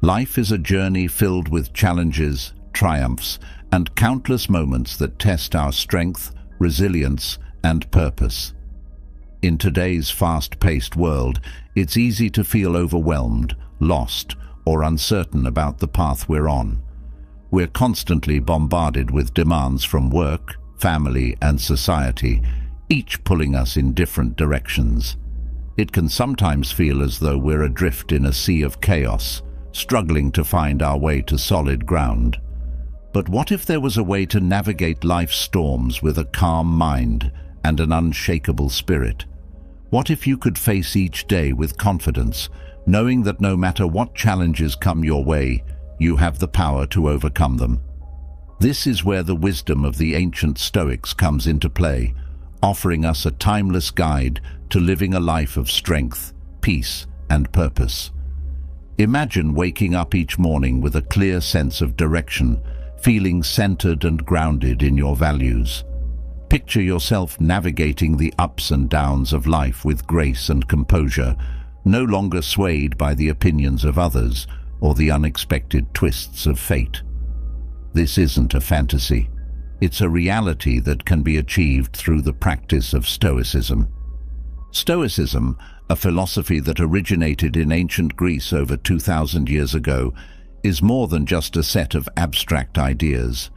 Life is a journey filled with challenges, triumphs, and countless moments that test our strength, resilience, and purpose. In today's fast-paced world, it's easy to feel overwhelmed, lost, or uncertain about the path we're on. We're constantly bombarded with demands from work, family, and society, each pulling us in different directions. It can sometimes feel as though we're adrift in a sea of chaos, struggling to find our way to solid ground. But what if there was a way to navigate life's storms with a calm mind and an unshakable spirit? What if you could face each day with confidence, knowing that no matter what challenges come your way, you have the power to overcome them? This is where the wisdom of the ancient Stoics comes into play, offering us a timeless guide to living a life of strength, peace, and purpose. Imagine waking up each morning with a clear sense of direction, feeling centered and grounded in your values. Picture yourself navigating the ups and downs of life with grace and composure, no longer swayed by the opinions of others or the unexpected twists of fate. This isn't a fantasy. It's a reality that can be achieved through the practice of Stoicism. Stoicism, a philosophy that originated in ancient Greece over 2,000 years ago, is more than just a set of abstract ideas.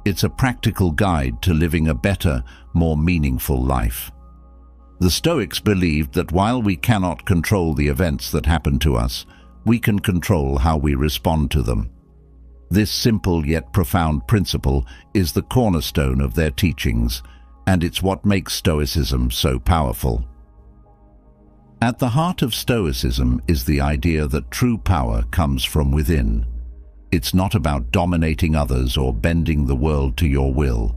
It's a practical guide to living a better, more meaningful life. The Stoics believed that while we cannot control the events that happen to us, we can control how we respond to them. This simple yet profound principle is the cornerstone of their teachings, and it's what makes Stoicism so powerful. At the heart of Stoicism is the idea that true power comes from within. It's not about dominating others or bending the world to your will.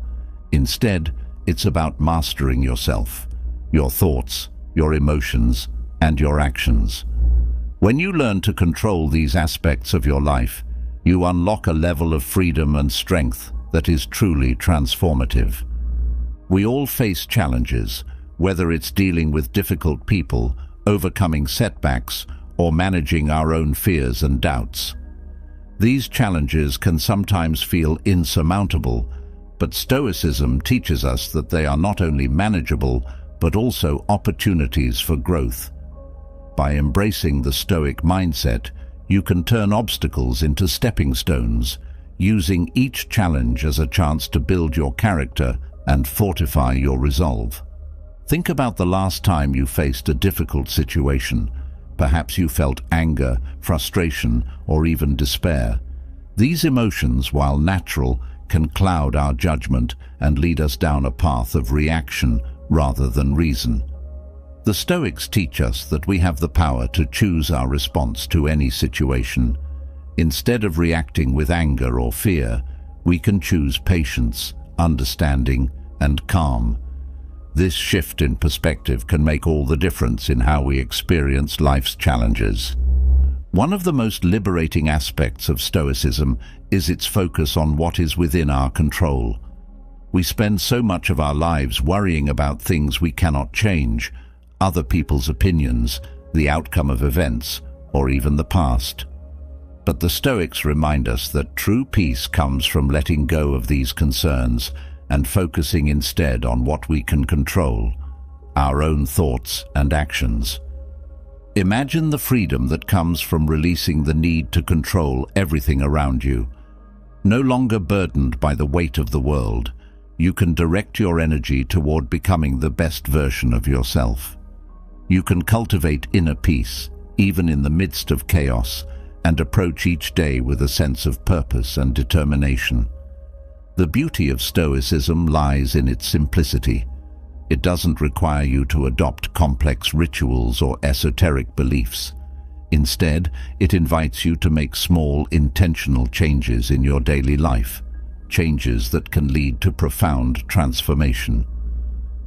Instead, it's about mastering yourself, your thoughts, your emotions, and your actions. When you learn to control these aspects of your life, you unlock a level of freedom and strength that is truly transformative. We all face challenges, whether it's dealing with difficult people, overcoming setbacks, or managing our own fears and doubts. These challenges can sometimes feel insurmountable, but Stoicism teaches us that they are not only manageable, but also opportunities for growth. By embracing the Stoic mindset, you can turn obstacles into stepping stones, using each challenge as a chance to build your character and fortify your resolve. Think about the last time you faced a difficult situation. Perhaps you felt anger, frustration, or even despair. These emotions, while natural, can cloud our judgment and lead us down a path of reaction rather than reason. The Stoics teach us that we have the power to choose our response to any situation. Instead of reacting with anger or fear, we can choose patience, understanding, and calm. This shift in perspective can make all the difference in how we experience life's challenges. One of the most liberating aspects of Stoicism is its focus on what is within our control. We spend so much of our lives worrying about things we cannot change, other people's opinions, the outcome of events, or even the past. But the Stoics remind us that true peace comes from letting go of these concerns and focusing instead on what we can control, our own thoughts and actions. Imagine the freedom that comes from releasing the need to control everything around you. No longer burdened by the weight of the world, you can direct your energy toward becoming the best version of yourself. You can cultivate inner peace, even in the midst of chaos, and approach each day with a sense of purpose and determination. The beauty of Stoicism lies in its simplicity. It doesn't require you to adopt complex rituals or esoteric beliefs. Instead, it invites you to make small, intentional changes in your daily life, changes that can lead to profound transformation.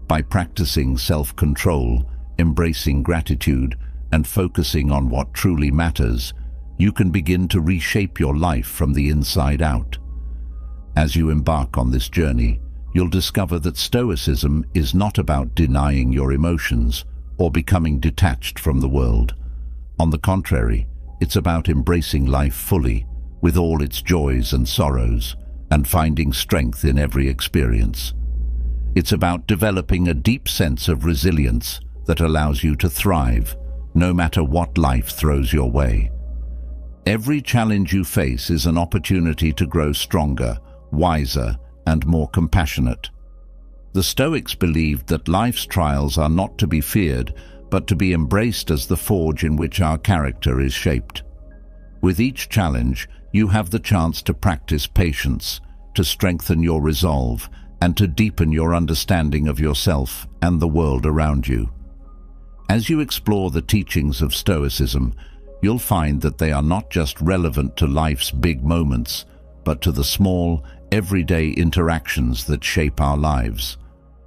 By practicing self-control, embracing gratitude, and focusing on what truly matters, you can begin to reshape your life from the inside out. As you embark on this journey, you'll discover that Stoicism is not about denying your emotions or becoming detached from the world. On the contrary, it's about embracing life fully, with all its joys and sorrows, and finding strength in every experience. It's about developing a deep sense of resilience that allows you to thrive, no matter what life throws your way. Every challenge you face is an opportunity to grow stronger, wiser, and more compassionate. The Stoics believed that life's trials are not to be feared, but to be embraced as the forge in which our character is shaped. With each challenge, you have the chance to practice patience, to strengthen your resolve, and to deepen your understanding of yourself and the world around you. As you explore the teachings of Stoicism, you'll find that they are not just relevant to life's big moments, but to the small, everyday interactions that shape our lives.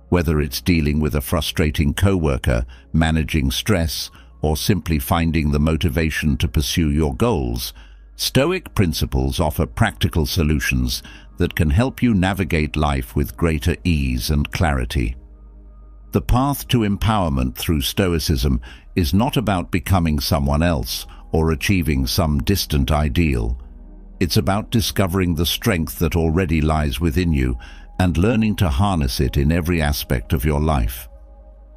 Whether it's dealing with a frustrating coworker, managing stress, or simply finding the motivation to pursue your goals, Stoic principles offer practical solutions that can help you navigate life with greater ease and clarity. The path to empowerment through Stoicism is not about becoming someone else or achieving some distant ideal. It's about discovering the strength that already lies within you and learning to harness it in every aspect of your life.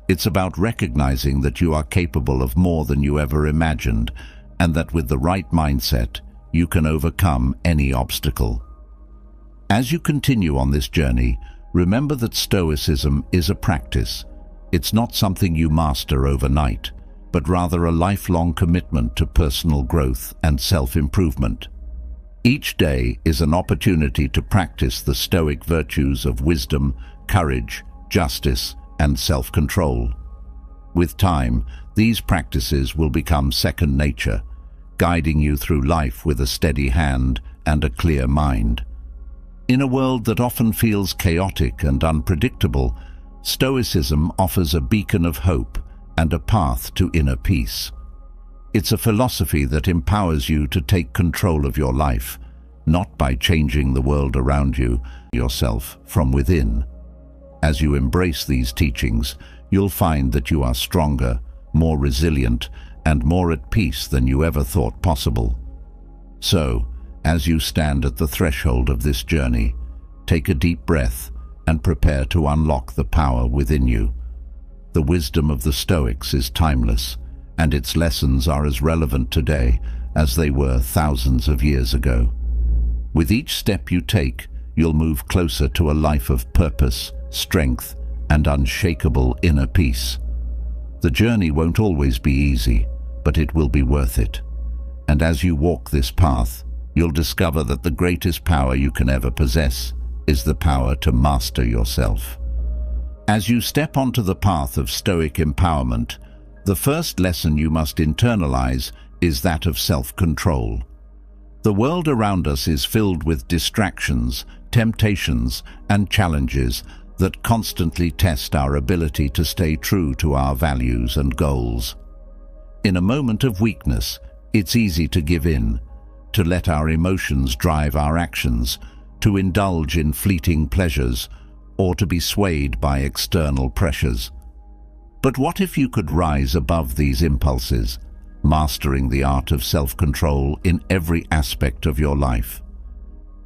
It's about recognizing that you are capable of more than you ever imagined, and that with the right mindset, you can overcome any obstacle. As you continue on this journey, remember that Stoicism is a practice. It's not something you master overnight, but rather a lifelong commitment to personal growth and self-improvement. Each day is an opportunity to practice the Stoic virtues of wisdom, courage, justice, and self-control. With time, these practices will become second nature, guiding you through life with a steady hand and a clear mind. In a world that often feels chaotic and unpredictable, Stoicism offers a beacon of hope and a path to inner peace. It's a philosophy that empowers you to take control of your life, not by changing the world around you, yourself from within. As you embrace these teachings, you'll find that you are stronger, more resilient, and more at peace than you ever thought possible. So, as you stand at the threshold of this journey, take a deep breath and prepare to unlock the power within you. The wisdom of the Stoics is timeless, and its lessons are as relevant today as they were thousands of years ago. With each step you take, you'll move closer to a life of purpose, strength, and unshakable inner peace. The journey won't always be easy, but it will be worth it. And as you walk this path, you'll discover that the greatest power you can ever possess is the power to master yourself. As you step onto the path of Stoic empowerment, the first lesson you must internalize is that of self-control. The world around us is filled with distractions, temptations, and challenges that constantly test our ability to stay true to our values and goals. In a moment of weakness, it's easy to give in, to let our emotions drive our actions, to indulge in fleeting pleasures, or to be swayed by external pressures. But what if you could rise above these impulses, mastering the art of self-control in every aspect of your life?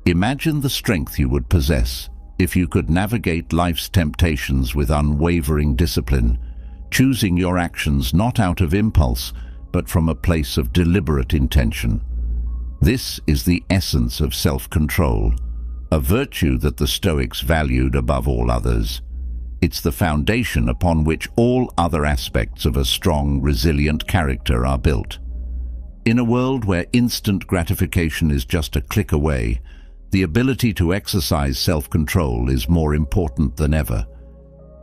Imagine the strength you would possess if you could navigate life's temptations with unwavering discipline, choosing your actions not out of impulse, but from a place of deliberate intention. This is the essence of self-control, a virtue that the Stoics valued above all others. It's the foundation upon which all other aspects of a strong, resilient character are built. In a world where instant gratification is just a click away, the ability to exercise self-control is more important than ever.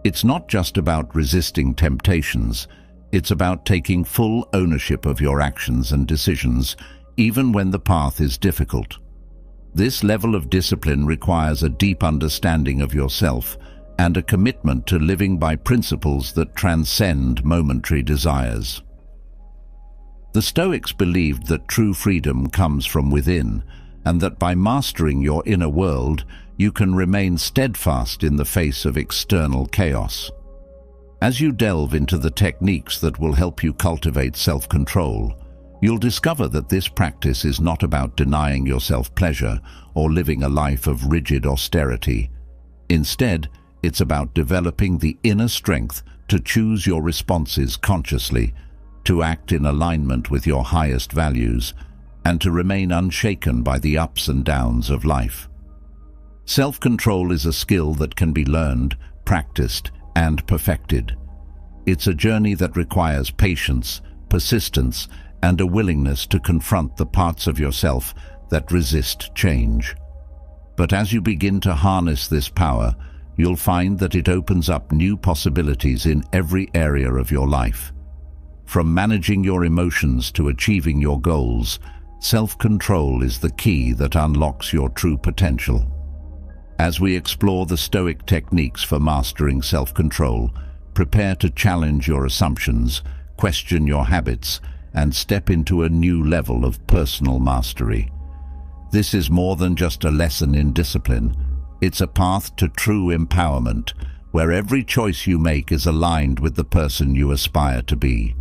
It's not just about resisting temptations, it's about taking full ownership of your actions and decisions, even when the path is difficult. This level of discipline requires a deep understanding of yourself and a commitment to living by principles that transcend momentary desires. The Stoics believed that true freedom comes from within, and that by mastering your inner world, you can remain steadfast in the face of external chaos. As you delve into the techniques that will help you cultivate self-control, You'll discover that this practice is not about denying yourself pleasure or living a life of rigid austerity. Instead, it's about developing the inner strength to choose your responses consciously, to act in alignment with your highest values, and to remain unshaken by the ups and downs of life. Self-control is a skill that can be learned, practiced, and perfected. It's a journey that requires patience, persistence, and a willingness to confront the parts of yourself that resist change. But as you begin to harness this power, you'll find that it opens up new possibilities in every area of your life. From managing your emotions to achieving your goals, self-control is the key that unlocks your true potential. As we explore the Stoic techniques for mastering self-control, prepare to challenge your assumptions, question your habits, and step into a new level of personal mastery. This is more than just a lesson in discipline. It's a path to true empowerment, where every choice you make is aligned with the person you aspire to be.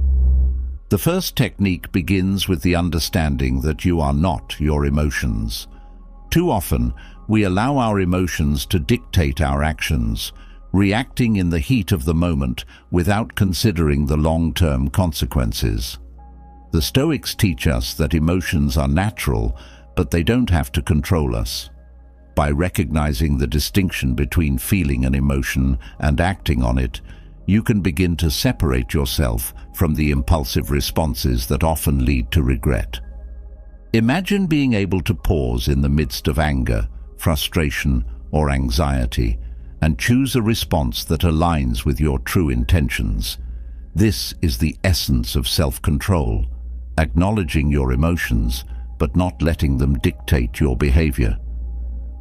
The first technique begins with the understanding that you are not your emotions. Too often, we allow our emotions to dictate our actions, reacting in the heat of the moment without considering the long-term consequences. The Stoics teach us that emotions are natural, but they don't have to control us. By recognizing the distinction between feeling an emotion and acting on it, you can begin to separate yourself from the impulsive responses that often lead to regret. Imagine being able to pause in the midst of anger, frustration, or anxiety, and choose a response that aligns with your true intentions. This is the essence of self-control, acknowledging your emotions, but not letting them dictate your behavior.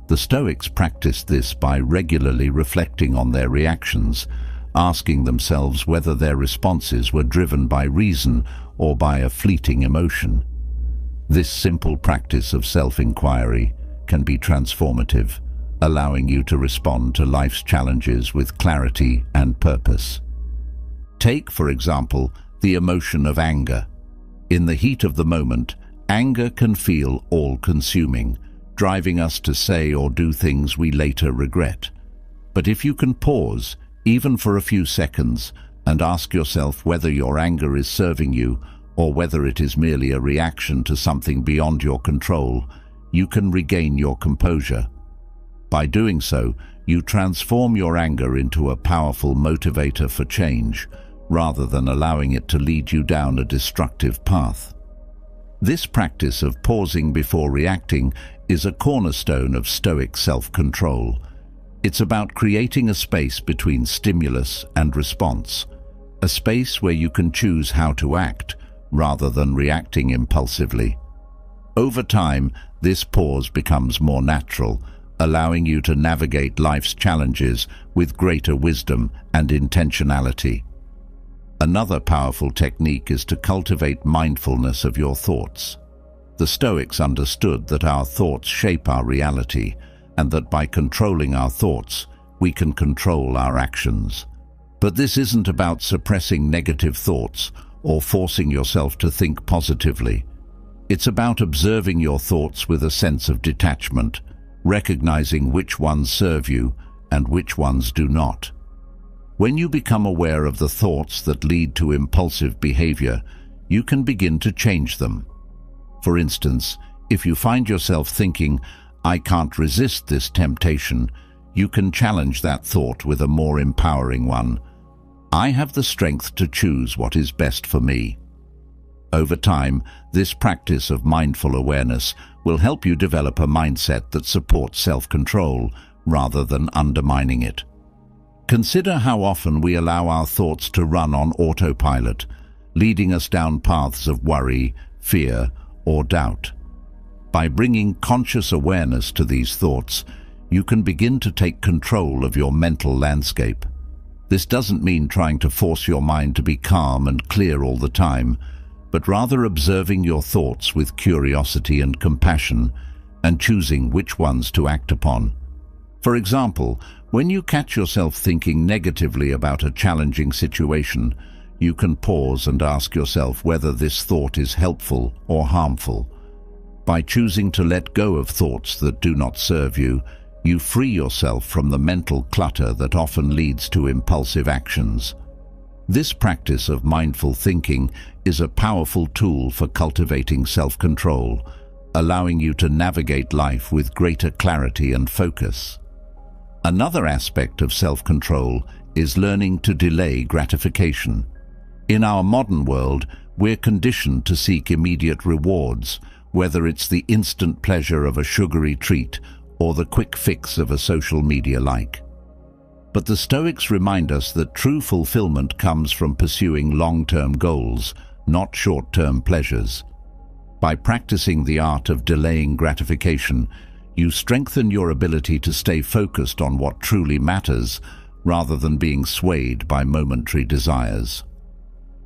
The Stoics practiced this by regularly reflecting on their reactions, asking themselves whether their responses were driven by reason or by a fleeting emotion. This simple practice of self-inquiry can be transformative, allowing you to respond to life's challenges with clarity and purpose. Take, for example, the emotion of anger. In the heat of the moment, anger can feel all-consuming, driving us to say or do things we later regret. But if you can pause, even for a few seconds, and ask yourself whether your anger is serving you or whether it is merely a reaction to something beyond your control, you can regain your composure. By doing so, you transform your anger into a powerful motivator for change, rather than allowing it to lead you down a destructive path. This practice of pausing before reacting is a cornerstone of Stoic self-control. It's about creating a space between stimulus and response, a space where you can choose how to act rather than reacting impulsively. Over time, this pause becomes more natural, allowing you to navigate life's challenges with greater wisdom and intentionality. Another powerful technique is to cultivate mindfulness of your thoughts. The Stoics understood that our thoughts shape our reality, and that by controlling our thoughts, we can control our actions. But this isn't about suppressing negative thoughts or forcing yourself to think positively. It's about observing your thoughts with a sense of detachment, recognizing which ones serve you and which ones do not. When you become aware of the thoughts that lead to impulsive behavior, you can begin to change them. For instance, if you find yourself thinking, "I can't resist this temptation," you can challenge that thought with a more empowering one. "I have the strength to choose what is best for me." Over time, this practice of mindful awareness will help you develop a mindset that supports self-control rather than undermining it. Consider how often we allow our thoughts to run on autopilot, leading us down paths of worry, fear, or doubt. By bringing conscious awareness to these thoughts, you can begin to take control of your mental landscape. This doesn't mean trying to force your mind to be calm and clear all the time, but rather observing your thoughts with curiosity and compassion, and choosing which ones to act upon. For example, when you catch yourself thinking negatively about a challenging situation, you can pause and ask yourself whether this thought is helpful or harmful. By choosing to let go of thoughts that do not serve you, you free yourself from the mental clutter that often leads to impulsive actions. This practice of mindful thinking is a powerful tool for cultivating self-control, allowing you to navigate life with greater clarity and focus. Another aspect of self-control is learning to delay gratification. In our modern world, we're conditioned to seek immediate rewards, whether it's the instant pleasure of a sugary treat or the quick fix of a social media like. But the Stoics remind us that true fulfillment comes from pursuing long-term goals, not short-term pleasures. By practicing the art of delaying gratification, you strengthen your ability to stay focused on what truly matters, rather than being swayed by momentary desires.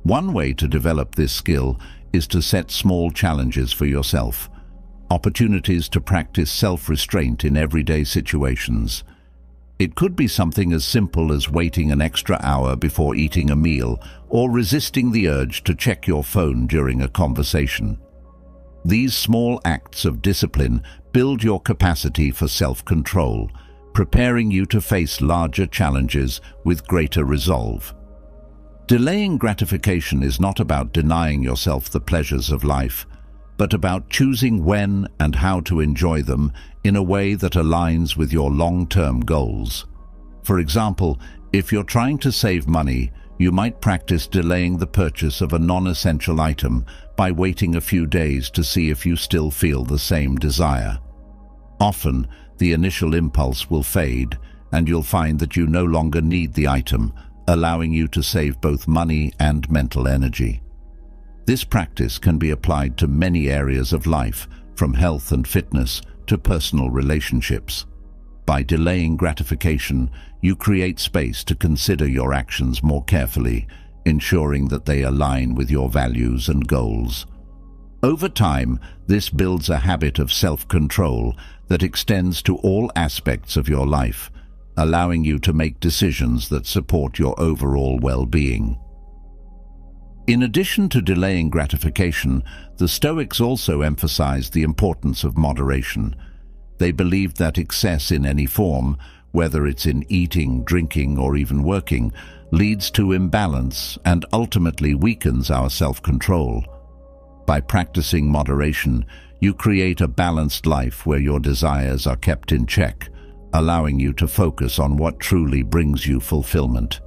One way to develop this skill is to set small challenges for yourself, opportunities to practice self-restraint in everyday situations. It could be something as simple as waiting an extra hour before eating a meal or resisting the urge to check your phone during a conversation. These small acts of discipline build your capacity for self-control, preparing you to face larger challenges with greater resolve. Delaying gratification is not about denying yourself the pleasures of life, but about choosing when and how to enjoy them in a way that aligns with your long-term goals. For example, if you're trying to save money, you might practice delaying the purchase of a non-essential item by waiting a few days to see if you still feel the same desire. Often, the initial impulse will fade, and you'll find that you no longer need the item, allowing you to save both money and mental energy. This practice can be applied to many areas of life, from health and fitness to personal relationships. By delaying gratification, you create space to consider your actions more carefully, ensuring that they align with your values and goals. Over time, this builds a habit of self-control that extends to all aspects of your life, allowing you to make decisions that support your overall well-being. In addition to delaying gratification, the Stoics also emphasized the importance of moderation. They believed that excess in any form, whether it's in eating, drinking, or even working, leads to imbalance and ultimately weakens our self-control. By practicing moderation, you create a balanced life where your desires are kept in check, allowing you to focus on what truly brings you fulfillment.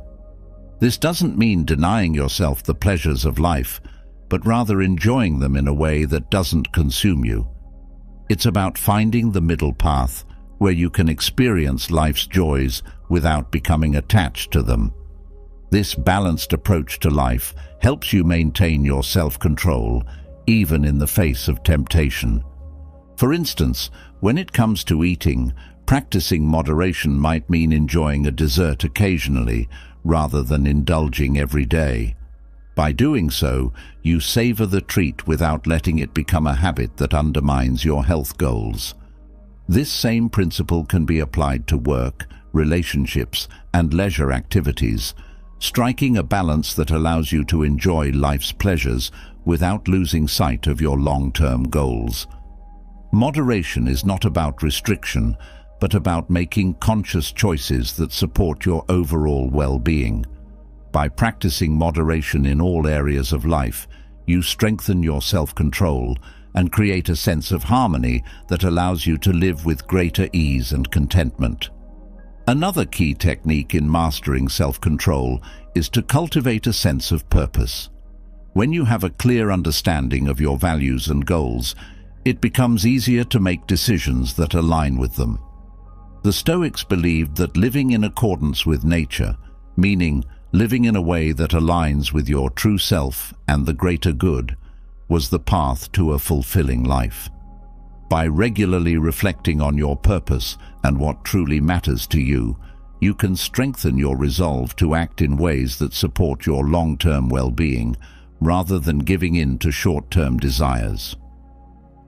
This doesn't mean denying yourself the pleasures of life, but rather enjoying them in a way that doesn't consume you. It's about finding the middle path where you can experience life's joys without becoming attached to them. This balanced approach to life helps you maintain your self-control, even in the face of temptation. For instance, when it comes to eating, practicing moderation might mean enjoying a dessert occasionally, rather than indulging every day. By doing so, you savor the treat without letting it become a habit that undermines your health goals. This same principle can be applied to work, relationships, and leisure activities, striking a balance that allows you to enjoy life's pleasures without losing sight of your long-term goals. Moderation is not about restriction, but about making conscious choices that support your overall well-being. By practicing moderation in all areas of life, you strengthen your self-control and create a sense of harmony that allows you to live with greater ease and contentment. Another key technique in mastering self-control is to cultivate a sense of purpose. When you have a clear understanding of your values and goals, it becomes easier to make decisions that align with them. The Stoics believed that living in accordance with nature, meaning living in a way that aligns with your true self and the greater good, was the path to a fulfilling life. By regularly reflecting on your purpose and what truly matters to you, you can strengthen your resolve to act in ways that support your long-term well-being, rather than giving in to short-term desires.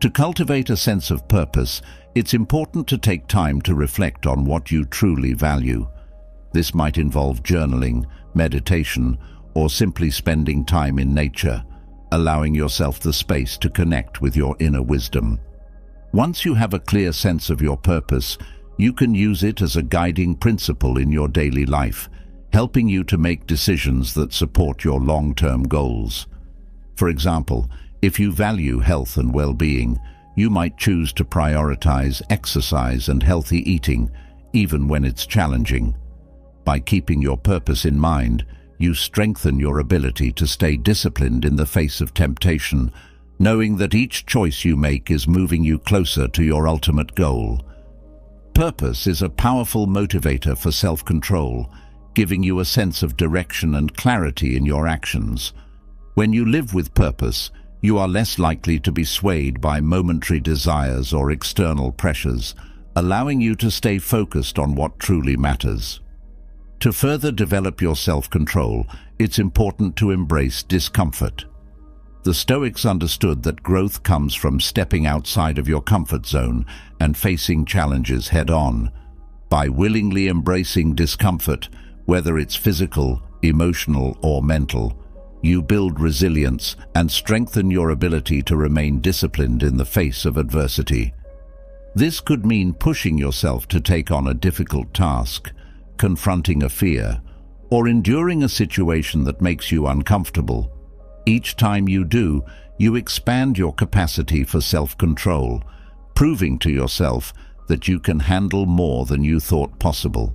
To cultivate a sense of purpose, it's important to take time to reflect on what you truly value. This might involve journaling, meditation, or simply spending time in nature, allowing yourself the space to connect with your inner wisdom. Once you have a clear sense of your purpose, you can use it as a guiding principle in your daily life, helping you to make decisions that support your long-term goals. For example, if you value health and well-being, you might choose to prioritize exercise and healthy eating, even when it's challenging. By keeping your purpose in mind, you strengthen your ability to stay disciplined in the face of temptation, knowing that each choice you make is moving you closer to your ultimate goal. Purpose is a powerful motivator for self-control, giving you a sense of direction and clarity in your actions. When you live with purpose, you are less likely to be swayed by momentary desires or external pressures, allowing you to stay focused on what truly matters. To further develop your self-control, it's important to embrace discomfort. The Stoics understood that growth comes from stepping outside of your comfort zone and facing challenges head-on. By willingly embracing discomfort, whether it's physical, emotional, or mental, you build resilience and strengthen your ability to remain disciplined in the face of adversity. This could mean pushing yourself to take on a difficult task, confronting a fear, or enduring a situation that makes you uncomfortable. Each time you do, you expand your capacity for self-control, proving to yourself that you can handle more than you thought possible.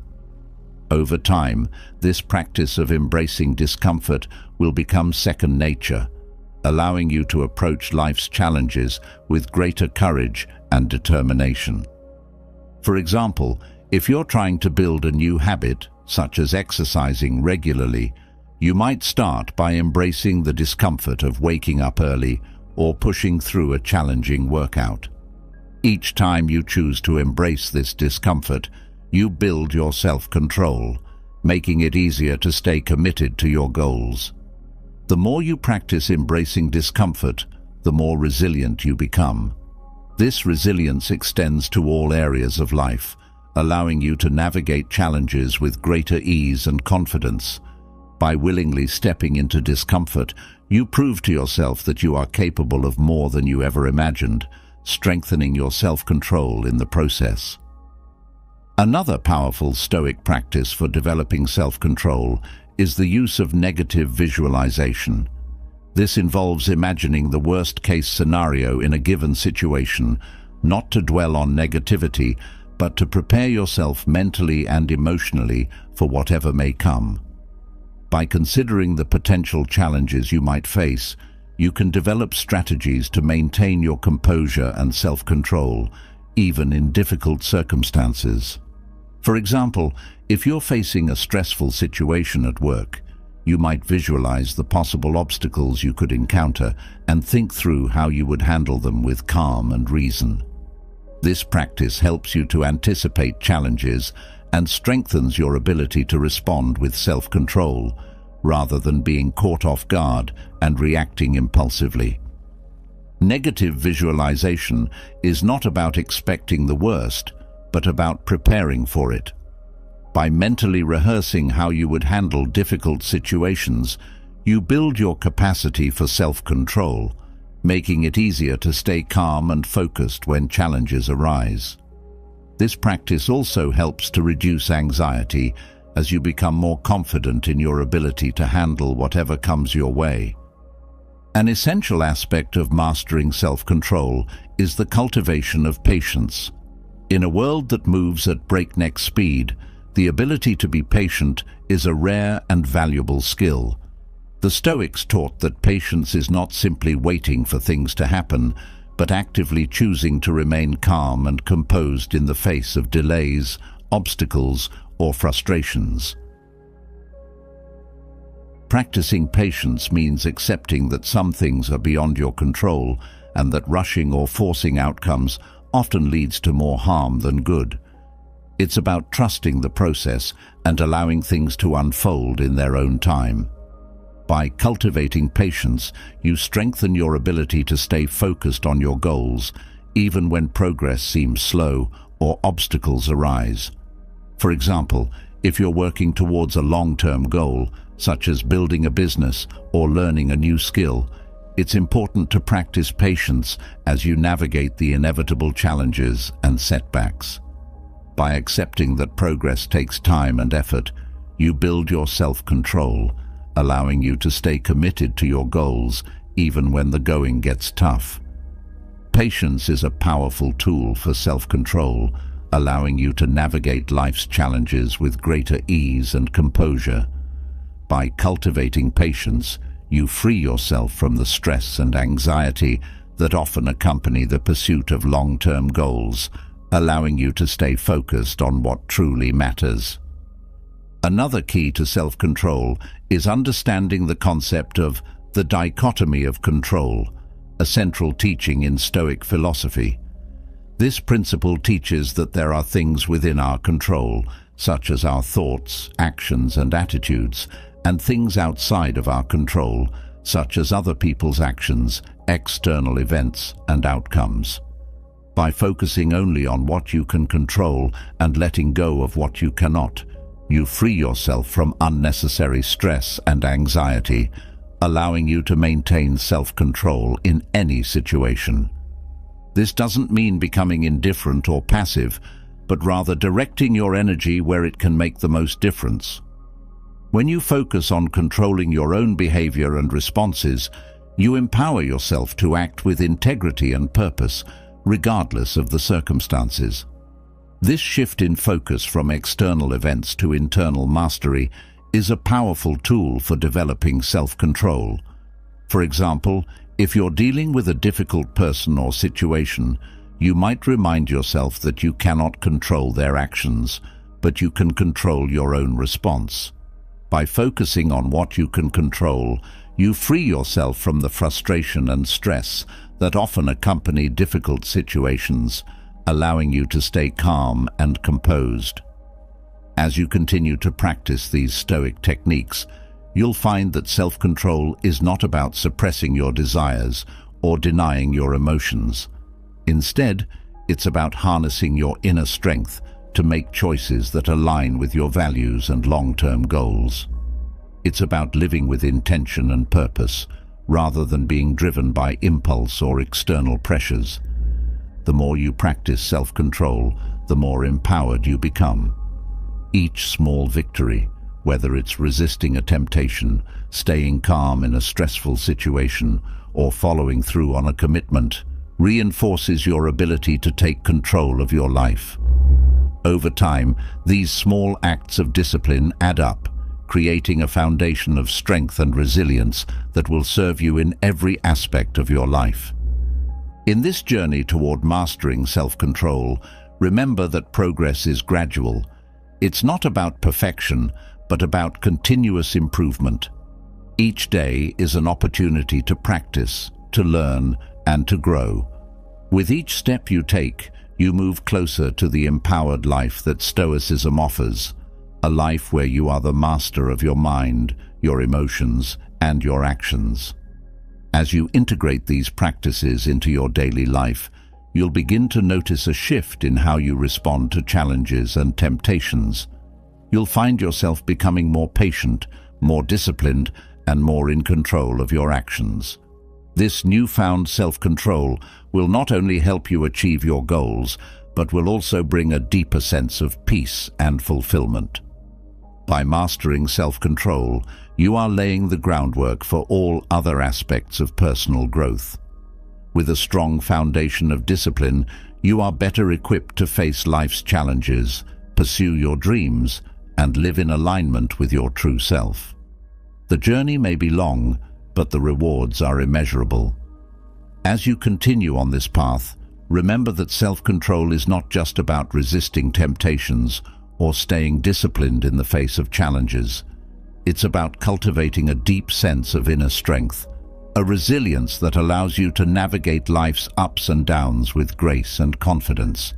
Over time, this practice of embracing discomfort will become second nature, allowing you to approach life's challenges with greater courage and determination. For example, if you're trying to build a new habit, such as exercising regularly, you might start by embracing the discomfort of waking up early or pushing through a challenging workout. Each time you choose to embrace this discomfort, you build your self-control, making it easier to stay committed to your goals. The more you practice embracing discomfort, the more resilient you become. This resilience extends to all areas of life, allowing you to navigate challenges with greater ease and confidence. By willingly stepping into discomfort, you prove to yourself that you are capable of more than you ever imagined, strengthening your self-control in the process. Another powerful Stoic practice for developing self-control is the use of negative visualization. This involves imagining the worst-case scenario in a given situation, not to dwell on negativity, but to prepare yourself mentally and emotionally for whatever may come. By considering the potential challenges you might face, you can develop strategies to maintain your composure and self-control, even in difficult circumstances. For example, if you're facing a stressful situation at work, you might visualize the possible obstacles you could encounter and think through how you would handle them with calm and reason. This practice helps you to anticipate challenges and strengthens your ability to respond with self-control, rather than being caught off guard and reacting impulsively. Negative visualization is not about expecting the worst, but about preparing for it. By mentally rehearsing how you would handle difficult situations, you build your capacity for self-control, making it easier to stay calm and focused when challenges arise. This practice also helps to reduce anxiety as you become more confident in your ability to handle whatever comes your way. An essential aspect of mastering self-control is the cultivation of patience. In a world that moves at breakneck speed, the ability to be patient is a rare and valuable skill. The Stoics taught that patience is not simply waiting for things to happen, but actively choosing to remain calm and composed in the face of delays, obstacles, or frustrations. Practicing patience means accepting that some things are beyond your control and that rushing or forcing outcomes often leads to more harm than good. It's about trusting the process and allowing things to unfold in their own time. By cultivating patience, you strengthen your ability to stay focused on your goals, even when progress seems slow or obstacles arise. For example, if you're working towards a long-term goal, such as building a business or learning a new skill, it's important to practice patience as you navigate the inevitable challenges and setbacks. By accepting that progress takes time and effort, you build your self-control, allowing you to stay committed to your goals even when the going gets tough. Patience is a powerful tool for self-control, allowing you to navigate life's challenges with greater ease and composure. By cultivating patience, you free yourself from the stress and anxiety that often accompany the pursuit of long-term goals, allowing you to stay focused on what truly matters. Another key to self-control is understanding the concept of the dichotomy of control, a central teaching in Stoic philosophy. This principle teaches that there are things within our control, such as our thoughts, actions, and attitudes, and things outside of our control, such as other people's actions, external events, and outcomes. By focusing only on what you can control and letting go of what you cannot, you free yourself from unnecessary stress and anxiety, allowing you to maintain self-control in any situation. This doesn't mean becoming indifferent or passive, but rather directing your energy where it can make the most difference. When you focus on controlling your own behavior and responses, you empower yourself to act with integrity and purpose, regardless of the circumstances. This shift in focus from external events to internal mastery is a powerful tool for developing self-control. For example, if you're dealing with a difficult person or situation, you might remind yourself that you cannot control their actions, but you can control your own response. By focusing on what you can control, you free yourself from the frustration and stress that often accompany difficult situations, allowing you to stay calm and composed. As you continue to practice these Stoic techniques, you'll find that self-control is not about suppressing your desires or denying your emotions. Instead, it's about harnessing your inner strength to make choices that align with your values and long-term goals. It's about living with intention and purpose, rather than being driven by impulse or external pressures. The more you practice self-control, the more empowered you become. Each small victory, whether it's resisting a temptation, staying calm in a stressful situation, or following through on a commitment, reinforces your ability to take control of your life. Over time, these small acts of discipline add up, creating a foundation of strength and resilience that will serve you in every aspect of your life. In this journey toward mastering self-control, remember that progress is gradual. It's not about perfection, but about continuous improvement. Each day is an opportunity to practice, to learn, and to grow. With each step you take, you move closer to the empowered life that Stoicism offers, a life where you are the master of your mind, your emotions, and your actions. As you integrate these practices into your daily life, you'll begin to notice a shift in how you respond to challenges and temptations. You'll find yourself becoming more patient, more disciplined, and more in control of your actions. This newfound self-control will not only help you achieve your goals, but will also bring a deeper sense of peace and fulfillment. By mastering self-control, you are laying the groundwork for all other aspects of personal growth. With a strong foundation of discipline, you are better equipped to face life's challenges, pursue your dreams, and live in alignment with your true self. The journey may be long, but the rewards are immeasurable. As you continue on this path, remember that self-control is not just about resisting temptations or staying disciplined in the face of challenges. It's about cultivating a deep sense of inner strength, a resilience that allows you to navigate life's ups and downs with grace and confidence.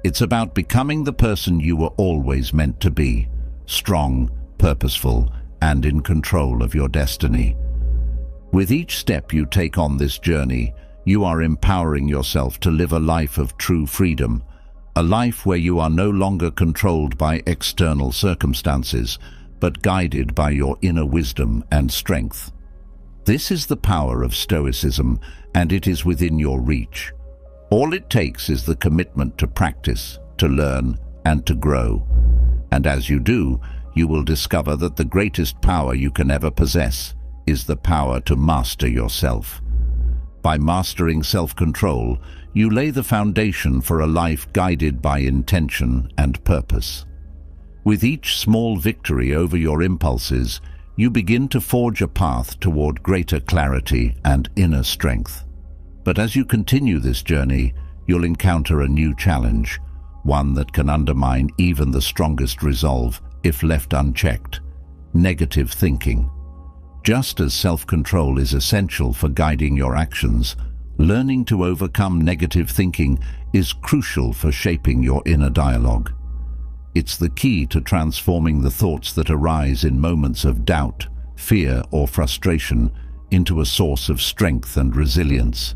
It's about becoming the person you were always meant to be, strong, purposeful, and in control of your destiny. With each step you take on this journey, you are empowering yourself to live a life of true freedom, a life where you are no longer controlled by external circumstances, but guided by your inner wisdom and strength. This is the power of Stoicism, and it is within your reach. All it takes is the commitment to practice, to learn, and to grow. And as you do, you will discover that the greatest power you can ever possess is the power to master yourself. By mastering self-control, you lay the foundation for a life guided by intention and purpose. With each small victory over your impulses, you begin to forge a path toward greater clarity and inner strength. But as you continue this journey, you'll encounter a new challenge, one that can undermine even the strongest resolve if left unchecked: negative thinking. Just as self-control is essential for guiding your actions, learning to overcome negative thinking is crucial for shaping your inner dialogue. It's the key to transforming the thoughts that arise in moments of doubt, fear, or frustration into a source of strength and resilience.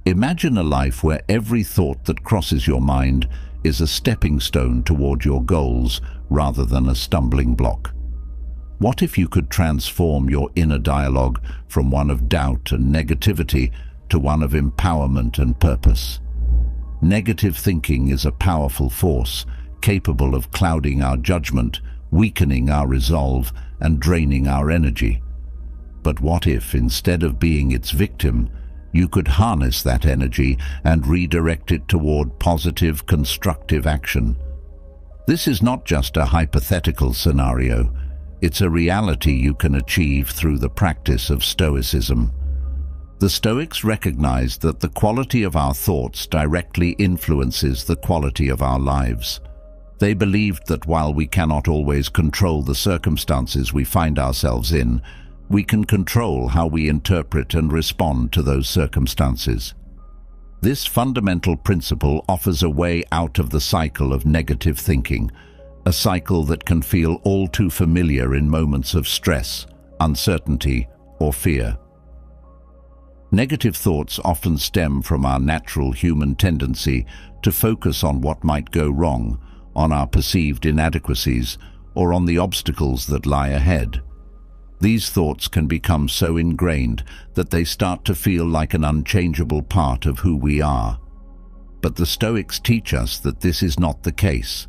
Imagine a life where every thought that crosses your mind is a stepping stone toward your goals rather than a stumbling block. What if you could transform your inner dialogue from one of doubt and negativity to one of empowerment and purpose? Negative thinking is a powerful force, capable of clouding our judgment, weakening our resolve, and draining our energy. But what if, instead of being its victim, you could harness that energy and redirect it toward positive, constructive action? This is not just a hypothetical scenario. It's a reality you can achieve through the practice of Stoicism. The Stoics recognized that the quality of our thoughts directly influences the quality of our lives. They believed that while we cannot always control the circumstances we find ourselves in, we can control how we interpret and respond to those circumstances. This fundamental principle offers a way out of the cycle of negative thinking, a cycle that can feel all too familiar in moments of stress, uncertainty, or fear. Negative thoughts often stem from our natural human tendency to focus on what might go wrong, on our perceived inadequacies, or on the obstacles that lie ahead. These thoughts can become so ingrained that they start to feel like an unchangeable part of who we are. But the Stoics teach us that this is not the case.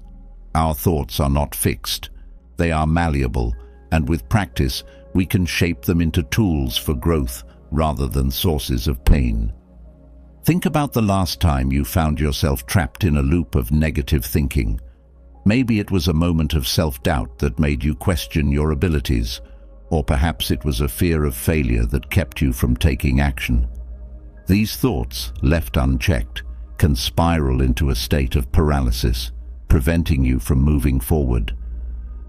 Our thoughts are not fixed. They are malleable, and with practice, we can shape them into tools for growth rather than sources of pain. Think about the last time you found yourself trapped in a loop of negative thinking. Maybe it was a moment of self-doubt that made you question your abilities, or perhaps it was a fear of failure that kept you from taking action. These thoughts, left unchecked, can spiral into a state of paralysis, preventing you from moving forward.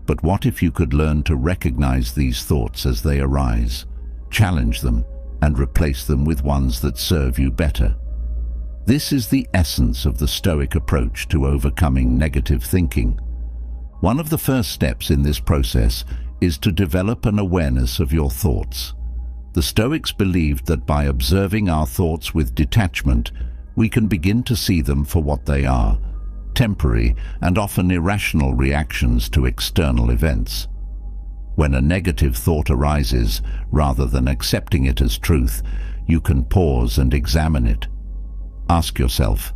But what if you could learn to recognize these thoughts as they arise, challenge them, and replace them with ones that serve you better? This is the essence of the Stoic approach to overcoming negative thinking. One of the first steps in this process is to develop an awareness of your thoughts. The Stoics believed that by observing our thoughts with detachment, we can begin to see them for what they are: temporary and often irrational reactions to external events. When a negative thought arises, rather than accepting it as truth, you can pause and examine it. Ask yourself,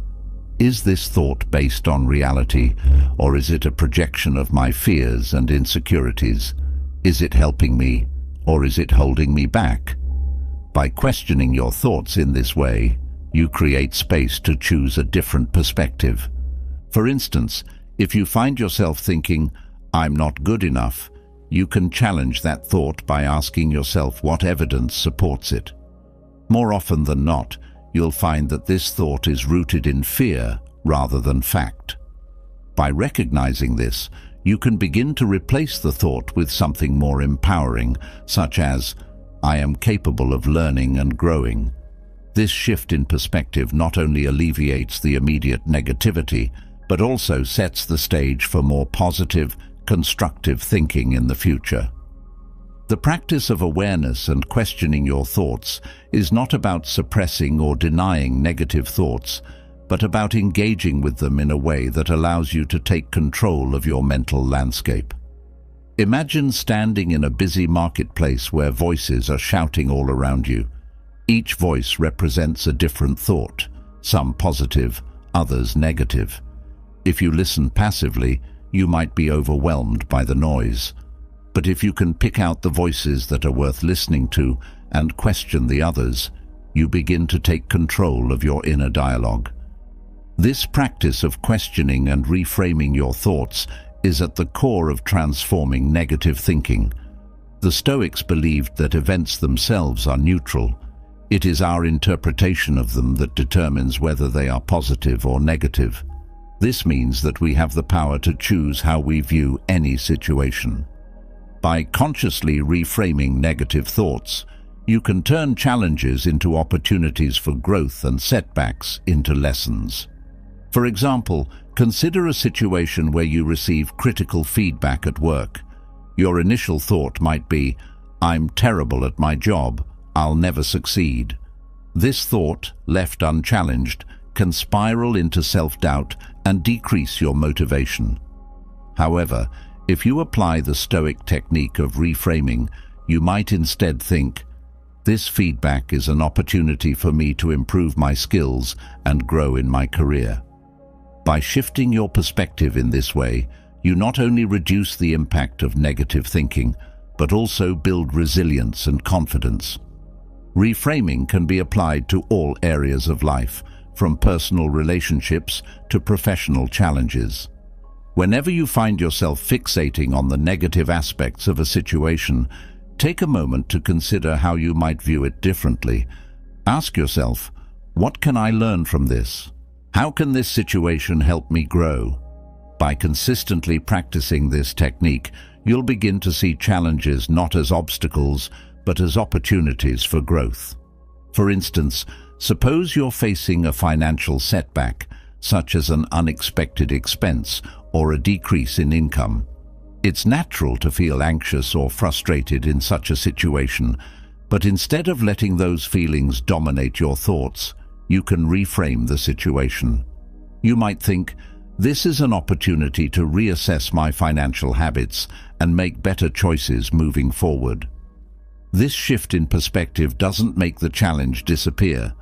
is this thought based on reality, or is it a projection of my fears and insecurities? Is it helping me, or is it holding me back? By questioning your thoughts in this way, you create space to choose a different perspective. For instance, if you find yourself thinking, "I'm not good enough," you can challenge that thought by asking yourself what evidence supports it. More often than not, you'll find that this thought is rooted in fear rather than fact. By recognizing this, you can begin to replace the thought with something more empowering, such as, "I am capable of learning and growing." This shift in perspective not only alleviates the immediate negativity, but also sets the stage for more positive, constructive thinking in the future. The practice of awareness and questioning your thoughts is not about suppressing or denying negative thoughts, but about engaging with them in a way that allows you to take control of your mental landscape. Imagine standing in a busy marketplace where voices are shouting all around you. Each voice represents a different thought, some positive, others negative. If you listen passively, you might be overwhelmed by the noise. But if you can pick out the voices that are worth listening to and question the others, you begin to take control of your inner dialogue. This practice of questioning and reframing your thoughts is at the core of transforming negative thinking. The Stoics believed that events themselves are neutral. It is our interpretation of them that determines whether they are positive or negative. This means that we have the power to choose how we view any situation. By consciously reframing negative thoughts, you can turn challenges into opportunities for growth and setbacks into lessons. For example, consider a situation where you receive critical feedback at work. Your initial thought might be, "I'm terrible at my job, I'll never succeed." This thought, left unchallenged, can spiral into self-doubt and decrease your motivation. However, if you apply the Stoic technique of reframing, you might instead think, "This feedback is an opportunity for me to improve my skills and grow in my career." By shifting your perspective in this way, you not only reduce the impact of negative thinking, but also build resilience and confidence. Reframing can be applied to all areas of life, from personal relationships to professional challenges. Whenever you find yourself fixating on the negative aspects of a situation, take a moment to consider how you might view it differently. Ask yourself, what can I learn from this? How can this situation help me grow? By consistently practicing this technique, you'll begin to see challenges not as obstacles, but as opportunities for growth. For instance, suppose you're facing a financial setback, such as an unexpected expense or a decrease in income. It's natural to feel anxious or frustrated in such a situation, but instead of letting those feelings dominate your thoughts, you can reframe the situation. You might think, "This is an opportunity to reassess my financial habits and make better choices moving forward." This shift in perspective doesn't make the challenge disappear,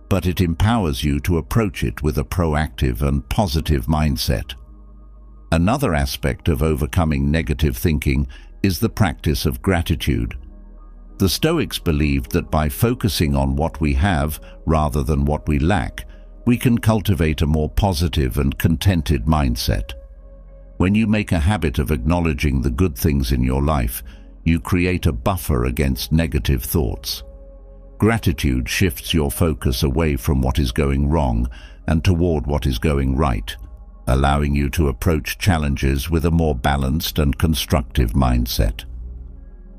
but it empowers you to approach it with a proactive and positive mindset. Another aspect of overcoming negative thinking is the practice of gratitude. The Stoics believed that by focusing on what we have rather than what we lack, we can cultivate a more positive and contented mindset. When you make a habit of acknowledging the good things in your life, you create a buffer against negative thoughts. Gratitude shifts your focus away from what is going wrong and toward what is going right, allowing you to approach challenges with a more balanced and constructive mindset.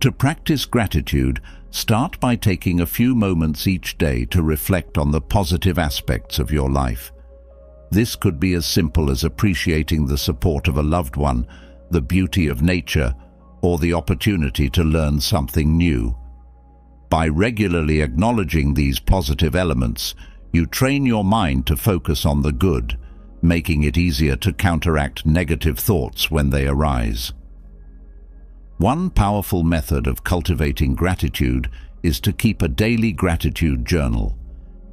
To practice gratitude, start by taking a few moments each day to reflect on the positive aspects of your life. This could be as simple as appreciating the support of a loved one, the beauty of nature, or the opportunity to learn something new. By regularly acknowledging these positive elements, you train your mind to focus on the good, making it easier to counteract negative thoughts when they arise. One powerful method of cultivating gratitude is to keep a daily gratitude journal.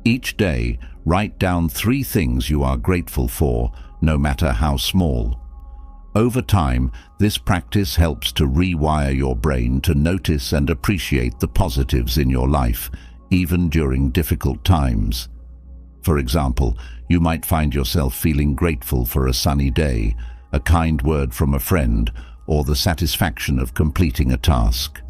Each day, write down 3 things you are grateful for, no matter how small. Over time, this practice helps to rewire your brain to notice and appreciate the positives in your life, even during difficult times. For example, you might find yourself feeling grateful for a sunny day, a kind word from a friend, or the satisfaction of completing a task.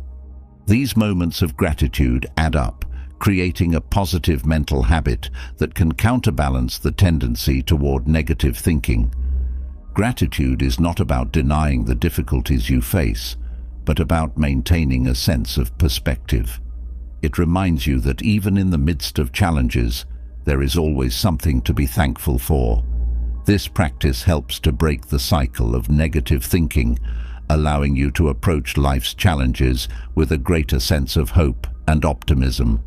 These moments of gratitude add up, creating a positive mental habit that can counterbalance the tendency toward negative thinking. Gratitude is not about denying the difficulties you face, but about maintaining a sense of perspective. It reminds you that even in the midst of challenges, there is always something to be thankful for. This practice helps to break the cycle of negative thinking, allowing you to approach life's challenges with a greater sense of hope and optimism.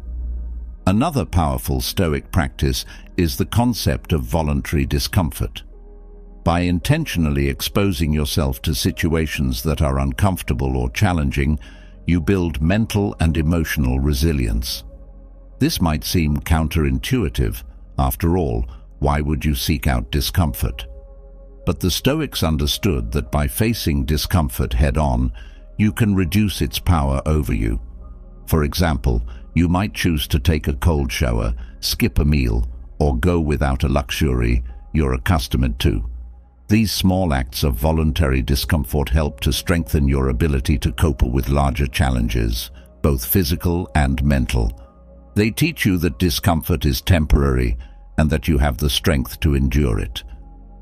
Another powerful Stoic practice is the concept of voluntary discomfort. By intentionally exposing yourself to situations that are uncomfortable or challenging, you build mental and emotional resilience. This might seem counterintuitive. After all, why would you seek out discomfort? But the Stoics understood that by facing discomfort head-on, you can reduce its power over you. For example, you might choose to take a cold shower, skip a meal, or go without a luxury you're accustomed to. These small acts of voluntary discomfort help to strengthen your ability to cope with larger challenges, both physical and mental. They teach you that discomfort is temporary and that you have the strength to endure it.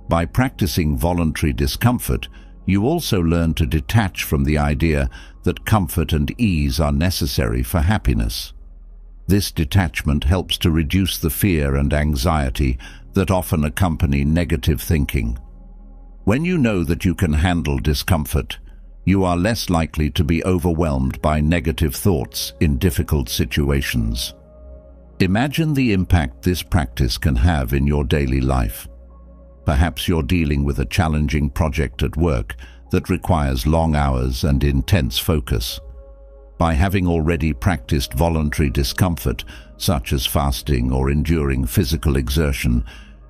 By practicing voluntary discomfort, you also learn to detach from the idea that comfort and ease are necessary for happiness. This detachment helps to reduce the fear and anxiety that often accompany negative thinking. When you know that you can handle discomfort, you are less likely to be overwhelmed by negative thoughts in difficult situations. Imagine the impact this practice can have in your daily life. Perhaps you're dealing with a challenging project at work that requires long hours and intense focus. By having already practiced voluntary discomfort, such as fasting or enduring physical exertion,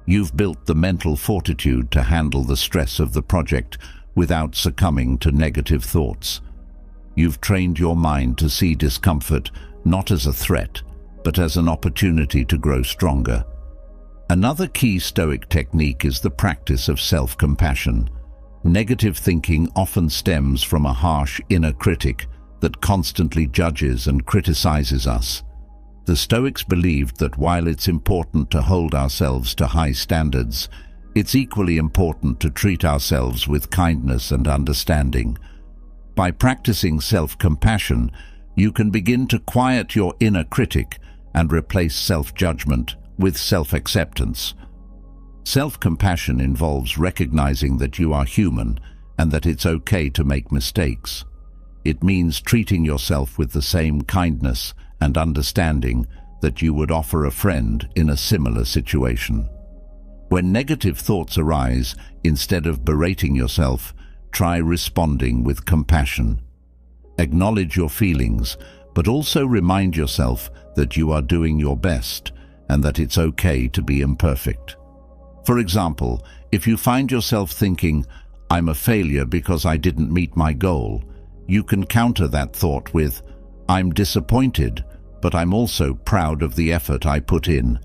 you've built the mental fortitude to handle the stress of the project without succumbing to negative thoughts. You've trained your mind to see discomfort not as a threat, but as an opportunity to grow stronger. Another key Stoic technique is the practice of self-compassion. Negative thinking often stems from a harsh inner critic that constantly judges and criticizes us. The Stoics believed that while it's important to hold ourselves to high standards, it's equally important to treat ourselves with kindness and understanding. By practicing self-compassion, you can begin to quiet your inner critic and replace self-judgment with self-acceptance. Self-compassion involves recognizing that you are human and that it's okay to make mistakes. It means treating yourself with the same kindness and understanding that you would offer a friend in a similar situation. When negative thoughts arise, instead of berating yourself, try responding with compassion. Acknowledge your feelings, but also remind yourself that you are doing your best and that it's okay to be imperfect. For example, if you find yourself thinking, "I'm a failure because I didn't meet my goal," you can counter that thought with, "I'm disappointed, but I'm also proud of the effort I put in.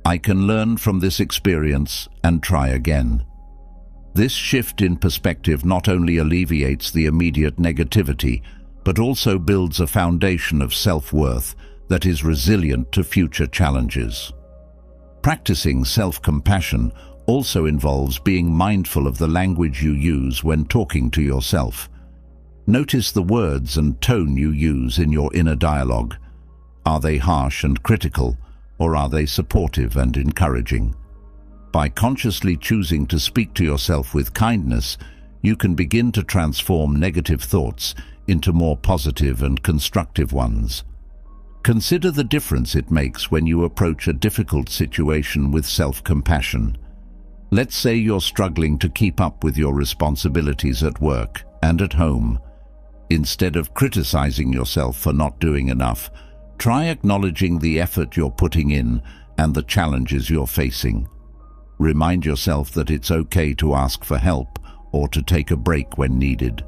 I can learn from this experience and try again." This shift in perspective not only alleviates the immediate negativity, but also builds a foundation of self-worth that is resilient to future challenges. Practicing self-compassion also involves being mindful of the language you use when talking to yourself. Notice the words and tone you use in your inner dialogue. Are they harsh and critical, or are they supportive and encouraging? By consciously choosing to speak to yourself with kindness, you can begin to transform negative thoughts into more positive and constructive ones. Consider the difference it makes when you approach a difficult situation with self-compassion. Let's say you're struggling to keep up with your responsibilities at work and at home. Instead of criticizing yourself for not doing enough, try acknowledging the effort you're putting in and the challenges you're facing. Remind yourself that it's okay to ask for help or to take a break when needed.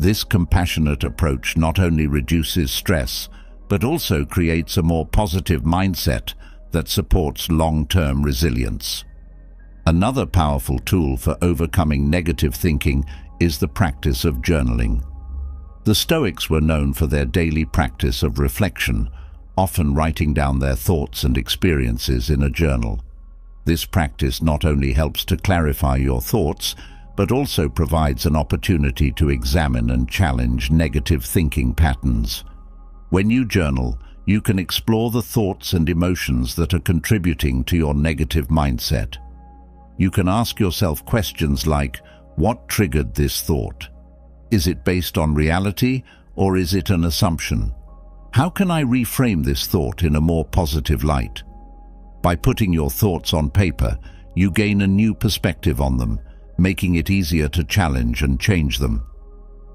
This compassionate approach not only reduces stress, but also creates a more positive mindset that supports long-term resilience. Another powerful tool for overcoming negative thinking is the practice of journaling. The Stoics were known for their daily practice of reflection, often writing down their thoughts and experiences in a journal. This practice not only helps to clarify your thoughts, but also provides an opportunity to examine and challenge negative thinking patterns. When you journal, you can explore the thoughts and emotions that are contributing to your negative mindset. You can ask yourself questions like, what triggered this thought? Is it based on reality, or is it an assumption? How can I reframe this thought in a more positive light? By putting your thoughts on paper, you gain a new perspective on them, making it easier to challenge and change them.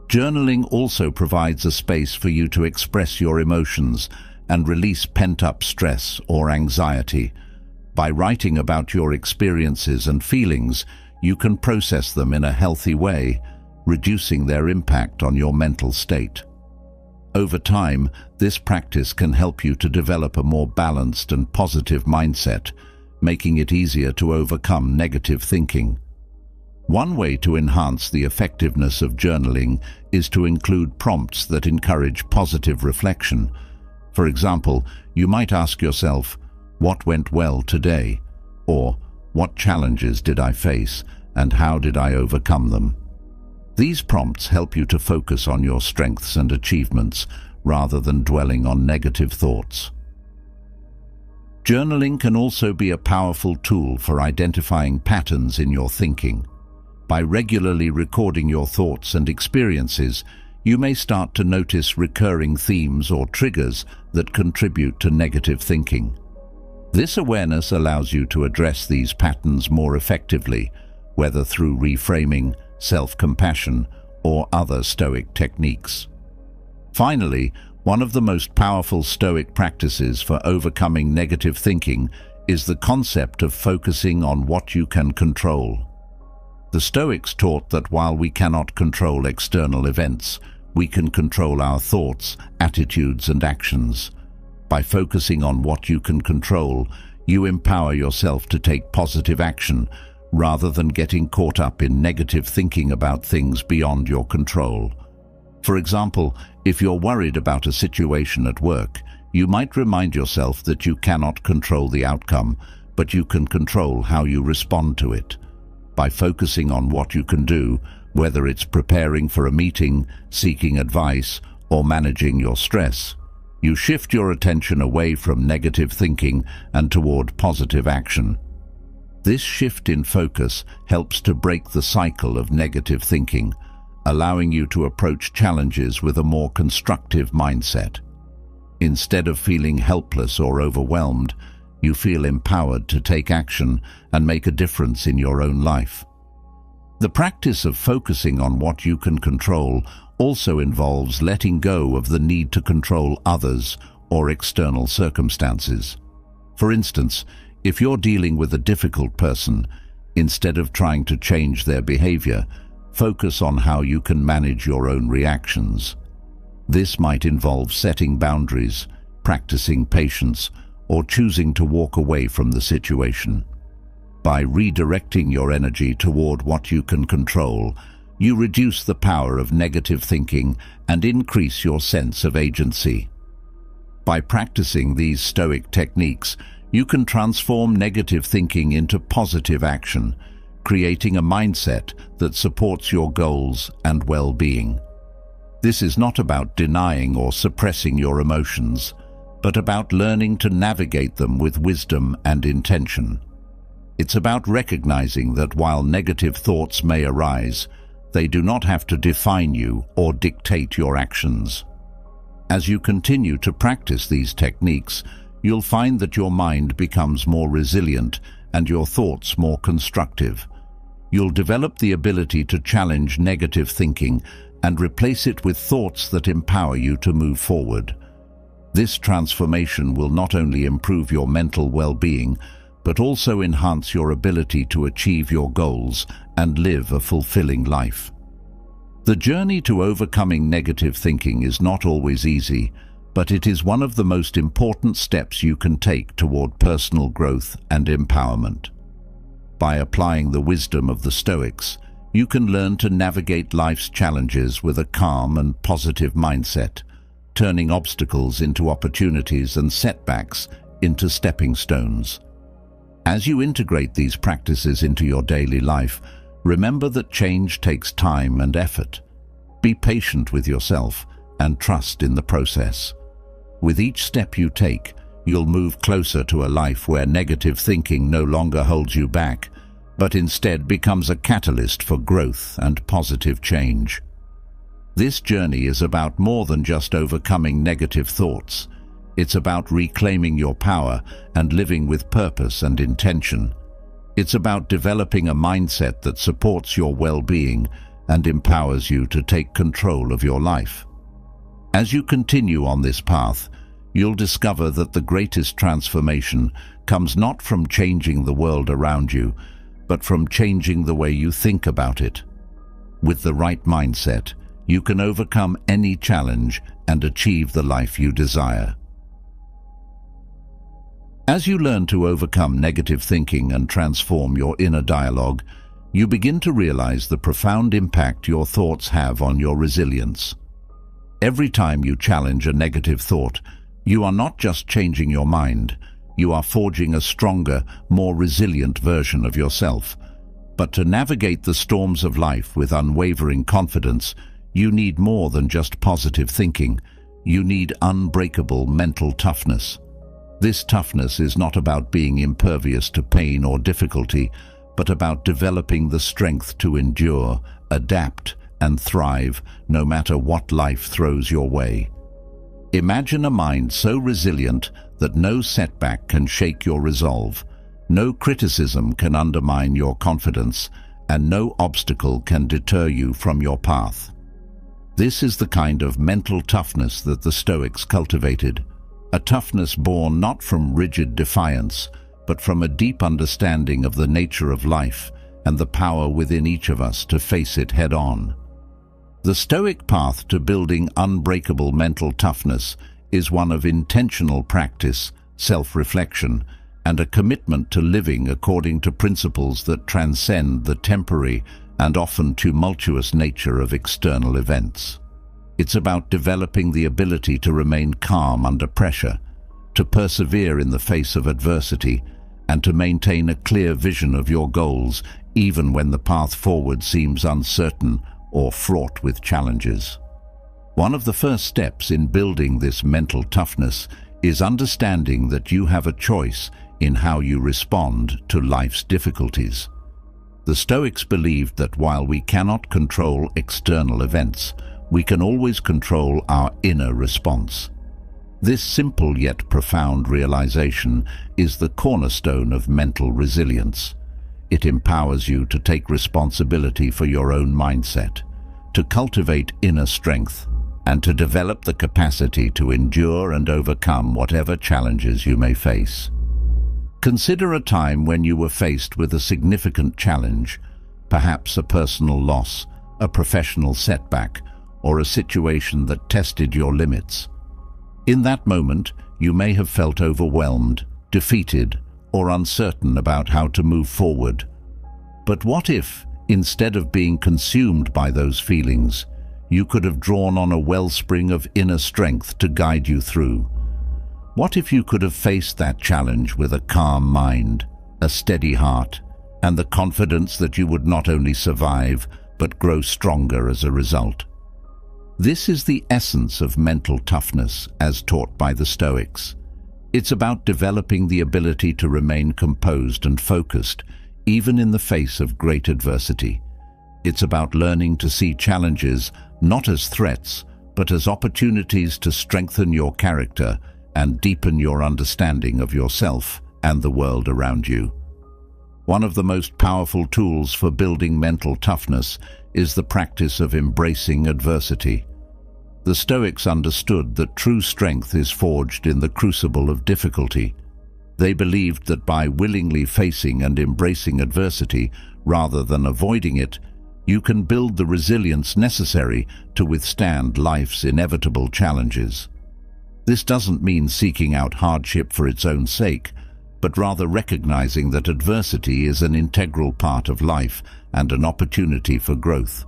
Journaling also provides a space for you to express your emotions and release pent-up stress or anxiety. By writing about your experiences and feelings, you can process them in a healthy way, reducing their impact on your mental state. Over time, this practice can help you to develop a more balanced and positive mindset, making it easier to overcome negative thinking. One way to enhance the effectiveness of journaling is to include prompts that encourage positive reflection. For example, you might ask yourself, "What went well today?" or "What challenges did I face, and how did I overcome them?" These prompts help you to focus on your strengths and achievements rather than dwelling on negative thoughts. Journaling can also be a powerful tool for identifying patterns in your thinking. By regularly recording your thoughts and experiences, you may start to notice recurring themes or triggers that contribute to negative thinking. This awareness allows you to address these patterns more effectively, whether through reframing, self-compassion, or other Stoic techniques. Finally, one of the most powerful Stoic practices for overcoming negative thinking is the concept of focusing on what you can control. The Stoics taught that while we cannot control external events, we can control our thoughts, attitudes, and actions. By focusing on what you can control, you empower yourself to take positive action rather than getting caught up in negative thinking about things beyond your control. For example, if you're worried about a situation at work, you might remind yourself that you cannot control the outcome, but you can control how you respond to it. By focusing on what you can do, whether it's preparing for a meeting, seeking advice, or managing your stress, you shift your attention away from negative thinking and toward positive action. This shift in focus helps to break the cycle of negative thinking, allowing you to approach challenges with a more constructive mindset. Instead of feeling helpless or overwhelmed, you feel empowered to take action and make a difference in your own life. The practice of focusing on what you can control also involves letting go of the need to control others or external circumstances. For instance, if you're dealing with a difficult person, instead of trying to change their behavior, focus on how you can manage your own reactions. This might involve setting boundaries, practicing patience, or choosing to walk away from the situation. By redirecting your energy toward what you can control, you reduce the power of negative thinking and increase your sense of agency. By practicing these Stoic techniques, you can transform negative thinking into positive action, creating a mindset that supports your goals and well-being. This is not about denying or suppressing your emotions, but about learning to navigate them with wisdom and intention. It's about recognizing that while negative thoughts may arise, they do not have to define you or dictate your actions. As you continue to practice these techniques, you'll find that your mind becomes more resilient and your thoughts more constructive. You'll develop the ability to challenge negative thinking and replace it with thoughts that empower you to move forward. This transformation will not only improve your mental well-being, but also enhance your ability to achieve your goals and live a fulfilling life. The journey to overcoming negative thinking is not always easy, but it is one of the most important steps you can take toward personal growth and empowerment. By applying the wisdom of the Stoics, you can learn to navigate life's challenges with a calm and positive mindset, turning obstacles into opportunities and setbacks into stepping stones. As you integrate these practices into your daily life, remember that change takes time and effort. Be patient with yourself and trust in the process. With each step you take, you'll move closer to a life where negative thinking no longer holds you back, but instead becomes a catalyst for growth and positive change. This journey is about more than just overcoming negative thoughts. It's about reclaiming your power and living with purpose and intention. It's about developing a mindset that supports your well-being and empowers you to take control of your life. As you continue on this path, you'll discover that the greatest transformation comes not from changing the world around you, but from changing the way you think about it. With the right mindset, you can overcome any challenge and achieve the life you desire. As you learn to overcome negative thinking and transform your inner dialogue, you begin to realize the profound impact your thoughts have on your resilience. Every time you challenge a negative thought, you are not just changing your mind, you are forging a stronger, more resilient version of yourself. But to navigate the storms of life with unwavering confidence, you need more than just positive thinking. You need unbreakable mental toughness. This toughness is not about being impervious to pain or difficulty, but about developing the strength to endure, adapt, and thrive no matter what life throws your way. Imagine a mind so resilient that no setback can shake your resolve, no criticism can undermine your confidence, and no obstacle can deter you from your path. This is the kind of mental toughness that the Stoics cultivated, a toughness born not from rigid defiance, but from a deep understanding of the nature of life and the power within each of us to face it head-on. The Stoic path to building unbreakable mental toughness is one of intentional practice, self-reflection, and a commitment to living according to principles that transcend the temporary and often tumultuous nature of external events. It's about developing the ability to remain calm under pressure, to persevere in the face of adversity, and to maintain a clear vision of your goals even when the path forward seems uncertain or fraught with challenges. One of the first steps in building this mental toughness is understanding that you have a choice in how you respond to life's difficulties. The Stoics believed that while we cannot control external events, we can always control our inner response. This simple yet profound realization is the cornerstone of mental resilience. It empowers you to take responsibility for your own mindset, to cultivate inner strength, and to develop the capacity to endure and overcome whatever challenges you may face. Consider a time when you were faced with a significant challenge, perhaps a personal loss, a professional setback, or a situation that tested your limits. In that moment, you may have felt overwhelmed, defeated, or uncertain about how to move forward. But what if, instead of being consumed by those feelings, you could have drawn on a wellspring of inner strength to guide you through? What if you could have faced that challenge with a calm mind, a steady heart, and the confidence that you would not only survive, but grow stronger as a result? This is the essence of mental toughness as taught by the Stoics. It's about developing the ability to remain composed and focused, even in the face of great adversity. It's about learning to see challenges not as threats, but as opportunities to strengthen your character and deepen your understanding of yourself and the world around you. One of the most powerful tools for building mental toughness is the practice of embracing adversity. The Stoics understood that true strength is forged in the crucible of difficulty. They believed that by willingly facing and embracing adversity rather than avoiding it, you can build the resilience necessary to withstand life's inevitable challenges. This doesn't mean seeking out hardship for its own sake, but rather recognizing that adversity is an integral part of life and an opportunity for growth.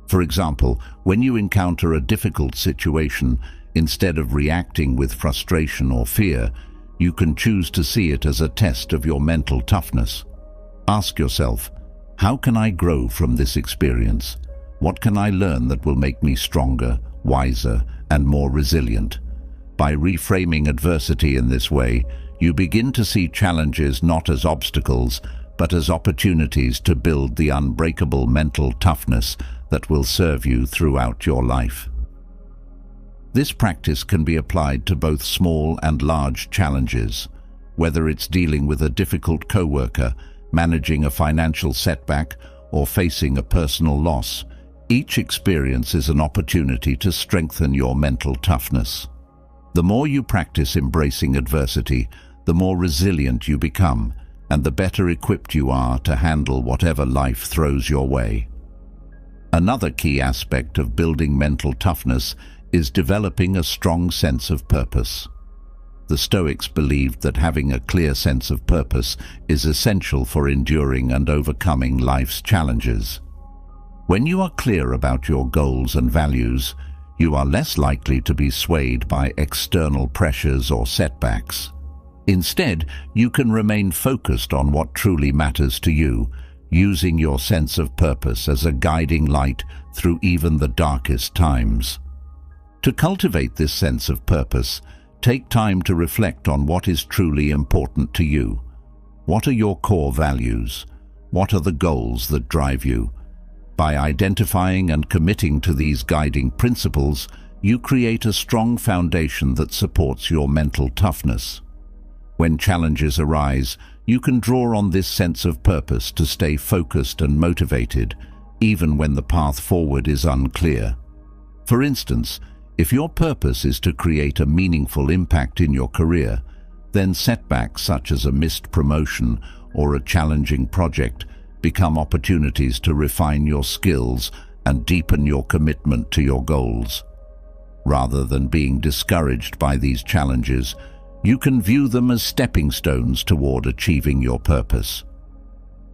For example, when you encounter a difficult situation, instead of reacting with frustration or fear, you can choose to see it as a test of your mental toughness. Ask yourself, how can I grow from this experience? What can I learn that will make me stronger, wiser, and more resilient? By reframing adversity in this way, you begin to see challenges not as obstacles, but as opportunities to build the unbreakable mental toughness that will serve you throughout your life. This practice can be applied to both small and large challenges, whether it's dealing with a difficult coworker, managing a financial setback, or facing a personal loss, each experience is an opportunity to strengthen your mental toughness. The more you practice embracing adversity, the more resilient you become, and the better equipped you are to handle whatever life throws your way. Another key aspect of building mental toughness is developing a strong sense of purpose. The Stoics believed that having a clear sense of purpose is essential for enduring and overcoming life's challenges. When you are clear about your goals and values, you are less likely to be swayed by external pressures or setbacks. Instead, you can remain focused on what truly matters to you, using your sense of purpose as a guiding light through even the darkest times. To cultivate this sense of purpose, take time to reflect on what is truly important to you. What are your core values? What are the goals that drive you? By identifying and committing to these guiding principles, you create a strong foundation that supports your mental toughness. When challenges arise, you can draw on this sense of purpose to stay focused and motivated, even when the path forward is unclear. For instance, if your purpose is to create a meaningful impact in your career, then setbacks such as a missed promotion or a challenging project become opportunities to refine your skills and deepen your commitment to your goals. Rather than being discouraged by these challenges, you can view them as stepping stones toward achieving your purpose.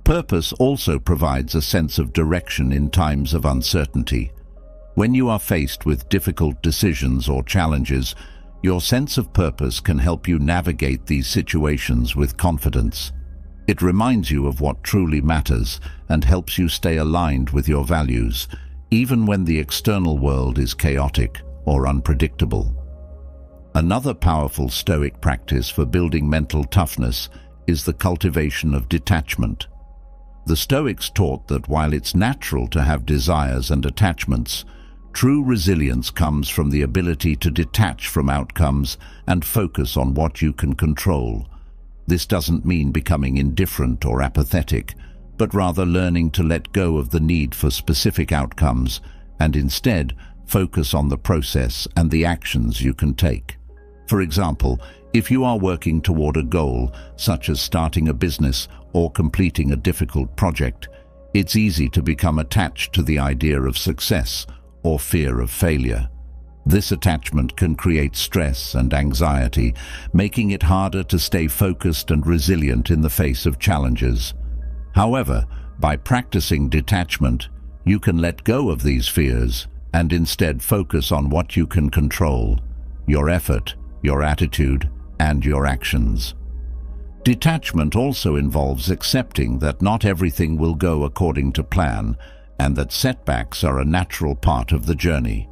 Purpose also provides a sense of direction in times of uncertainty. When you are faced with difficult decisions or challenges, your sense of purpose can help you navigate these situations with confidence. It reminds you of what truly matters and helps you stay aligned with your values, even when the external world is chaotic or unpredictable. Another powerful Stoic practice for building mental toughness is the cultivation of detachment. The Stoics taught that while it's natural to have desires and attachments, true resilience comes from the ability to detach from outcomes and focus on what you can control. This doesn't mean becoming indifferent or apathetic, but rather learning to let go of the need for specific outcomes and instead focus on the process and the actions you can take. For example, if you are working toward a goal, such as starting a business or completing a difficult project, it's easy to become attached to the idea of success or fear of failure. This attachment can create stress and anxiety, making it harder to stay focused and resilient in the face of challenges. However, by practicing detachment, you can let go of these fears and instead focus on what you can control: your effort, your attitude, and your actions. Detachment also involves accepting that not everything will go according to plan and that setbacks are a natural part of the journey.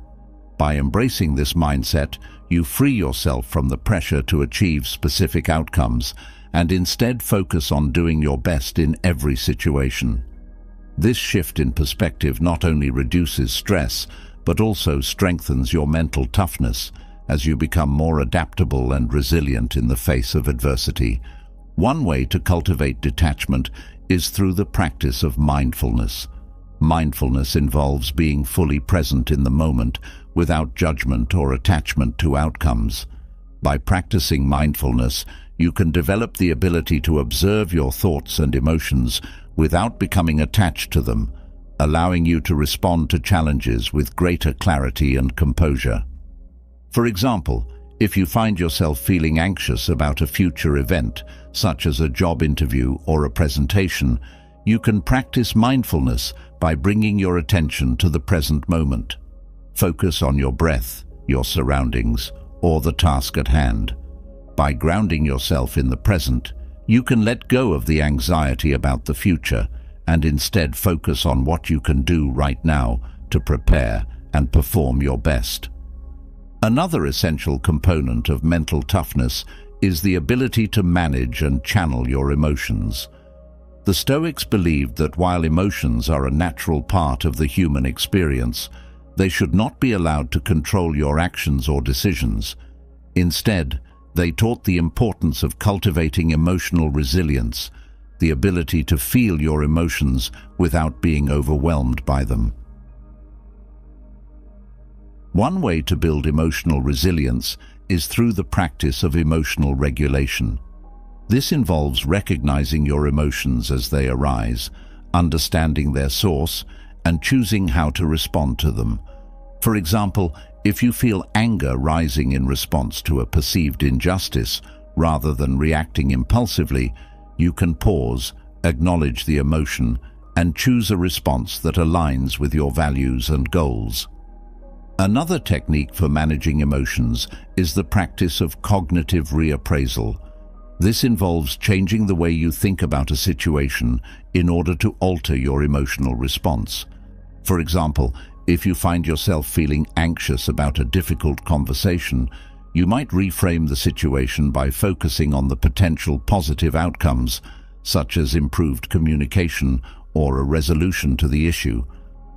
By embracing this mindset, you free yourself from the pressure to achieve specific outcomes and instead focus on doing your best in every situation. This shift in perspective not only reduces stress, but also strengthens your mental toughness as you become more adaptable and resilient in the face of adversity. One way to cultivate detachment is through the practice of mindfulness. Mindfulness involves being fully present in the moment without judgment or attachment to outcomes. By practicing mindfulness, you can develop the ability to observe your thoughts and emotions without becoming attached to them, allowing you to respond to challenges with greater clarity and composure. For example, if you find yourself feeling anxious about a future event, such as a job interview or a presentation, you can practice mindfulness by bringing your attention to the present moment. Focus on your breath, your surroundings, or the task at hand. By grounding yourself in the present, you can let go of the anxiety about the future and instead focus on what you can do right now to prepare and perform your best. Another essential component of mental toughness is the ability to manage and channel your emotions. The Stoics believed that while emotions are a natural part of the human experience, they should not be allowed to control your actions or decisions. Instead, they taught the importance of cultivating emotional resilience, the ability to feel your emotions without being overwhelmed by them. One way to build emotional resilience is through the practice of emotional regulation. This involves recognizing your emotions as they arise, understanding their source, and choosing how to respond to them. For example, if you feel anger rising in response to a perceived injustice, rather than reacting impulsively, you can pause, acknowledge the emotion, and choose a response that aligns with your values and goals. Another technique for managing emotions is the practice of cognitive reappraisal. This involves changing the way you think about a situation in order to alter your emotional response. For example, if you find yourself feeling anxious about a difficult conversation, you might reframe the situation by focusing on the potential positive outcomes, such as improved communication or a resolution to the issue.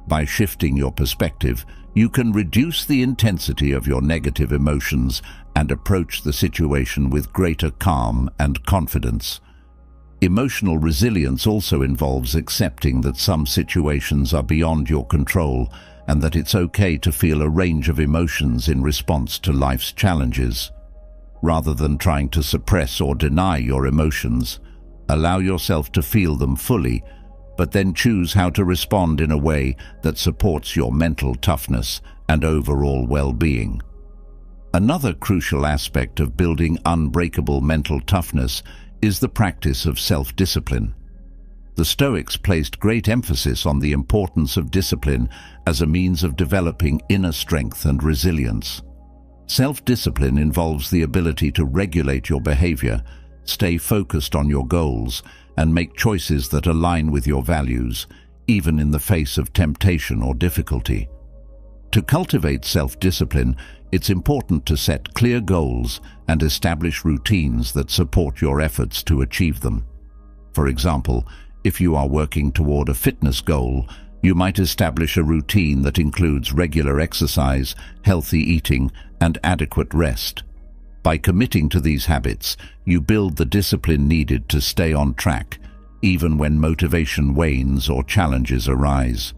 By shifting your perspective, you can reduce the intensity of your negative emotions and approach the situation with greater calm and confidence. Emotional resilience also involves accepting that some situations are beyond your control and that it's okay to feel a range of emotions in response to life's challenges. Rather than trying to suppress or deny your emotions, allow yourself to feel them fully, but then choose how to respond in a way that supports your mental toughness and overall well-being. Another crucial aspect of building unbreakable mental toughness is the practice of self-discipline. The Stoics placed great emphasis on the importance of discipline as a means of developing inner strength and resilience. Self-discipline involves the ability to regulate your behavior, stay focused on your goals, and make choices that align with your values, even in the face of temptation or difficulty. To cultivate self-discipline, it's important to set clear goals and establish routines that support your efforts to achieve them. For example, if you are working toward a fitness goal, you might establish a routine that includes regular exercise, healthy eating, and adequate rest. By committing to these habits, you build the discipline needed to stay on track, even when motivation wanes or challenges arise.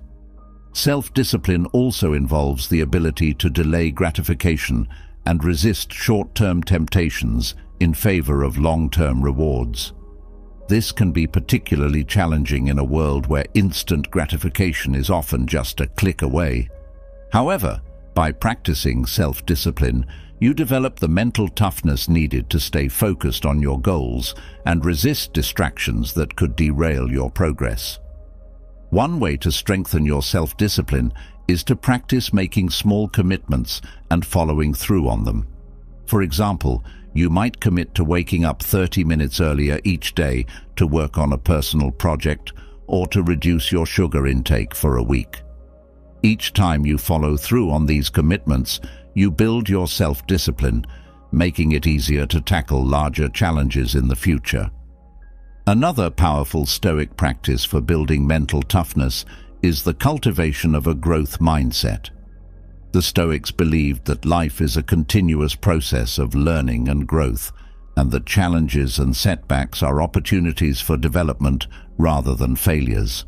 Self-discipline also involves the ability to delay gratification and resist short-term temptations in favor of long-term rewards. This can be particularly challenging in a world where instant gratification is often just a click away. However, by practicing self-discipline, you develop the mental toughness needed to stay focused on your goals and resist distractions that could derail your progress. One way to strengthen your self-discipline is to practice making small commitments and following through on them. For example, you might commit to waking up 30 minutes earlier each day to work on a personal project or to reduce your sugar intake for a week. Each time you follow through on these commitments, you build your self-discipline, making it easier to tackle larger challenges in the future. Another powerful Stoic practice for building mental toughness is the cultivation of a growth mindset. The Stoics believed that life is a continuous process of learning and growth, and that challenges and setbacks are opportunities for development rather than failures.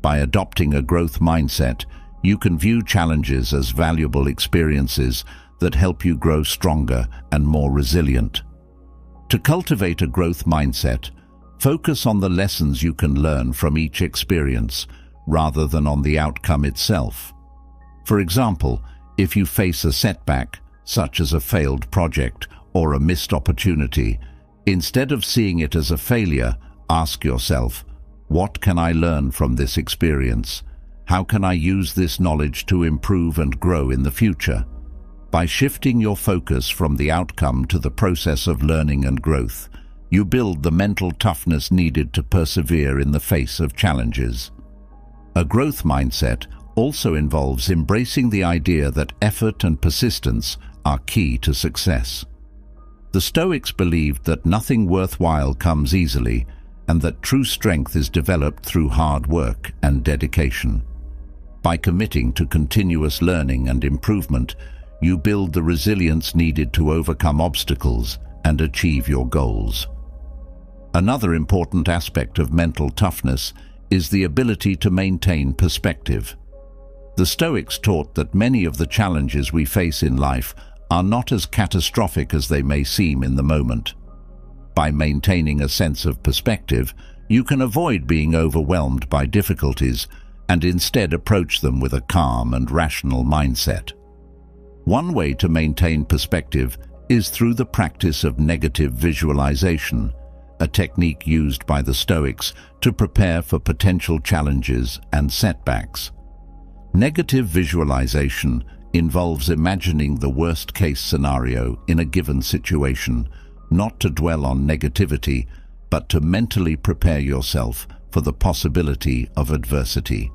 By adopting a growth mindset, you can view challenges as valuable experiences that help you grow stronger and more resilient. To cultivate a growth mindset, focus on the lessons you can learn from each experience rather than on the outcome itself. For example, if you face a setback, such as a failed project or a missed opportunity, instead of seeing it as a failure, ask yourself, what can I learn from this experience? How can I use this knowledge to improve and grow in the future? By shifting your focus from the outcome to the process of learning and growth, you build the mental toughness needed to persevere in the face of challenges. A growth mindset also involves embracing the idea that effort and persistence are key to success. The Stoics believed that nothing worthwhile comes easily, and that true strength is developed through hard work and dedication. By committing to continuous learning and improvement, you build the resilience needed to overcome obstacles and achieve your goals. Another important aspect of mental toughness is the ability to maintain perspective. The Stoics taught that many of the challenges we face in life are not as catastrophic as they may seem in the moment. By maintaining a sense of perspective, you can avoid being overwhelmed by difficulties and instead approach them with a calm and rational mindset. One way to maintain perspective is through the practice of negative visualization, a technique used by the Stoics to prepare for potential challenges and setbacks. Negative visualization involves imagining the worst-case scenario in a given situation, not to dwell on negativity, but to mentally prepare yourself for the possibility of adversity.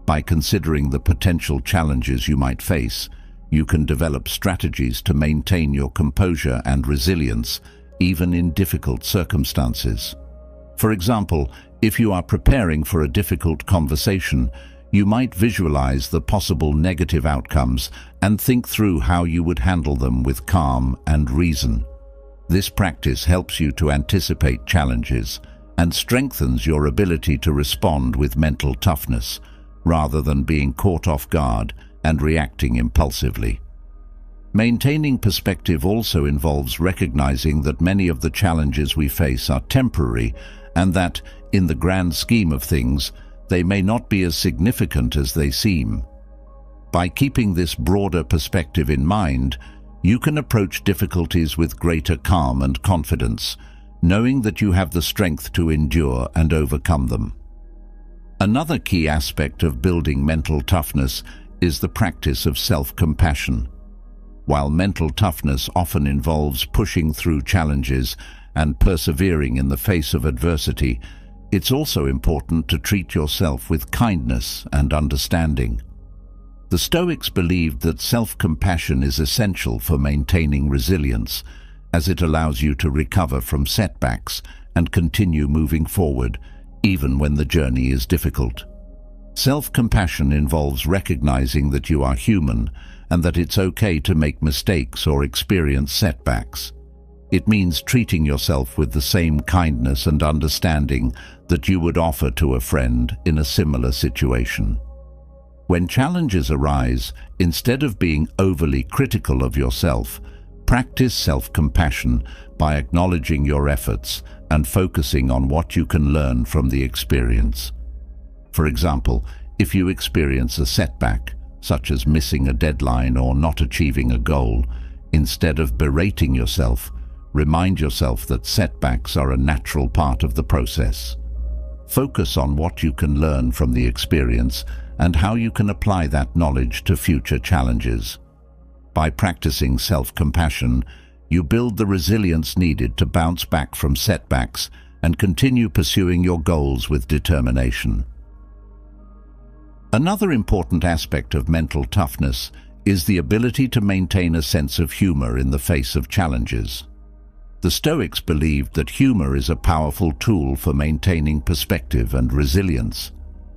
By considering the potential challenges you might face, you can develop strategies to maintain your composure and resilience, even in difficult circumstances. For example, if you are preparing for a difficult conversation, you might visualize the possible negative outcomes and think through how you would handle them with calm and reason. This practice helps you to anticipate challenges and strengthens your ability to respond with mental toughness, rather than being caught off guard and reacting impulsively. Maintaining perspective also involves recognizing that many of the challenges we face are temporary and that, in the grand scheme of things, they may not be as significant as they seem. By keeping this broader perspective in mind, you can approach difficulties with greater calm and confidence, knowing that you have the strength to endure and overcome them. Another key aspect of building mental toughness is the practice of self-compassion. While mental toughness often involves pushing through challenges and persevering in the face of adversity, it's also important to treat yourself with kindness and understanding. The Stoics believed that self-compassion is essential for maintaining resilience, as it allows you to recover from setbacks and continue moving forward, even when the journey is difficult. Self-compassion involves recognizing that you are human and that it's okay to make mistakes or experience setbacks. It means treating yourself with the same kindness and understanding that you would offer to a friend in a similar situation. When challenges arise, instead of being overly critical of yourself, practice self-compassion by acknowledging your efforts and focusing on what you can learn from the experience. For example, if you experience a setback, such as missing a deadline or not achieving a goal, instead of berating yourself, remind yourself that setbacks are a natural part of the process. Focus on what you can learn from the experience and how you can apply that knowledge to future challenges. By practicing self-compassion, you build the resilience needed to bounce back from setbacks and continue pursuing your goals with determination. Another important aspect of mental toughness is the ability to maintain a sense of humor in the face of challenges. The Stoics believed that humor is a powerful tool for maintaining perspective and resilience.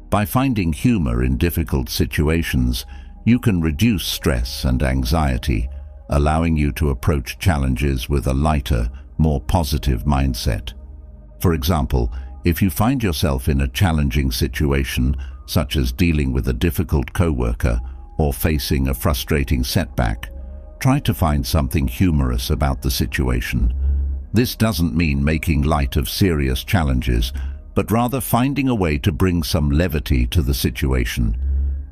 By finding humor in difficult situations, you can reduce stress and anxiety, allowing you to approach challenges with a lighter, more positive mindset. For example, if you find yourself in a challenging situation, such as dealing with a difficult coworker or facing a frustrating setback, try to find something humorous about the situation. This doesn't mean making light of serious challenges, but rather finding a way to bring some levity to the situation.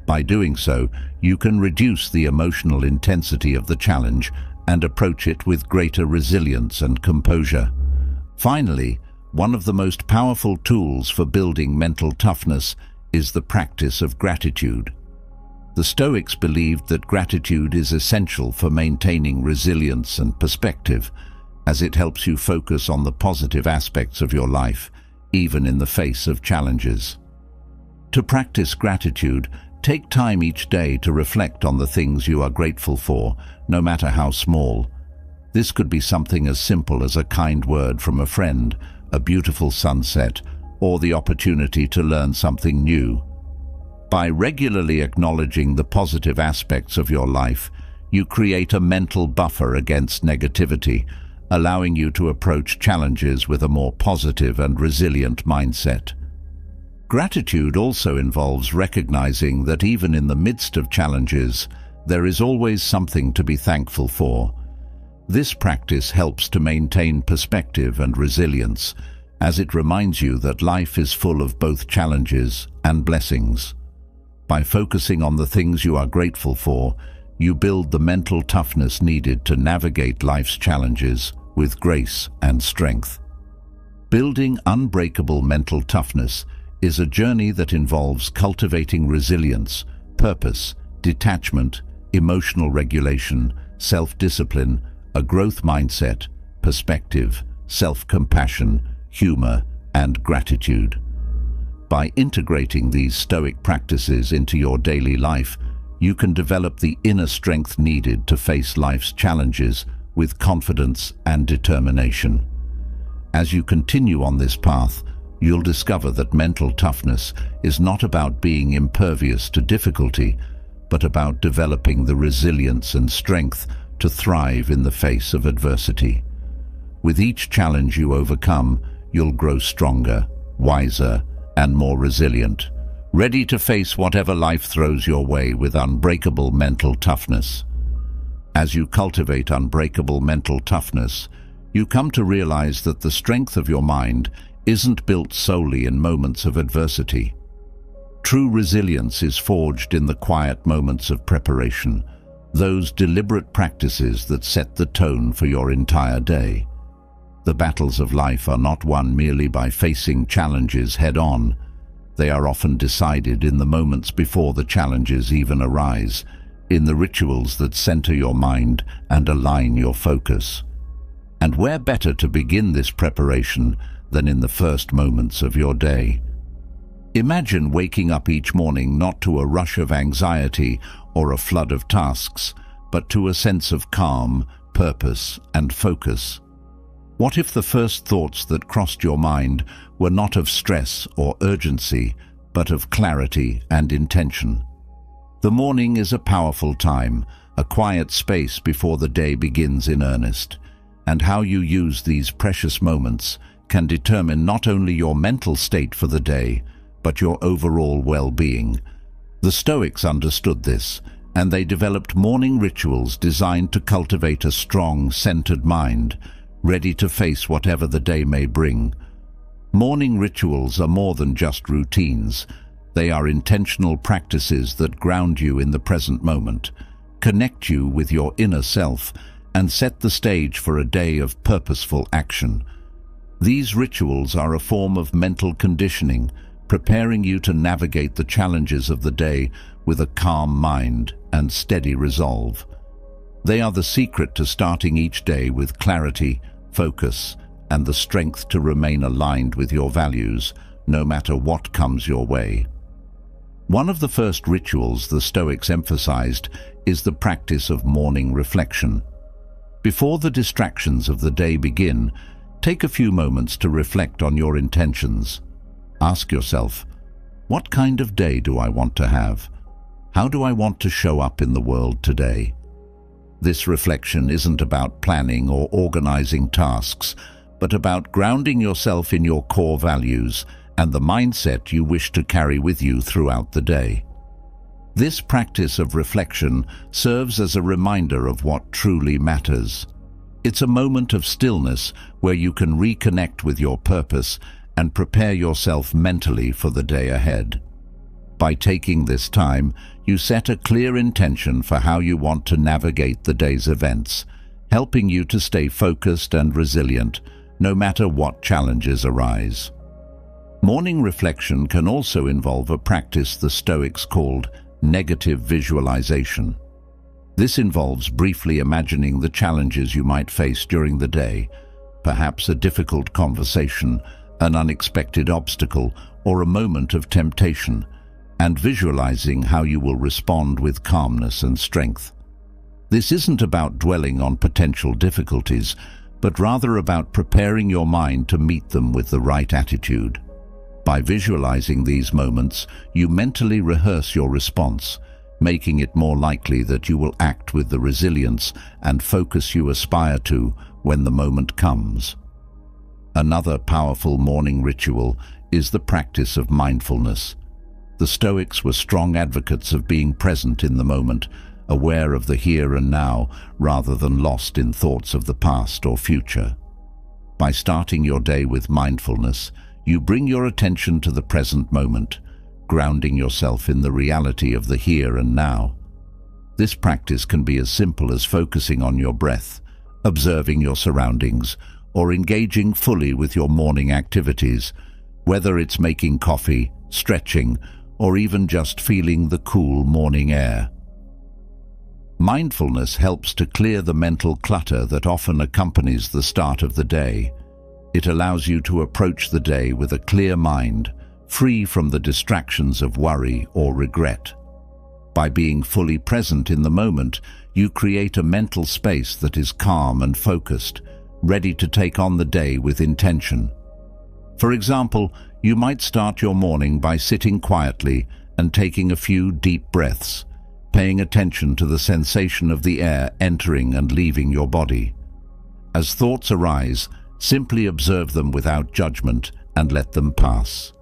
By doing so, you can reduce the emotional intensity of the challenge and approach it with greater resilience and composure. Finally, one of the most powerful tools for building mental toughness is the practice of gratitude. The Stoics believed that gratitude is essential for maintaining resilience and perspective, as it helps you focus on the positive aspects of your life, even in the face of challenges. To practice gratitude, take time each day to reflect on the things you are grateful for, no matter how small. This could be something as simple as a kind word from a friend, a beautiful sunset, or the opportunity to learn something new. By regularly acknowledging the positive aspects of your life, you create a mental buffer against negativity, allowing you to approach challenges with a more positive and resilient mindset. Gratitude also involves recognizing that even in the midst of challenges, there is always something to be thankful for. This practice helps to maintain perspective and resilience, as it reminds you that life is full of both challenges and blessings. By focusing on the things you are grateful for, you build the mental toughness needed to navigate life's challenges with grace and strength. Building unbreakable mental toughness is a journey that involves cultivating resilience, purpose, detachment, emotional regulation, self-discipline, a growth mindset, perspective, self-compassion, humor, and gratitude. By integrating these Stoic practices into your daily life, you can develop the inner strength needed to face life's challenges with confidence and determination. As you continue on this path, you'll discover that mental toughness is not about being impervious to difficulty, but about developing the resilience and strength to thrive in the face of adversity. With each challenge you overcome, you'll grow stronger, wiser, and more resilient, ready to face whatever life throws your way with unbreakable mental toughness. As you cultivate unbreakable mental toughness, you come to realize that the strength of your mind isn't built solely in moments of adversity. True resilience is forged in the quiet moments of preparation, those deliberate practices that set the tone for your entire day. The battles of life are not won merely by facing challenges head-on. They are often decided in the moments before the challenges even arise, in the rituals that center your mind and align your focus. And where better to begin this preparation than in the first moments of your day? Imagine waking up each morning not to a rush of anxiety or a flood of tasks, but to a sense of calm, purpose, and focus. What if the first thoughts that crossed your mind were not of stress or urgency, but of clarity and intention? The morning is a powerful time, a quiet space before the day begins in earnest, and how you use these precious moments can determine not only your mental state for the day, but your overall well-being. The Stoics understood this, and they developed morning rituals designed to cultivate a strong, centered mind, ready to face whatever the day may bring. Morning rituals are more than just routines. They are intentional practices that ground you in the present moment, connect you with your inner self, and set the stage for a day of purposeful action. These rituals are a form of mental conditioning, preparing you to navigate the challenges of the day with a calm mind and steady resolve. They are the secret to starting each day with clarity, focus, and the strength to remain aligned with your values, no matter what comes your way. One of the first rituals the Stoics emphasized is the practice of morning reflection. Before the distractions of the day begin, take a few moments to reflect on your intentions. Ask yourself, what kind of day do I want to have? How do I want to show up in the world today? This reflection isn't about planning or organizing tasks, but about grounding yourself in your core values and the mindset you wish to carry with you throughout the day. This practice of reflection serves as a reminder of what truly matters. It's a moment of stillness where you can reconnect with your purpose and prepare yourself mentally for the day ahead. By taking this time, you set a clear intention for how you want to navigate the day's events, helping you to stay focused and resilient, no matter what challenges arise. Morning reflection can also involve a practice the Stoics called negative visualization. This involves briefly imagining the challenges you might face during the day, perhaps a difficult conversation, an unexpected obstacle, or a moment of temptation, and visualizing how you will respond with calmness and strength. This isn't about dwelling on potential difficulties, but rather about preparing your mind to meet them with the right attitude. By visualizing these moments, you mentally rehearse your response, making it more likely that you will act with the resilience and focus you aspire to when the moment comes. Another powerful morning ritual is the practice of mindfulness. The Stoics were strong advocates of being present in the moment, aware of the here and now, rather than lost in thoughts of the past or future. By starting your day with mindfulness, you bring your attention to the present moment, grounding yourself in the reality of the here and now. This practice can be as simple as focusing on your breath, observing your surroundings, or engaging fully with your morning activities, whether it's making coffee, stretching, or even just feeling the cool morning air. Mindfulness helps to clear the mental clutter that often accompanies the start of the day. It allows you to approach the day with a clear mind, free from the distractions of worry or regret. By being fully present in the moment, you create a mental space that is calm and focused, ready to take on the day with intention. For example, you might start your morning by sitting quietly and taking a few deep breaths, paying attention to the sensation of the air entering and leaving your body. As thoughts arise, simply observe them without judgment and let them pass.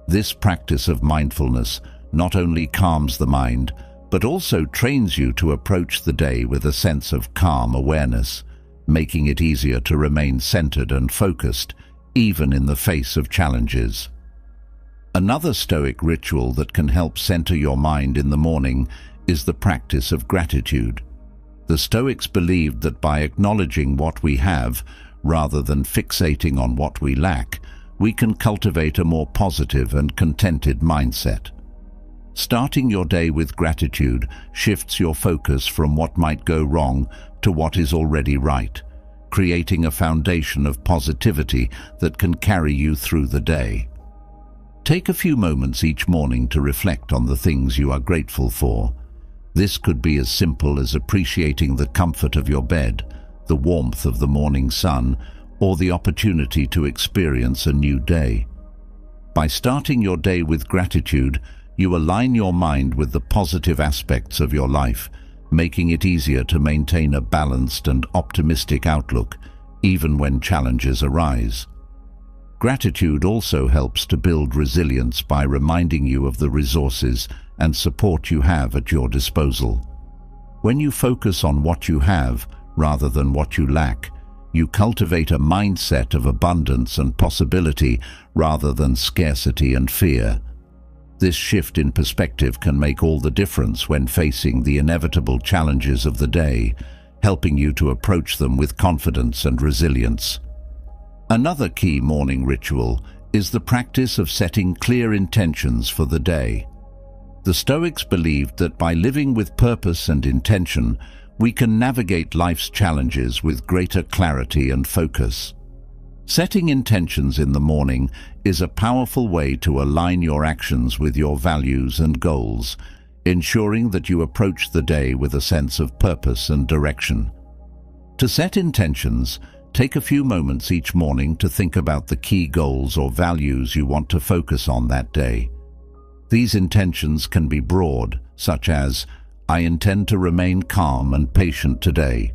This practice of mindfulness not only calms the mind, but also trains you to approach the day with a sense of calm awareness, making it easier to remain centered and focused, even in the face of challenges. Another Stoic ritual that can help center your mind in the morning is the practice of gratitude. The Stoics believed that by acknowledging what we have, rather than fixating on what we lack, we can cultivate a more positive and contented mindset. Starting your day with gratitude shifts your focus from what might go wrong to what is already right, creating a foundation of positivity that can carry you through the day. Take a few moments each morning to reflect on the things you are grateful for. This could be as simple as appreciating the comfort of your bed, the warmth of the morning sun, or the opportunity to experience a new day. By starting your day with gratitude, you align your mind with the positive aspects of your life, making it easier to maintain a balanced and optimistic outlook, even when challenges arise. Gratitude also helps to build resilience by reminding you of the resources and support you have at your disposal. When you focus on what you have rather than what you lack, you cultivate a mindset of abundance and possibility rather than scarcity and fear. This shift in perspective can make all the difference when facing the inevitable challenges of the day, helping you to approach them with confidence and resilience. Another key morning ritual is the practice of setting clear intentions for the day. The Stoics believed that by living with purpose and intention, we can navigate life's challenges with greater clarity and focus. Setting intentions in the morning is a powerful way to align your actions with your values and goals, ensuring that you approach the day with a sense of purpose and direction. To set intentions, take a few moments each morning to think about the key goals or values you want to focus on that day. These intentions can be broad, such as, "I intend to remain calm and patient today,"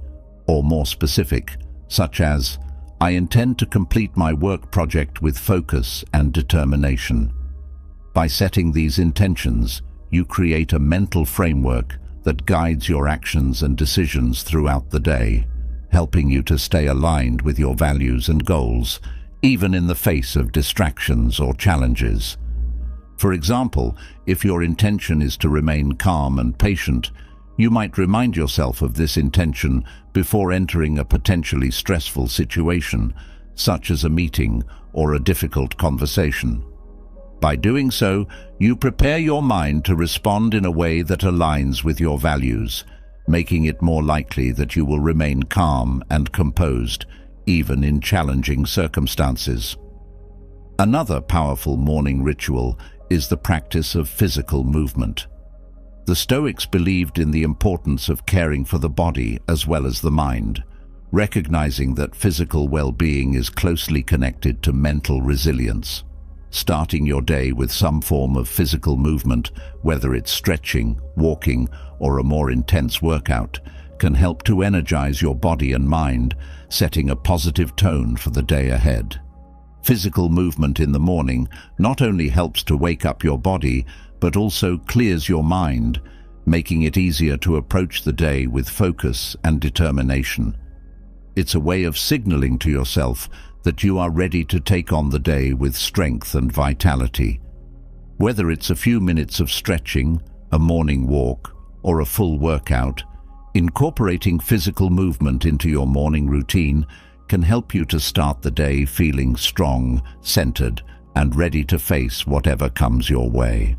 or more specific, such as, "I intend to complete my work project with focus and determination." By setting these intentions, you create a mental framework that guides your actions and decisions throughout the day, helping you to stay aligned with your values and goals, even in the face of distractions or challenges. For example, if your intention is to remain calm and patient, you might remind yourself of this intention before entering a potentially stressful situation, such as a meeting or a difficult conversation. By doing so, you prepare your mind to respond in a way that aligns with your values, making it more likely that you will remain calm and composed, even in challenging circumstances. Another powerful morning ritual is the practice of physical movement. The Stoics believed in the importance of caring for the body as well as the mind, recognizing that physical well-being is closely connected to mental resilience. Starting your day with some form of physical movement, whether it's stretching, walking, or a more intense workout, can help to energize your body and mind, setting a positive tone for the day ahead. Physical movement in the morning not only helps to wake up your body, but also clears your mind, making it easier to approach the day with focus and determination. It's a way of signaling to yourself that you are ready to take on the day with strength and vitality. Whether it's a few minutes of stretching, a morning walk, or a full workout, incorporating physical movement into your morning routine can help you to start the day feeling strong, centered, and ready to face whatever comes your way.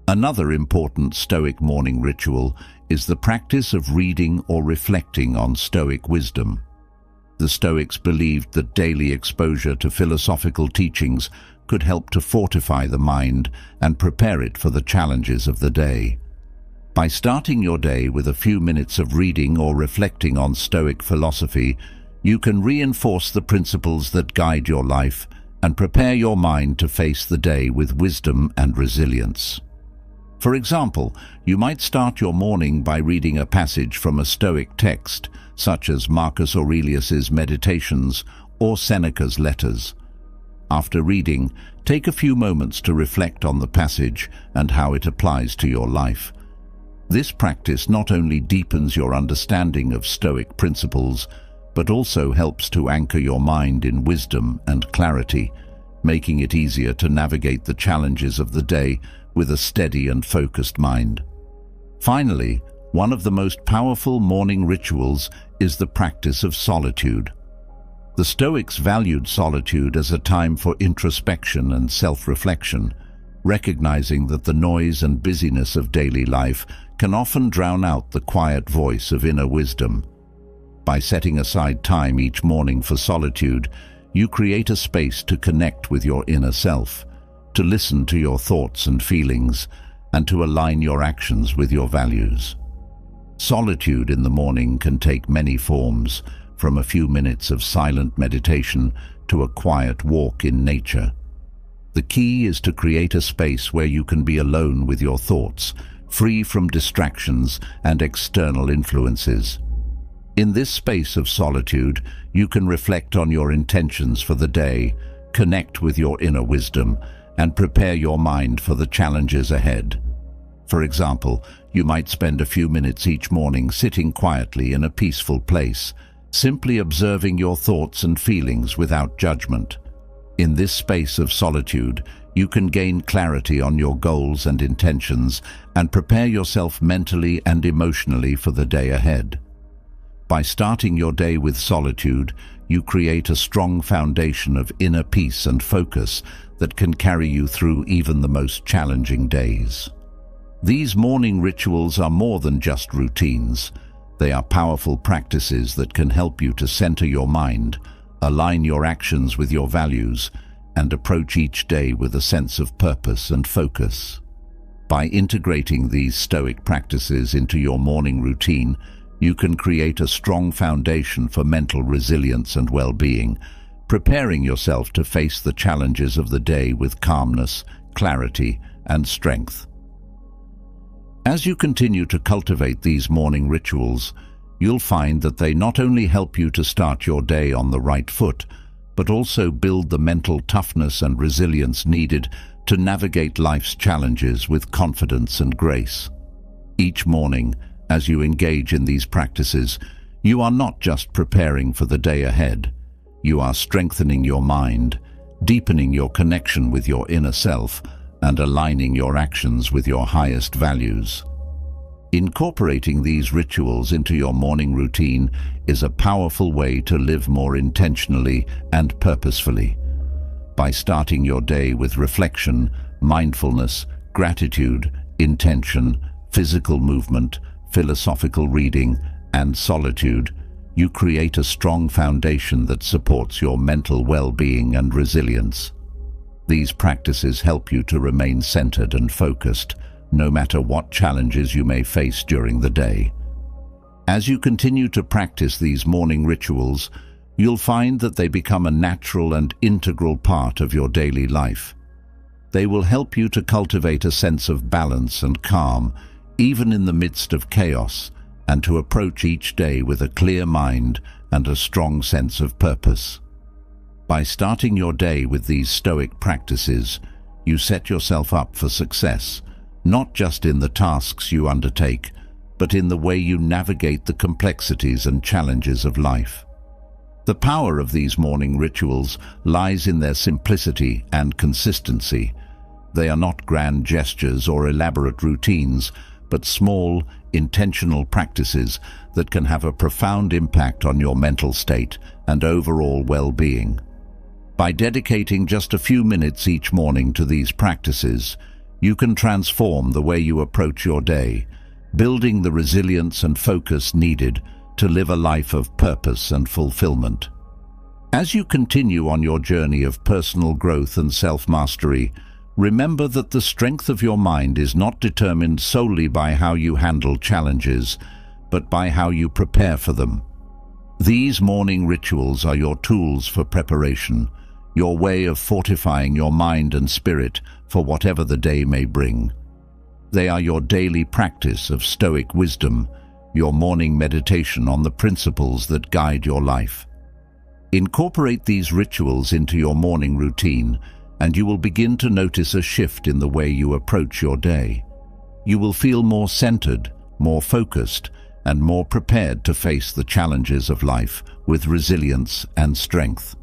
Another important Stoic morning ritual is the practice of reading or reflecting on Stoic wisdom. The Stoics believed that daily exposure to philosophical teachings could help to fortify the mind and prepare it for the challenges of the day. By starting your day with a few minutes of reading or reflecting on Stoic philosophy, you can reinforce the principles that guide your life and prepare your mind to face the day with wisdom and resilience. For example, you might start your morning by reading a passage from a Stoic text, such as Marcus Aurelius's Meditations or Seneca's Letters. After reading, take a few moments to reflect on the passage and how it applies to your life. This practice not only deepens your understanding of Stoic principles, but also helps to anchor your mind in wisdom and clarity, making it easier to navigate the challenges of the day with a steady and focused mind. Finally, one of the most powerful morning rituals is the practice of solitude. The Stoics valued solitude as a time for introspection and self-reflection, recognizing that the noise and busyness of daily life can often drown out the quiet voice of inner wisdom. By setting aside time each morning for solitude, you create a space to connect with your inner self, to listen to your thoughts and feelings, and to align your actions with your values. Solitude in the morning can take many forms, from a few minutes of silent meditation to a quiet walk in nature. The key is to create a space where you can be alone with your thoughts, free from distractions and external influences. In this space of solitude, you can reflect on your intentions for the day, connect with your inner wisdom, and prepare your mind for the challenges ahead. For example, you might spend a few minutes each morning sitting quietly in a peaceful place, simply observing your thoughts and feelings without judgment. In this space of solitude, you can gain clarity on your goals and intentions and prepare yourself mentally and emotionally for the day ahead. By starting your day with solitude, you create a strong foundation of inner peace and focus that can carry you through even the most challenging days. These morning rituals are more than just routines. They are powerful practices that can help you to center your mind, align your actions with your values, and approach each day with a sense of purpose and focus. By integrating these Stoic practices into your morning routine, you can create a strong foundation for mental resilience and well-being, preparing yourself to face the challenges of the day with calmness, clarity, and strength. As you continue to cultivate these morning rituals, you'll find that they not only help you to start your day on the right foot, but also build the mental toughness and resilience needed to navigate life's challenges with confidence and grace. Each morning, as you engage in these practices, you are not just preparing for the day ahead. You are strengthening your mind, deepening your connection with your inner self, and aligning your actions with your highest values. Incorporating these rituals into your morning routine is a powerful way to live more intentionally and purposefully. By starting your day with reflection, mindfulness, gratitude, intention, physical movement, philosophical reading, and solitude, you create a strong foundation that supports your mental well-being and resilience. These practices help you to remain centered and focused, no matter what challenges you may face during the day. As you continue to practice these morning rituals, you'll find that they become a natural and integral part of your daily life. They will help you to cultivate a sense of balance and calm, even in the midst of chaos, and to approach each day with a clear mind and a strong sense of purpose. By starting your day with these Stoic practices, you set yourself up for success, not just in the tasks you undertake, but in the way you navigate the complexities and challenges of life. The power of these morning rituals lies in their simplicity and consistency. They are not grand gestures or elaborate routines, but small, intentional practices that can have a profound impact on your mental state and overall well-being. By dedicating just a few minutes each morning to these practices, you can transform the way you approach your day, building the resilience and focus needed to live a life of purpose and fulfillment. As you continue on your journey of personal growth and self-mastery, remember that the strength of your mind is not determined solely by how you handle challenges, but by how you prepare for them. These morning rituals are your tools for preparation, your way of fortifying your mind and spirit for whatever the day may bring. They are your daily practice of Stoic wisdom, your morning meditation on the principles that guide your life. Incorporate these rituals into your morning routine, and you will begin to notice a shift in the way you approach your day. You will feel more centered, more focused, and more prepared to face the challenges of life with resilience and strength.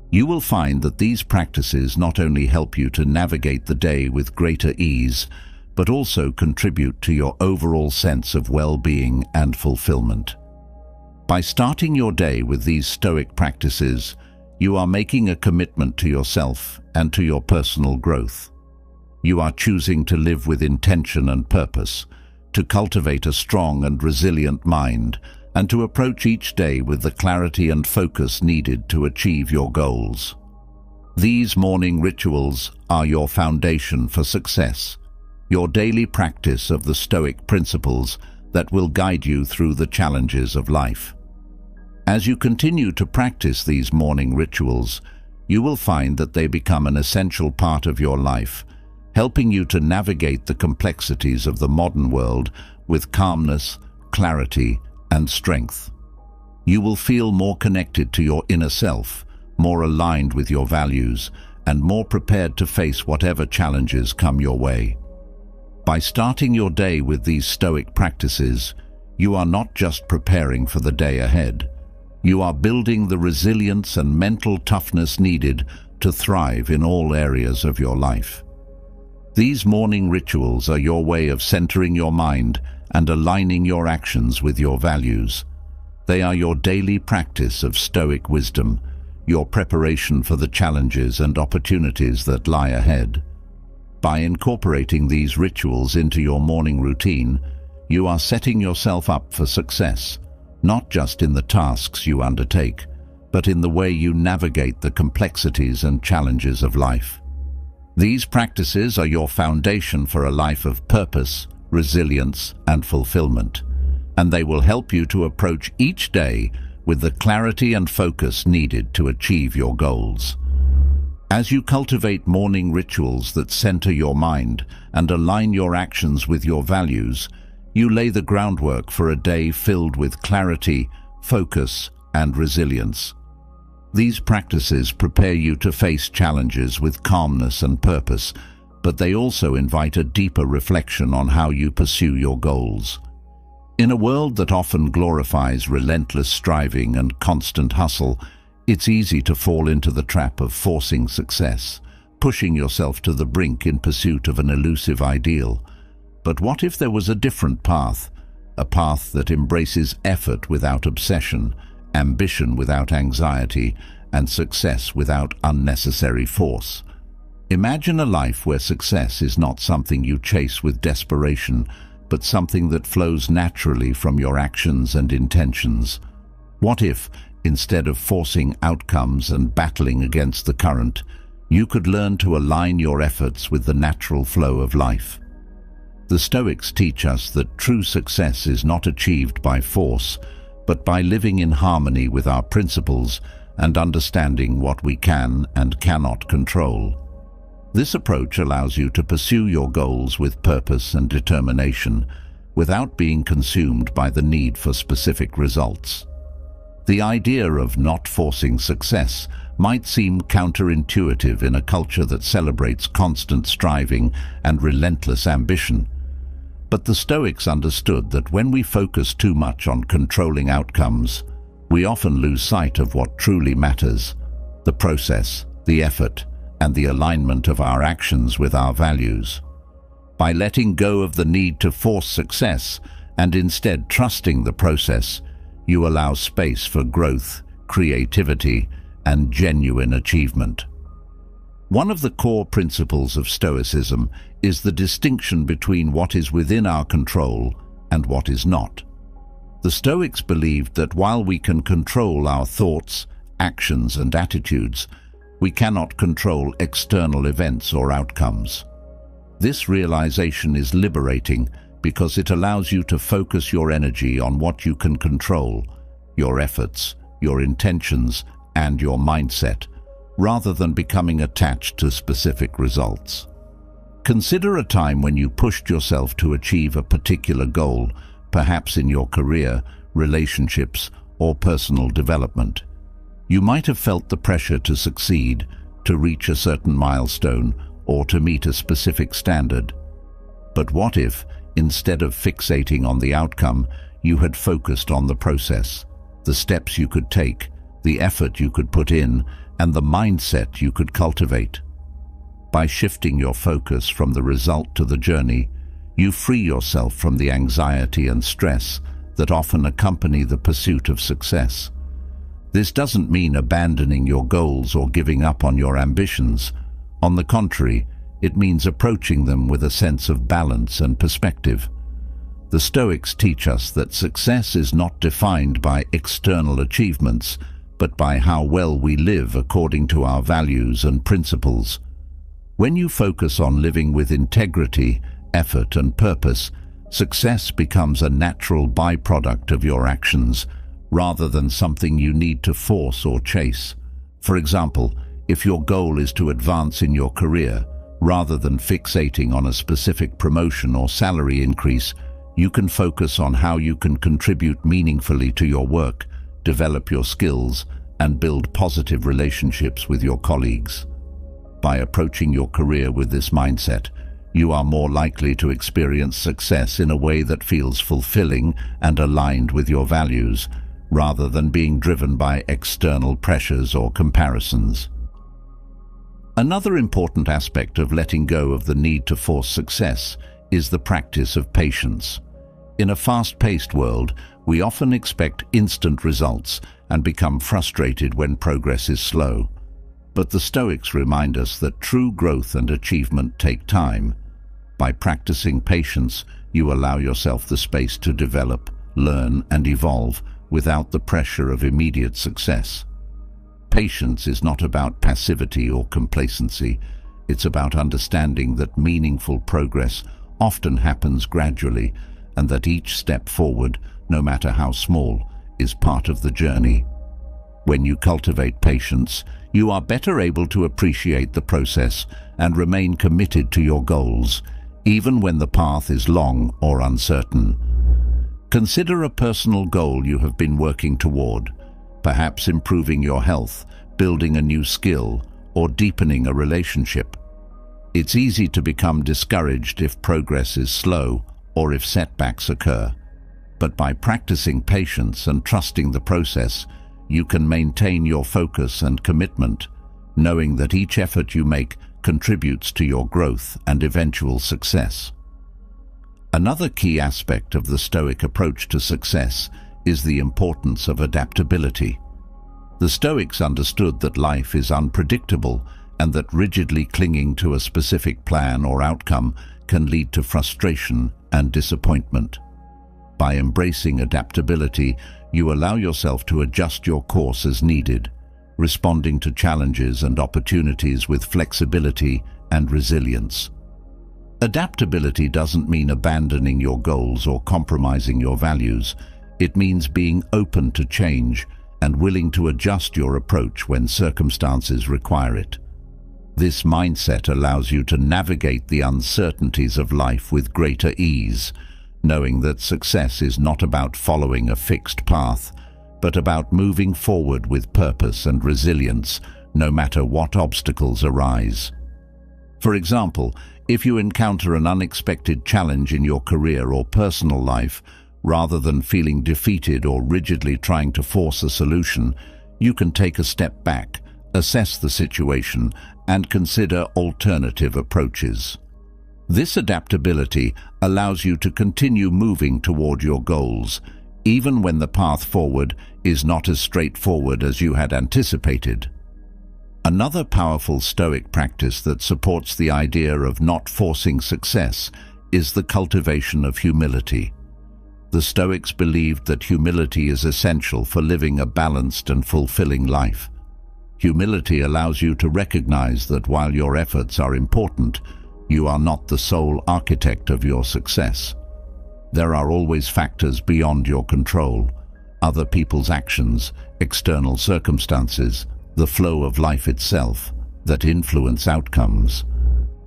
You will find that these practices not only help you to navigate the day with greater ease, but also contribute to your overall sense of well-being and fulfillment. By starting your day with these Stoic practices, you are making a commitment to yourself and to your personal growth. You are choosing to live with intention and purpose, to cultivate a strong and resilient mind, and to approach each day with the clarity and focus needed to achieve your goals. These morning rituals are your foundation for success, your daily practice of the Stoic principles that will guide you through the challenges of life. As you continue to practice these morning rituals, you will find that they become an essential part of your life, helping you to navigate the complexities of the modern world with calmness, clarity, and strength. You will feel more connected to your inner self, more aligned with your values, and more prepared to face whatever challenges come your way. By starting your day with these Stoic practices, you are not just preparing for the day ahead. You are building the resilience and mental toughness needed to thrive in all areas of your life. These morning rituals are your way of centering your mind and aligning your actions with your values. They are your daily practice of Stoic wisdom, your preparation for the challenges and opportunities that lie ahead. By incorporating these rituals into your morning routine, you are setting yourself up for success, not just in the tasks you undertake, but in the way you navigate the complexities and challenges of life. These practices are your foundation for a life of purpose, resilience, and fulfillment, and they will help you to approach each day with the clarity and focus needed to achieve your goals. As you cultivate morning rituals that center your mind and align your actions with your values, you lay the groundwork for a day filled with clarity, focus, and resilience. These practices prepare you to face challenges with calmness and purpose, but they also invite a deeper reflection on how you pursue your goals. In a world that often glorifies relentless striving and constant hustle, it's easy to fall into the trap of forcing success, pushing yourself to the brink in pursuit of an elusive ideal. But what if there was a different path, a path that embraces effort without obsession, ambition without anxiety, and success without unnecessary force? Imagine a life where success is not something you chase with desperation, but something that flows naturally from your actions and intentions. What if, instead of forcing outcomes and battling against the current, you could learn to align your efforts with the natural flow of life? The Stoics teach us that true success is not achieved by force, but by living in harmony with our principles and understanding what we can and cannot control. This approach allows you to pursue your goals with purpose and determination, without being consumed by the need for specific results. The idea of not forcing success might seem counterintuitive in a culture that celebrates constant striving and relentless ambition. But the Stoics understood that when we focus too much on controlling outcomes, we often lose sight of what truly matters: the process, the effort, and the alignment of our actions with our values. By letting go of the need to force success and instead trusting the process, you allow space for growth, creativity, and genuine achievement. One of the core principles of Stoicism is the distinction between what is within our control and what is not. The Stoics believed that while we can control our thoughts, actions, and attitudes, we cannot control external events or outcomes. This realization is liberating because it allows you to focus your energy on what you can control: your efforts, your intentions, and your mindset, rather than becoming attached to specific results. Consider a time when you pushed yourself to achieve a particular goal, perhaps in your career, relationships, or personal development. You might have felt the pressure to succeed, to reach a certain milestone, or to meet a specific standard. But what if, instead of fixating on the outcome, you had focused on the process, the steps you could take, the effort you could put in, and the mindset you could cultivate? By shifting your focus from the result to the journey, you free yourself from the anxiety and stress that often accompany the pursuit of success. This doesn't mean abandoning your goals or giving up on your ambitions. On the contrary, it means approaching them with a sense of balance and perspective. The Stoics teach us that success is not defined by external achievements, but by how well we live according to our values and principles. When you focus on living with integrity, effort, and purpose, success becomes a natural byproduct of your actions, rather than something you need to force or chase. For example, if your goal is to advance in your career, rather than fixating on a specific promotion or salary increase, you can focus on how you can contribute meaningfully to your work, develop your skills, and build positive relationships with your colleagues. By approaching your career with this mindset, you are more likely to experience success in a way that feels fulfilling and aligned with your values, rather than being driven by external pressures or comparisons. Another important aspect of letting go of the need to force success is the practice of patience. In a fast-paced world, we often expect instant results and become frustrated when progress is slow. But the Stoics remind us that true growth and achievement take time. By practicing patience, you allow yourself the space to develop, learn, and evolve without the pressure of immediate success. Patience is not about passivity or complacency. It's about understanding that meaningful progress often happens gradually, and that each step forward, no matter how small, is part of the journey. When you cultivate patience, you are better able to appreciate the process and remain committed to your goals, even when the path is long or uncertain. Consider a personal goal you have been working toward, perhaps improving your health, building a new skill, or deepening a relationship. It's easy to become discouraged if progress is slow or if setbacks occur. But by practicing patience and trusting the process, you can maintain your focus and commitment, knowing that each effort you make contributes to your growth and eventual success. Another key aspect of the Stoic approach to success is the importance of adaptability. The Stoics understood that life is unpredictable and that rigidly clinging to a specific plan or outcome can lead to frustration and disappointment. By embracing adaptability, you allow yourself to adjust your course as needed, responding to challenges and opportunities with flexibility and resilience. Adaptability doesn't mean abandoning your goals or compromising your values. It means being open to change and willing to adjust your approach when circumstances require it. This mindset allows you to navigate the uncertainties of life with greater ease, knowing that success is not about following a fixed path, but about moving forward with purpose and resilience, no matter what obstacles arise. For example, if you encounter an unexpected challenge in your career or personal life, rather than feeling defeated or rigidly trying to force a solution, you can take a step back, assess the situation, and consider alternative approaches. This adaptability allows you to continue moving toward your goals, even when the path forward is not as straightforward as you had anticipated. Another powerful Stoic practice that supports the idea of not forcing success is the cultivation of humility. The Stoics believed that humility is essential for living a balanced and fulfilling life. Humility allows you to recognize that while your efforts are important, you are not the sole architect of your success. There are always factors beyond your control: other people's actions, external circumstances, the flow of life itself, that influence outcomes.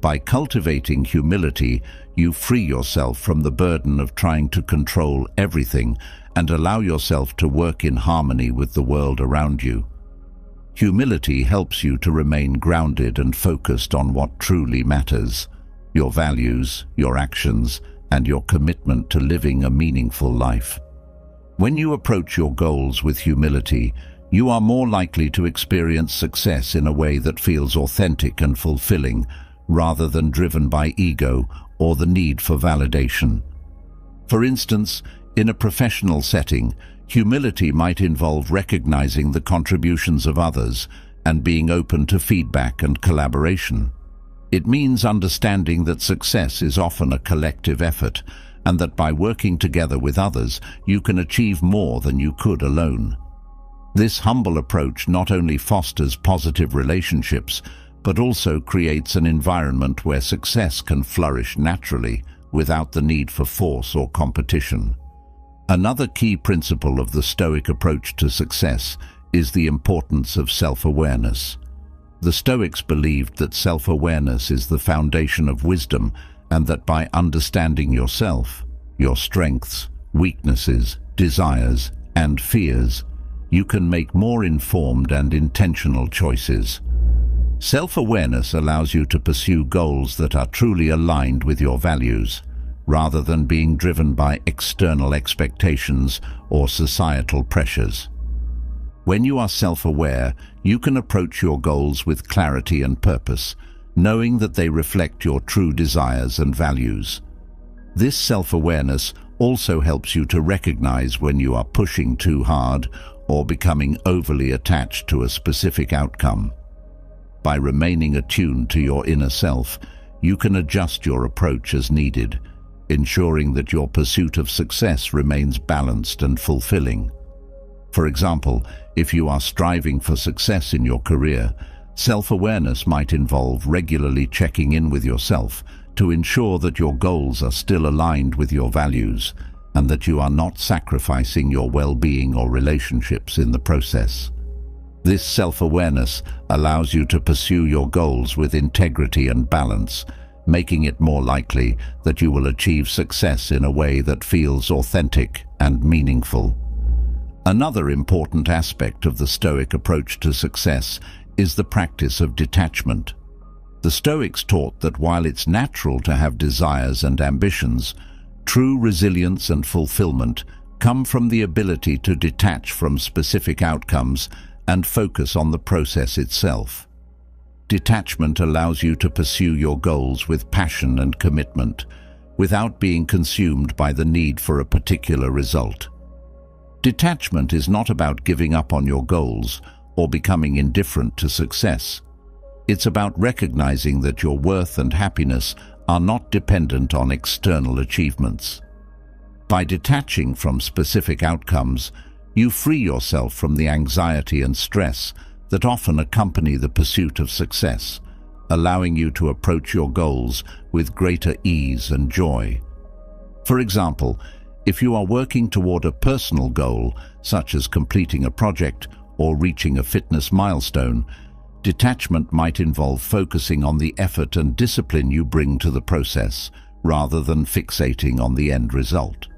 By cultivating humility, you free yourself from the burden of trying to control everything and allow yourself to work in harmony with the world around you. Humility helps you to remain grounded and focused on what truly matters: your values, your actions, and your commitment to living a meaningful life. When you approach your goals with humility, you are more likely to experience success in a way that feels authentic and fulfilling, rather than driven by ego or the need for validation. For instance, in a professional setting, humility might involve recognizing the contributions of others and being open to feedback and collaboration. It means understanding that success is often a collective effort, and that by working together with others, you can achieve more than you could alone. This humble approach not only fosters positive relationships, but also creates an environment where success can flourish naturally without the need for force or competition. Another key principle of the Stoic approach to success is the importance of self-awareness. The Stoics believed that self-awareness is the foundation of wisdom, and that by understanding yourself, your strengths, weaknesses, desires, and fears, you can make more informed and intentional choices. Self-awareness allows you to pursue goals that are truly aligned with your values, rather than being driven by external expectations or societal pressures. When you are self-aware, you can approach your goals with clarity and purpose, knowing that they reflect your true desires and values. This self-awareness also helps you to recognize when you are pushing too hard or becoming overly attached to a specific outcome. By remaining attuned to your inner self, you can adjust your approach as needed, ensuring that your pursuit of success remains balanced and fulfilling. For example, if you are striving for success in your career, self-awareness might involve regularly checking in with yourself to ensure that your goals are still aligned with your values and that you are not sacrificing your well-being or relationships in the process. This self-awareness allows you to pursue your goals with integrity and balance, making it more likely that you will achieve success in a way that feels authentic and meaningful. Another important aspect of the Stoic approach to success is the practice of detachment. The Stoics taught that while it's natural to have desires and ambitions, true resilience and fulfillment come from the ability to detach from specific outcomes and focus on the process itself. Detachment allows you to pursue your goals with passion and commitment, without being consumed by the need for a particular result. Detachment is not about giving up on your goals or becoming indifferent to success. It's about recognizing that your worth and happiness are not dependent on external achievements. By detaching from specific outcomes, you free yourself from the anxiety and stress that often accompany the pursuit of success, allowing you to approach your goals with greater ease and joy. For example, If you are working toward a personal goal, such as completing a project or reaching a fitness milestone, detachment might involve focusing on the effort and discipline you bring to the process, rather than fixating on the end result.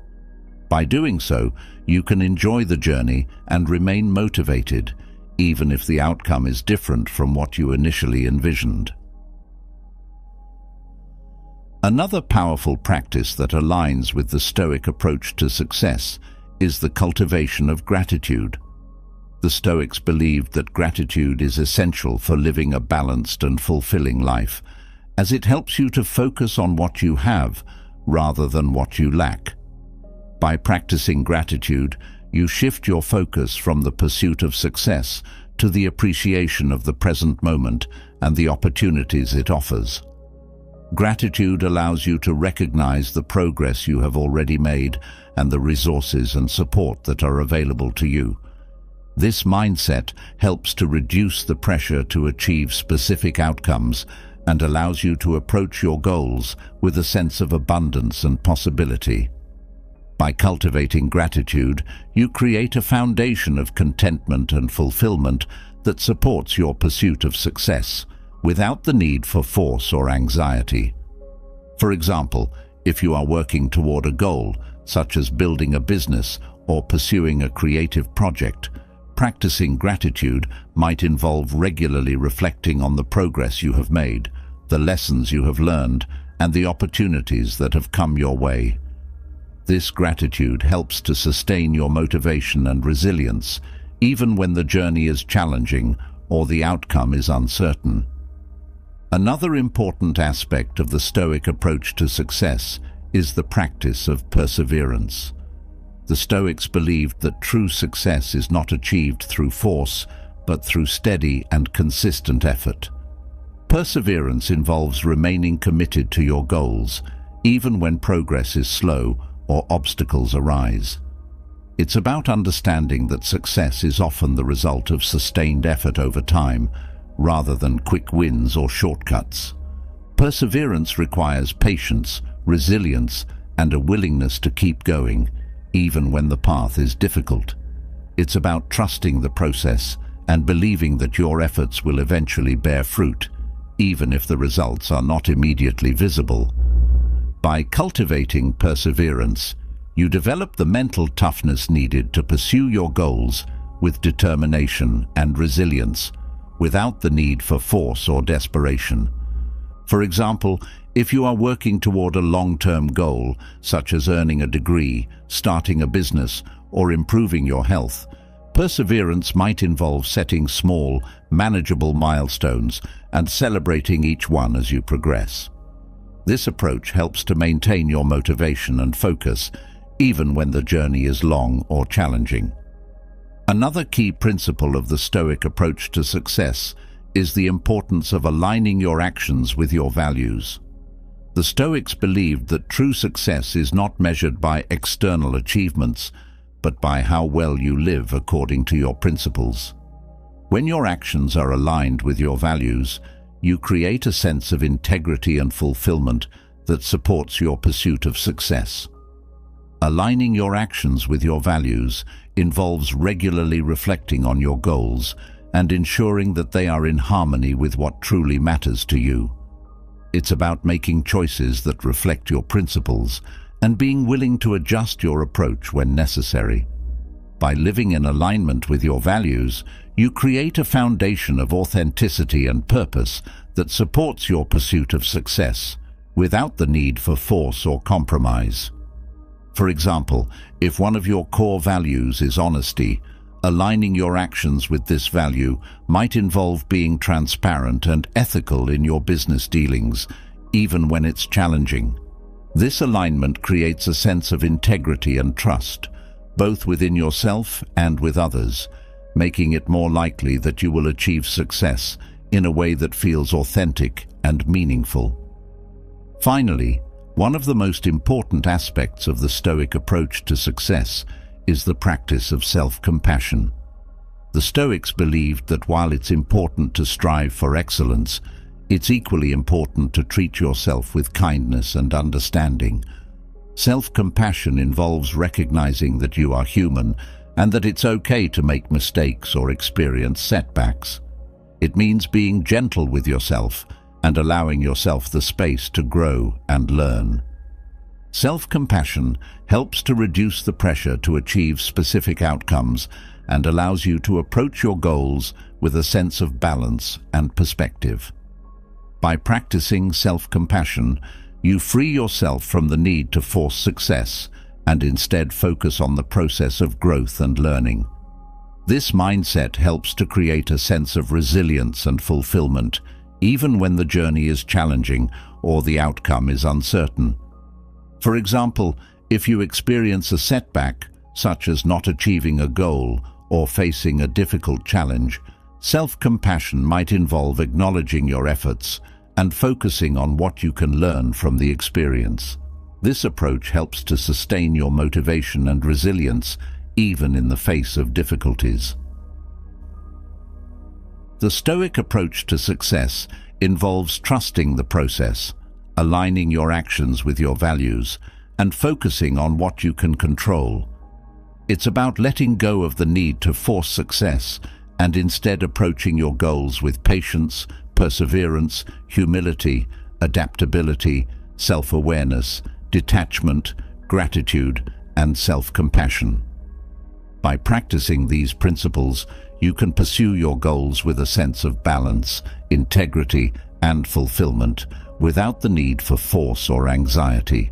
By doing so, you can enjoy the journey and remain motivated, even if the outcome is different from what you initially envisioned. Another powerful practice that aligns with the Stoic approach to success is the cultivation of gratitude. The Stoics believed that gratitude is essential for living a balanced and fulfilling life, as it helps you to focus on what you have rather than what you lack. By practicing gratitude, you shift your focus from the pursuit of success to the appreciation of the present moment and the opportunities it offers. Gratitude allows you to recognize the progress you have already made and the resources and support that are available to you. This mindset helps to reduce the pressure to achieve specific outcomes and allows you to approach your goals with a sense of abundance and possibility. By cultivating gratitude, you create a foundation of contentment and fulfillment that supports your pursuit of success, without the need for force or anxiety. For example, if you are working toward a goal, such as building a business or pursuing a creative project, practicing gratitude might involve regularly reflecting on the progress you have made, the lessons you have learned, and the opportunities that have come your way. This gratitude helps to sustain your motivation and resilience, even when the journey is challenging or the outcome is uncertain. Another important aspect of the Stoic approach to success is the practice of perseverance. The Stoics believed that true success is not achieved through force, but through steady and consistent effort. Perseverance involves remaining committed to your goals, even when progress is slow or obstacles arise. It's about understanding that success is often the result of sustained effort over time, rather than quick wins or shortcuts. Perseverance requires patience, resilience, and a willingness to keep going, even when the path is difficult. It's about trusting the process and believing that your efforts will eventually bear fruit, even if the results are not immediately visible. By cultivating perseverance, you develop the mental toughness needed to pursue your goals with determination and resilience, without the need for force or desperation. For example, if you are working toward a long-term goal, such as earning a degree, starting a business, or improving your health, perseverance might involve setting small, manageable milestones and celebrating each one as you progress. This approach helps to maintain your motivation and focus, even when the journey is long or challenging. Another key principle of the Stoic approach to success is the importance of aligning your actions with your values. The Stoics believed that true success is not measured by external achievements, but by how well you live according to your principles. When your actions are aligned with your values, you create a sense of integrity and fulfillment that supports your pursuit of success. Aligning your actions with your values involves regularly reflecting on your goals and ensuring that they are in harmony with what truly matters to you. It's about making choices that reflect your principles and being willing to adjust your approach when necessary. By living in alignment with your values, you create a foundation of authenticity and purpose that supports your pursuit of success, without the need for force or compromise. For example, if one of your core values is honesty, aligning your actions with this value might involve being transparent and ethical in your business dealings, even when it's challenging. This alignment creates a sense of integrity and trust, both within yourself and with others, making it more likely that you will achieve success in a way that feels authentic and meaningful. Finally, one of the most important aspects of the Stoic approach to success is the practice of self-compassion. The Stoics believed that while it's important to strive for excellence, it's equally important to treat yourself with kindness and understanding. Self-compassion involves recognizing that you are human and that it's okay to make mistakes or experience setbacks. It means being gentle with yourself and allowing yourself the space to grow and learn. Self-compassion helps to reduce the pressure to achieve specific outcomes and allows you to approach your goals with a sense of balance and perspective. By practicing self-compassion, you free yourself from the need to force success and instead focus on the process of growth and learning. This mindset helps to create a sense of resilience and fulfillment, even when the journey is challenging or the outcome is uncertain. For example, if you experience a setback, such as not achieving a goal or facing a difficult challenge, self-compassion might involve acknowledging your efforts and focusing on what you can learn from the experience. This approach helps to sustain your motivation and resilience even in the face of difficulties. The Stoic approach to success involves trusting the process, aligning your actions with your values, and focusing on what you can control. It's about letting go of the need to force success and instead approaching your goals with patience, perseverance, humility, adaptability, self-awareness, detachment, gratitude, and self-compassion. By practicing these principles, you can pursue your goals with a sense of balance, integrity, and fulfillment without the need for force or anxiety.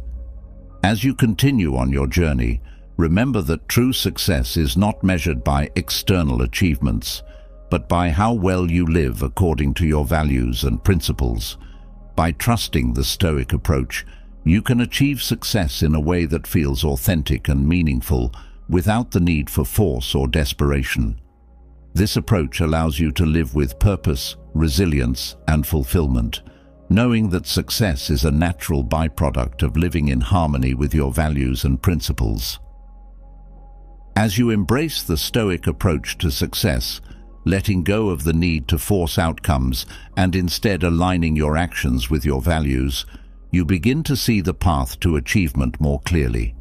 As you continue on your journey, remember that true success is not measured by external achievements, but by how well you live according to your values and principles. By trusting the Stoic approach, you can achieve success in a way that feels authentic and meaningful, without the need for force or desperation. This approach allows you to live with purpose, resilience, and fulfillment, knowing that success is a natural byproduct of living in harmony with your values and principles. As you embrace the Stoic approach to success, letting go of the need to force outcomes and instead aligning your actions with your values, you begin to see the path to achievement more clearly.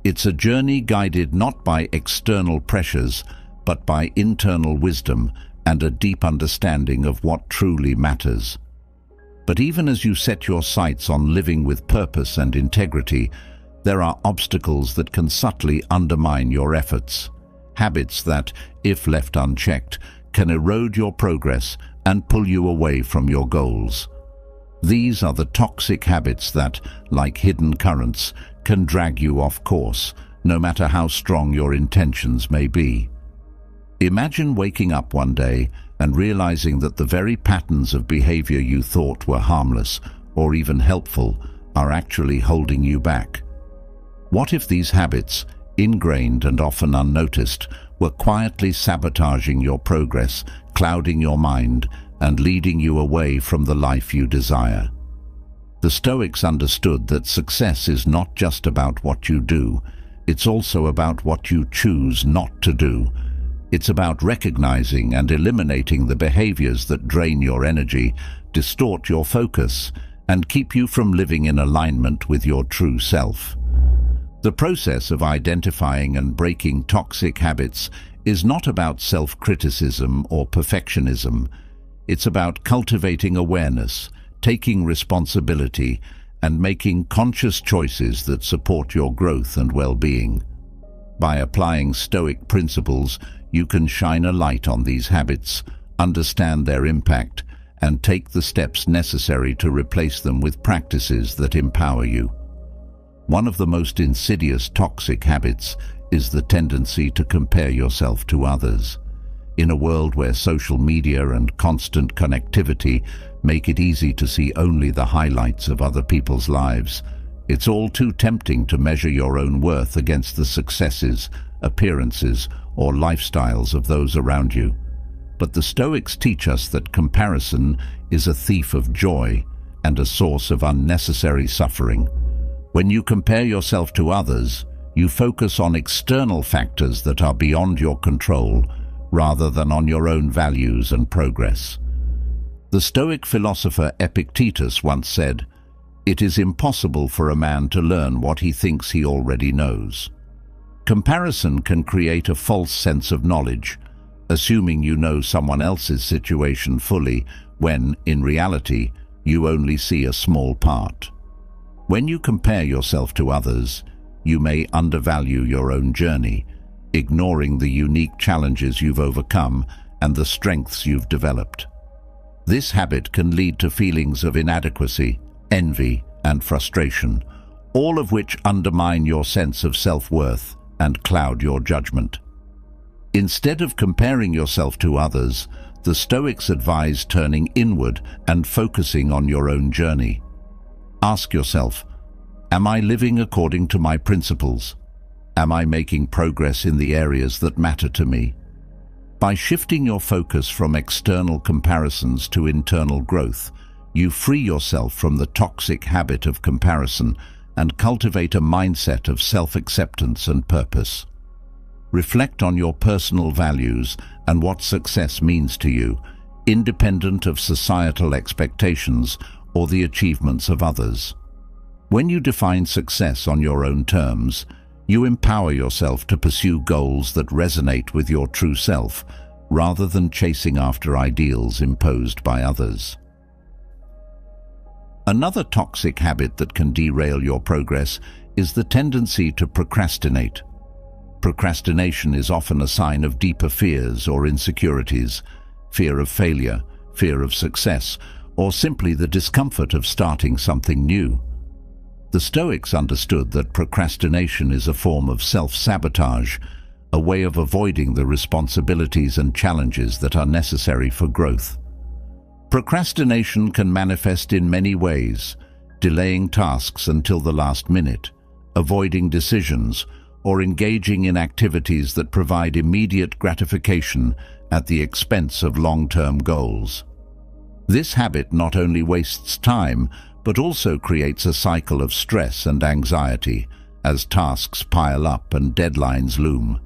It's a journey guided not by external pressures, but by internal wisdom and a deep understanding of what truly matters. But even as you set your sights on living with purpose and integrity, there are obstacles that can subtly undermine your efforts. Habits that, if left unchecked, can erode your progress and pull you away from your goals. These are the toxic habits that, like hidden currents, can drag you off course, no matter how strong your intentions may be. Imagine waking up one day and realizing that the very patterns of behavior you thought were harmless or even helpful are actually holding you back. What if these habits, ingrained and often unnoticed, were quietly sabotaging your progress, clouding your mind, and leading you away from the life you desire? The Stoics understood that success is not just about what you do, it's also about what you choose not to do. It's about recognizing and eliminating the behaviors that drain your energy, distort your focus, and keep you from living in alignment with your true self. The process of identifying and breaking toxic habits is not about self-criticism or perfectionism. It's about cultivating awareness, taking responsibility, and making conscious choices that support your growth and well-being. By applying Stoic principles, you can shine a light on these habits, understand their impact, and take the steps necessary to replace them with practices that empower you. One of the most insidious toxic habits is the tendency to compare yourself to others. In a world where social media and constant connectivity make it easy to see only the highlights of other people's lives, it's all too tempting to measure your own worth against the successes, appearances, or lifestyles of those around you. But the Stoics teach us that comparison is a thief of joy and a source of unnecessary suffering. When you compare yourself to others, you focus on external factors that are beyond your control, rather than on your own values and progress. The Stoic philosopher Epictetus once said, It is impossible for a man to learn what he thinks he already knows. Comparison can create a false sense of knowledge, assuming you know someone else's situation fully when, in reality, you only see a small part. When you compare yourself to others, you may undervalue your own journey, ignoring the unique challenges you've overcome and the strengths you've developed. This habit can lead to feelings of inadequacy, envy, and frustration, all of which undermine your sense of self-worth and cloud your judgment. Instead of comparing yourself to others, the Stoics advise turning inward and focusing on your own journey. Ask yourself, am I living according to my principles? Am I making progress in the areas that matter to me? By shifting your focus from external comparisons to internal growth, you free yourself from the toxic habit of comparison and cultivate a mindset of self-acceptance and purpose. Reflect on your personal values and what success means to you, independent of societal expectations or the achievements of others. When you define success on your own terms, you empower yourself to pursue goals that resonate with your true self, rather than chasing after ideals imposed by others. Another toxic habit that can derail your progress is the tendency to procrastinate. Procrastination is often a sign of deeper fears or insecurities, fear of failure, fear of success, or simply the discomfort of starting something new. The Stoics understood that procrastination is a form of self-sabotage, a way of avoiding the responsibilities and challenges that are necessary for growth. Procrastination can manifest in many ways: delaying tasks until the last minute, avoiding decisions, or engaging in activities that provide immediate gratification at the expense of long-term goals. This habit not only wastes time, but also creates a cycle of stress and anxiety as tasks pile up and deadlines loom.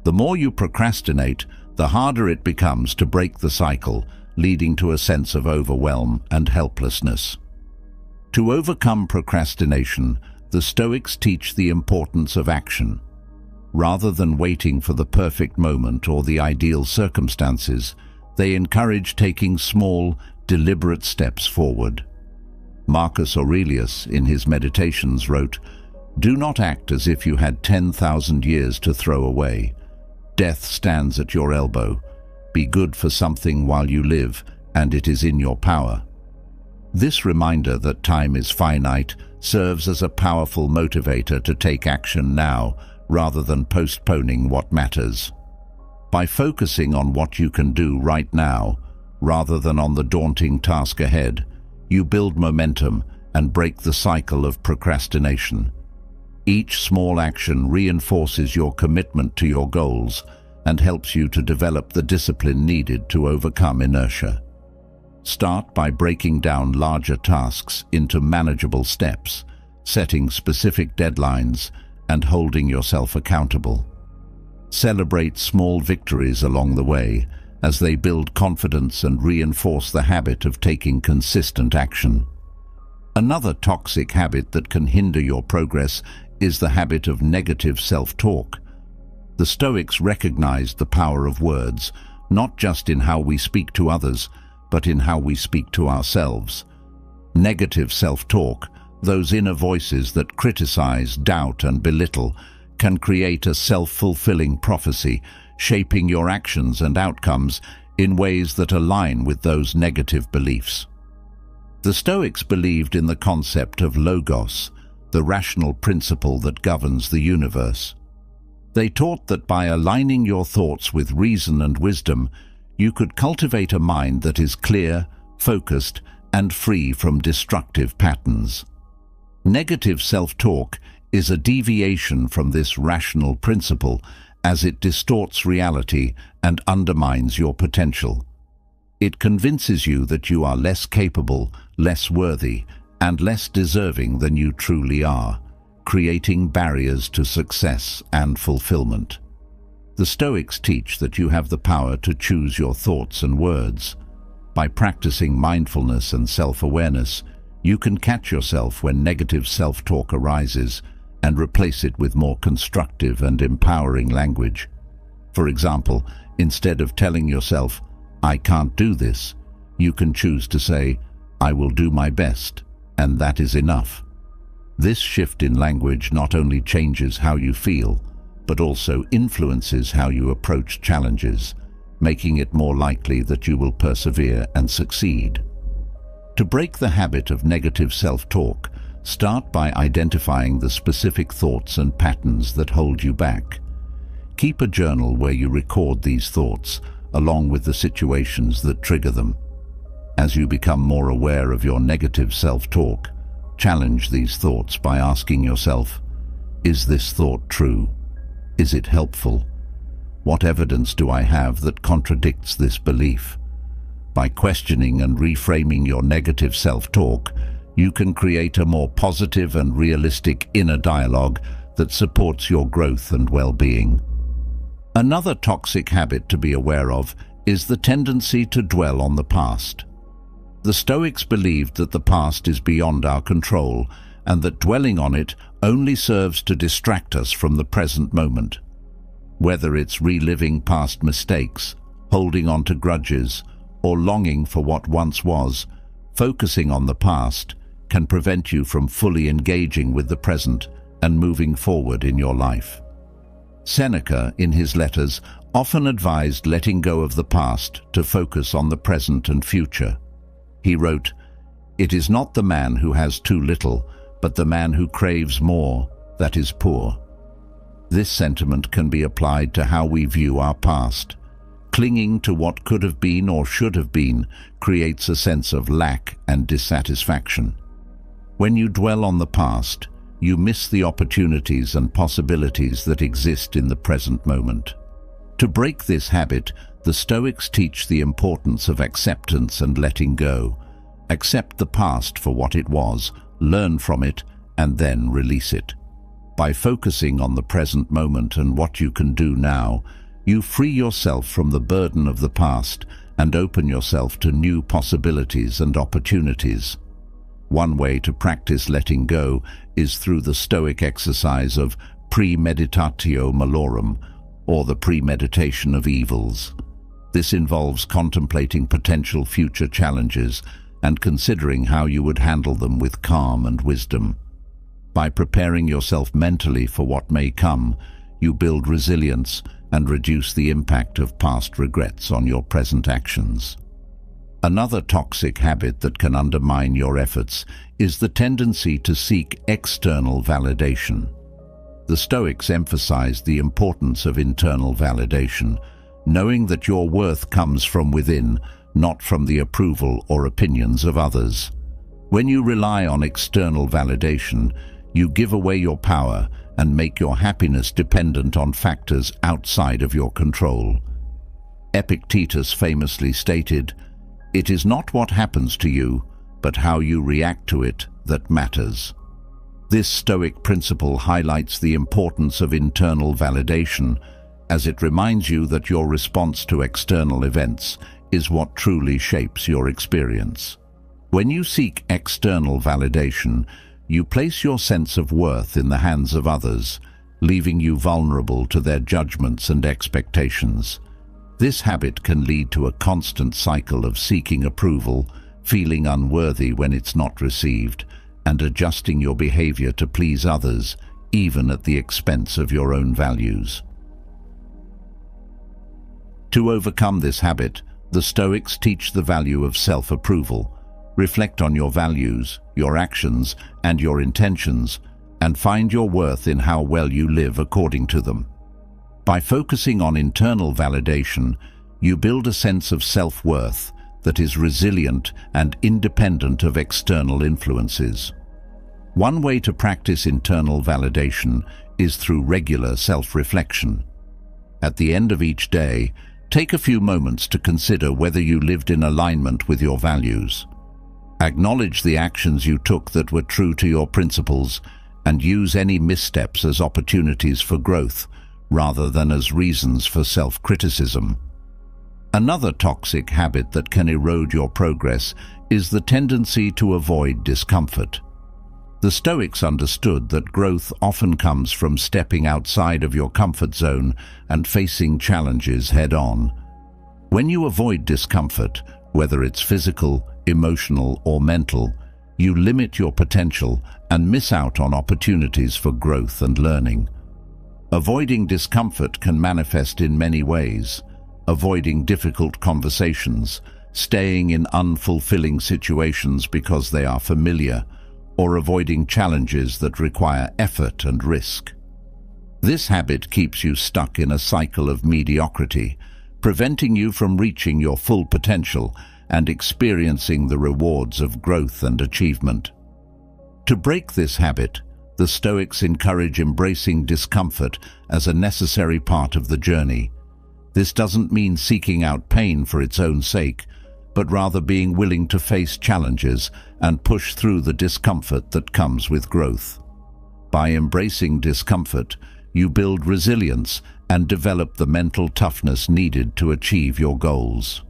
The more you procrastinate, the harder it becomes to break the cycle, leading to a sense of overwhelm and helplessness. To overcome procrastination, the Stoics teach the importance of action. Rather than waiting for the perfect moment or the ideal circumstances, they encourage taking small, deliberate steps forward. Marcus Aurelius, in his Meditations, wrote, "Do not act as if you had 10,000 years to throw away. Death stands at your elbow. Be good for something while you live, and it is in your power." This reminder that time is finite serves as a powerful motivator to take action now, rather than postponing what matters. By focusing on what you can do right now, rather than on the daunting task ahead, you build momentum and break the cycle of procrastination. Each small action reinforces your commitment to your goals and helps you to develop the discipline needed to overcome inertia. Start by breaking down larger tasks into manageable steps, setting specific deadlines, and holding yourself accountable. Celebrate small victories along the way, as they build confidence and reinforce the habit of taking consistent action. Another toxic habit that can hinder your progress is the habit of negative self-talk. The Stoics recognized the power of words, not just in how we speak to others, but in how we speak to ourselves. Negative self-talk, those inner voices that criticize, doubt, and belittle, can create a self-fulfilling prophecy, shaping your actions and outcomes in ways that align with those negative beliefs. The Stoics believed in the concept of logos, the rational principle that governs the universe. They taught that by aligning your thoughts with reason and wisdom, you could cultivate a mind that is clear, focused, and free from destructive patterns. Negative self-talk is a deviation from this rational principle, as it distorts reality and undermines your potential. It convinces you that you are less capable, less worthy, and less deserving than you truly are, creating barriers to success and fulfillment. The Stoics teach that you have the power to choose your thoughts and words. By practicing mindfulness and self-awareness, You can catch yourself when negative self-talk arises and replace it with more constructive and empowering language. For example, instead of telling yourself, "I can't do this," you can choose to say, "I will do my best, and that is enough." This shift in language not only changes how you feel, but also influences how you approach challenges, making it more likely that you will persevere and succeed. To break the habit of negative self-talk, start by identifying the specific thoughts and patterns that hold you back. Keep a journal where you record these thoughts, along with the situations that trigger them. As you become more aware of your negative self-talk, challenge these thoughts by asking yourself, "Is this thought true? Is it helpful? What evidence do I have that contradicts this belief?" By questioning and reframing your negative self-talk, you can create a more positive and realistic inner dialogue that supports your growth and well-being. Another toxic habit to be aware of is the tendency to dwell on the past. The Stoics believed that the past is beyond our control and that dwelling on it only serves to distract us from the present moment. Whether it's reliving past mistakes, holding on to grudges, or longing for what once was, focusing on the past can prevent you from fully engaging with the present and moving forward in your life. Seneca, in his letters, often advised letting go of the past to focus on the present and future. He wrote, "It is not the man who has too little, but the man who craves more that is poor." This sentiment can be applied to how we view our past. Clinging to what could have been or should have been creates a sense of lack and dissatisfaction. When you dwell on the past, you miss the opportunities and possibilities that exist in the present moment. To break this habit, the Stoics teach the importance of acceptance and letting go. Accept the past for what it was, learn from it, and then release it. By focusing on the present moment and what you can do now, you free yourself from the burden of the past and open yourself to new possibilities and opportunities. One way to practice letting go is through the Stoic exercise of premeditatio malorum, or the premeditation of evils. This involves contemplating potential future challenges and considering how you would handle them with calm and wisdom. By preparing yourself mentally for what may come, you build resilience and reduce the impact of past regrets on your present actions. Another toxic habit that can undermine your efforts is the tendency to seek external validation. The Stoics emphasized the importance of internal validation, knowing that your worth comes from within, not from the approval or opinions of others. When you rely on external validation, you give away your power and make your happiness dependent on factors outside of your control. Epictetus famously stated, "It is not what happens to you, but how you react to it that matters." This Stoic principle highlights the importance of internal validation, as it reminds you that your response to external events is what truly shapes your experience. When you seek external validation, you place your sense of worth in the hands of others, leaving you vulnerable to their judgments and expectations. This habit can lead to a constant cycle of seeking approval, feeling unworthy when it's not received, and adjusting your behavior to please others, even at the expense of your own values. To overcome this habit, the Stoics teach the value of self-approval. Reflect on your values, your actions, and your intentions, and find your worth in how well you live according to them. By focusing on internal validation, you build a sense of self-worth that is resilient and independent of external influences. One way to practice internal validation is through regular self-reflection. At the end of each day, take a few moments to consider whether you lived in alignment with your values. Acknowledge the actions you took that were true to your principles and use any missteps as opportunities for growth rather than as reasons for self-criticism. Another toxic habit that can erode your progress is the tendency to avoid discomfort. The Stoics understood that growth often comes from stepping outside of your comfort zone and facing challenges head-on. When you avoid discomfort, whether it's physical, emotional, or mental, you limit your potential and miss out on opportunities for growth and learning. Avoiding discomfort can manifest in many ways: avoiding difficult conversations, staying in unfulfilling situations because they are familiar, or avoiding challenges that require effort and risk. This habit keeps you stuck in a cycle of mediocrity, preventing you from reaching your full potential and experiencing the rewards of growth and achievement. To break this habit, the Stoics encourage embracing discomfort as a necessary part of the journey. This doesn't mean seeking out pain for its own sake, but rather being willing to face challenges and push through the discomfort that comes with growth. By embracing discomfort, you build resilience and develop the mental toughness needed to achieve your goals.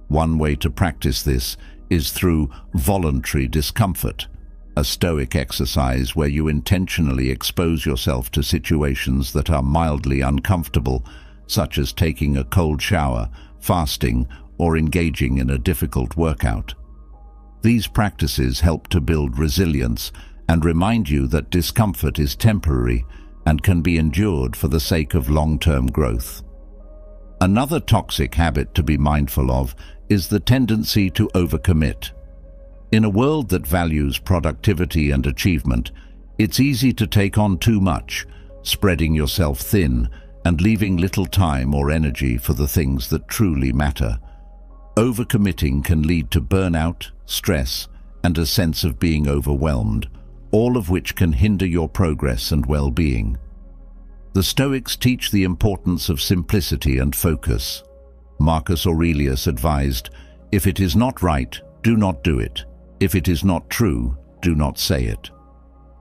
One way to practice this is through voluntary discomfort, a Stoic exercise where you intentionally expose yourself to situations that are mildly uncomfortable, such as taking a cold shower, fasting, or engaging in a difficult workout. These practices help to build resilience and remind you that discomfort is temporary and can be endured for the sake of long-term growth. Another toxic habit to be mindful of is the tendency to overcommit. In a world that values productivity and achievement, it's easy to take on too much, spreading yourself thin and leaving little time or energy for the things that truly matter. Overcommitting can lead to burnout, stress, and a sense of being overwhelmed, all of which can hinder your progress and well-being. The Stoics teach the importance of simplicity and focus. Marcus Aurelius advised, "If it is not right, do not do it. If it is not true, do not say it."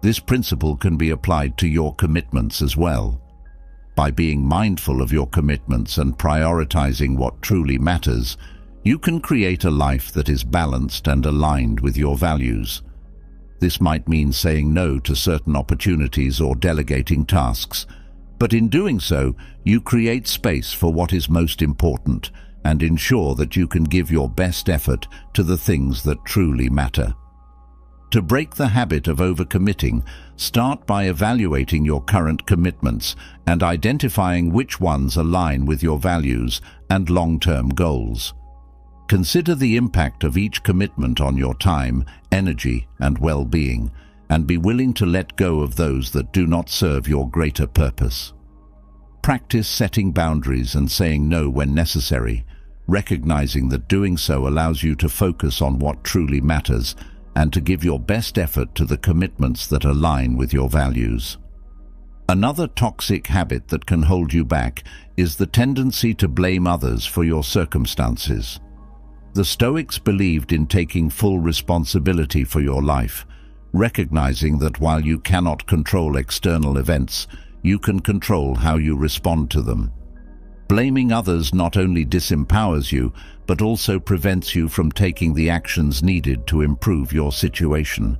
This principle can be applied to your commitments as well. By being mindful of your commitments and prioritizing what truly matters, you can create a life that is balanced and aligned with your values. This might mean saying no to certain opportunities or delegating tasks, but in doing so, you create space for what is most important and ensure that you can give your best effort to the things that truly matter. To break the habit of overcommitting, start by evaluating your current commitments and identifying which ones align with your values and long-term goals. Consider the impact of each commitment on your time, energy, and well-being, and be willing to let go of those that do not serve your greater purpose. Practice setting boundaries and saying no when necessary, recognizing that doing so allows you to focus on what truly matters and to give your best effort to the commitments that align with your values. Another toxic habit that can hold you back is the tendency to blame others for your circumstances. The Stoics believed in taking full responsibility for your life, recognizing that while you cannot control external events, you can control how you respond to them. Blaming others not only disempowers you, but also prevents you from taking the actions needed to improve your situation.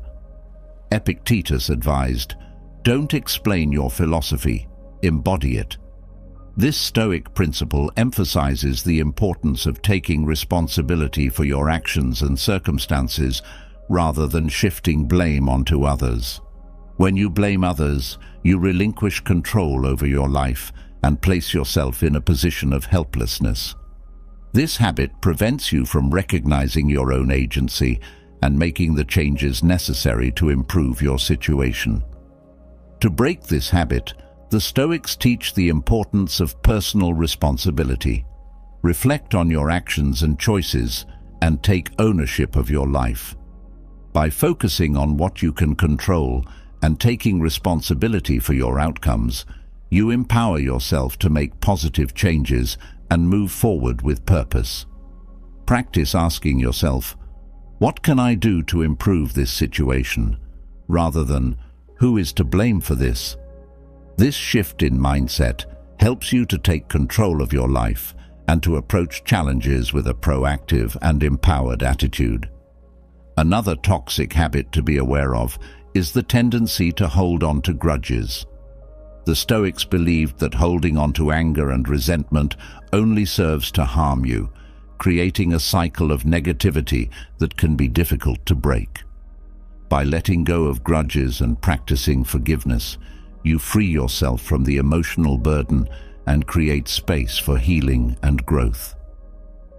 Epictetus advised, "Don't explain your philosophy, embody it." This Stoic principle emphasizes the importance of taking responsibility for your actions and circumstances rather than shifting blame onto others. When you blame others, you relinquish control over your life and place yourself in a position of helplessness. This habit prevents you from recognizing your own agency and making the changes necessary to improve your situation. To break this habit, the Stoics teach the importance of personal responsibility. Reflect on your actions and choices and take ownership of your life. By focusing on what you can control and taking responsibility for your outcomes, you empower yourself to make positive changes and move forward with purpose. Practice asking yourself, "What can I do to improve this situation?" rather than, "Who is to blame for this?" This shift in mindset helps you to take control of your life and to approach challenges with a proactive and empowered attitude. Another toxic habit to be aware of is the tendency to hold on to grudges. The Stoics believed that holding on to anger and resentment only serves to harm you, creating a cycle of negativity that can be difficult to break. By letting go of grudges and practicing forgiveness, you free yourself from the emotional burden and create space for healing and growth.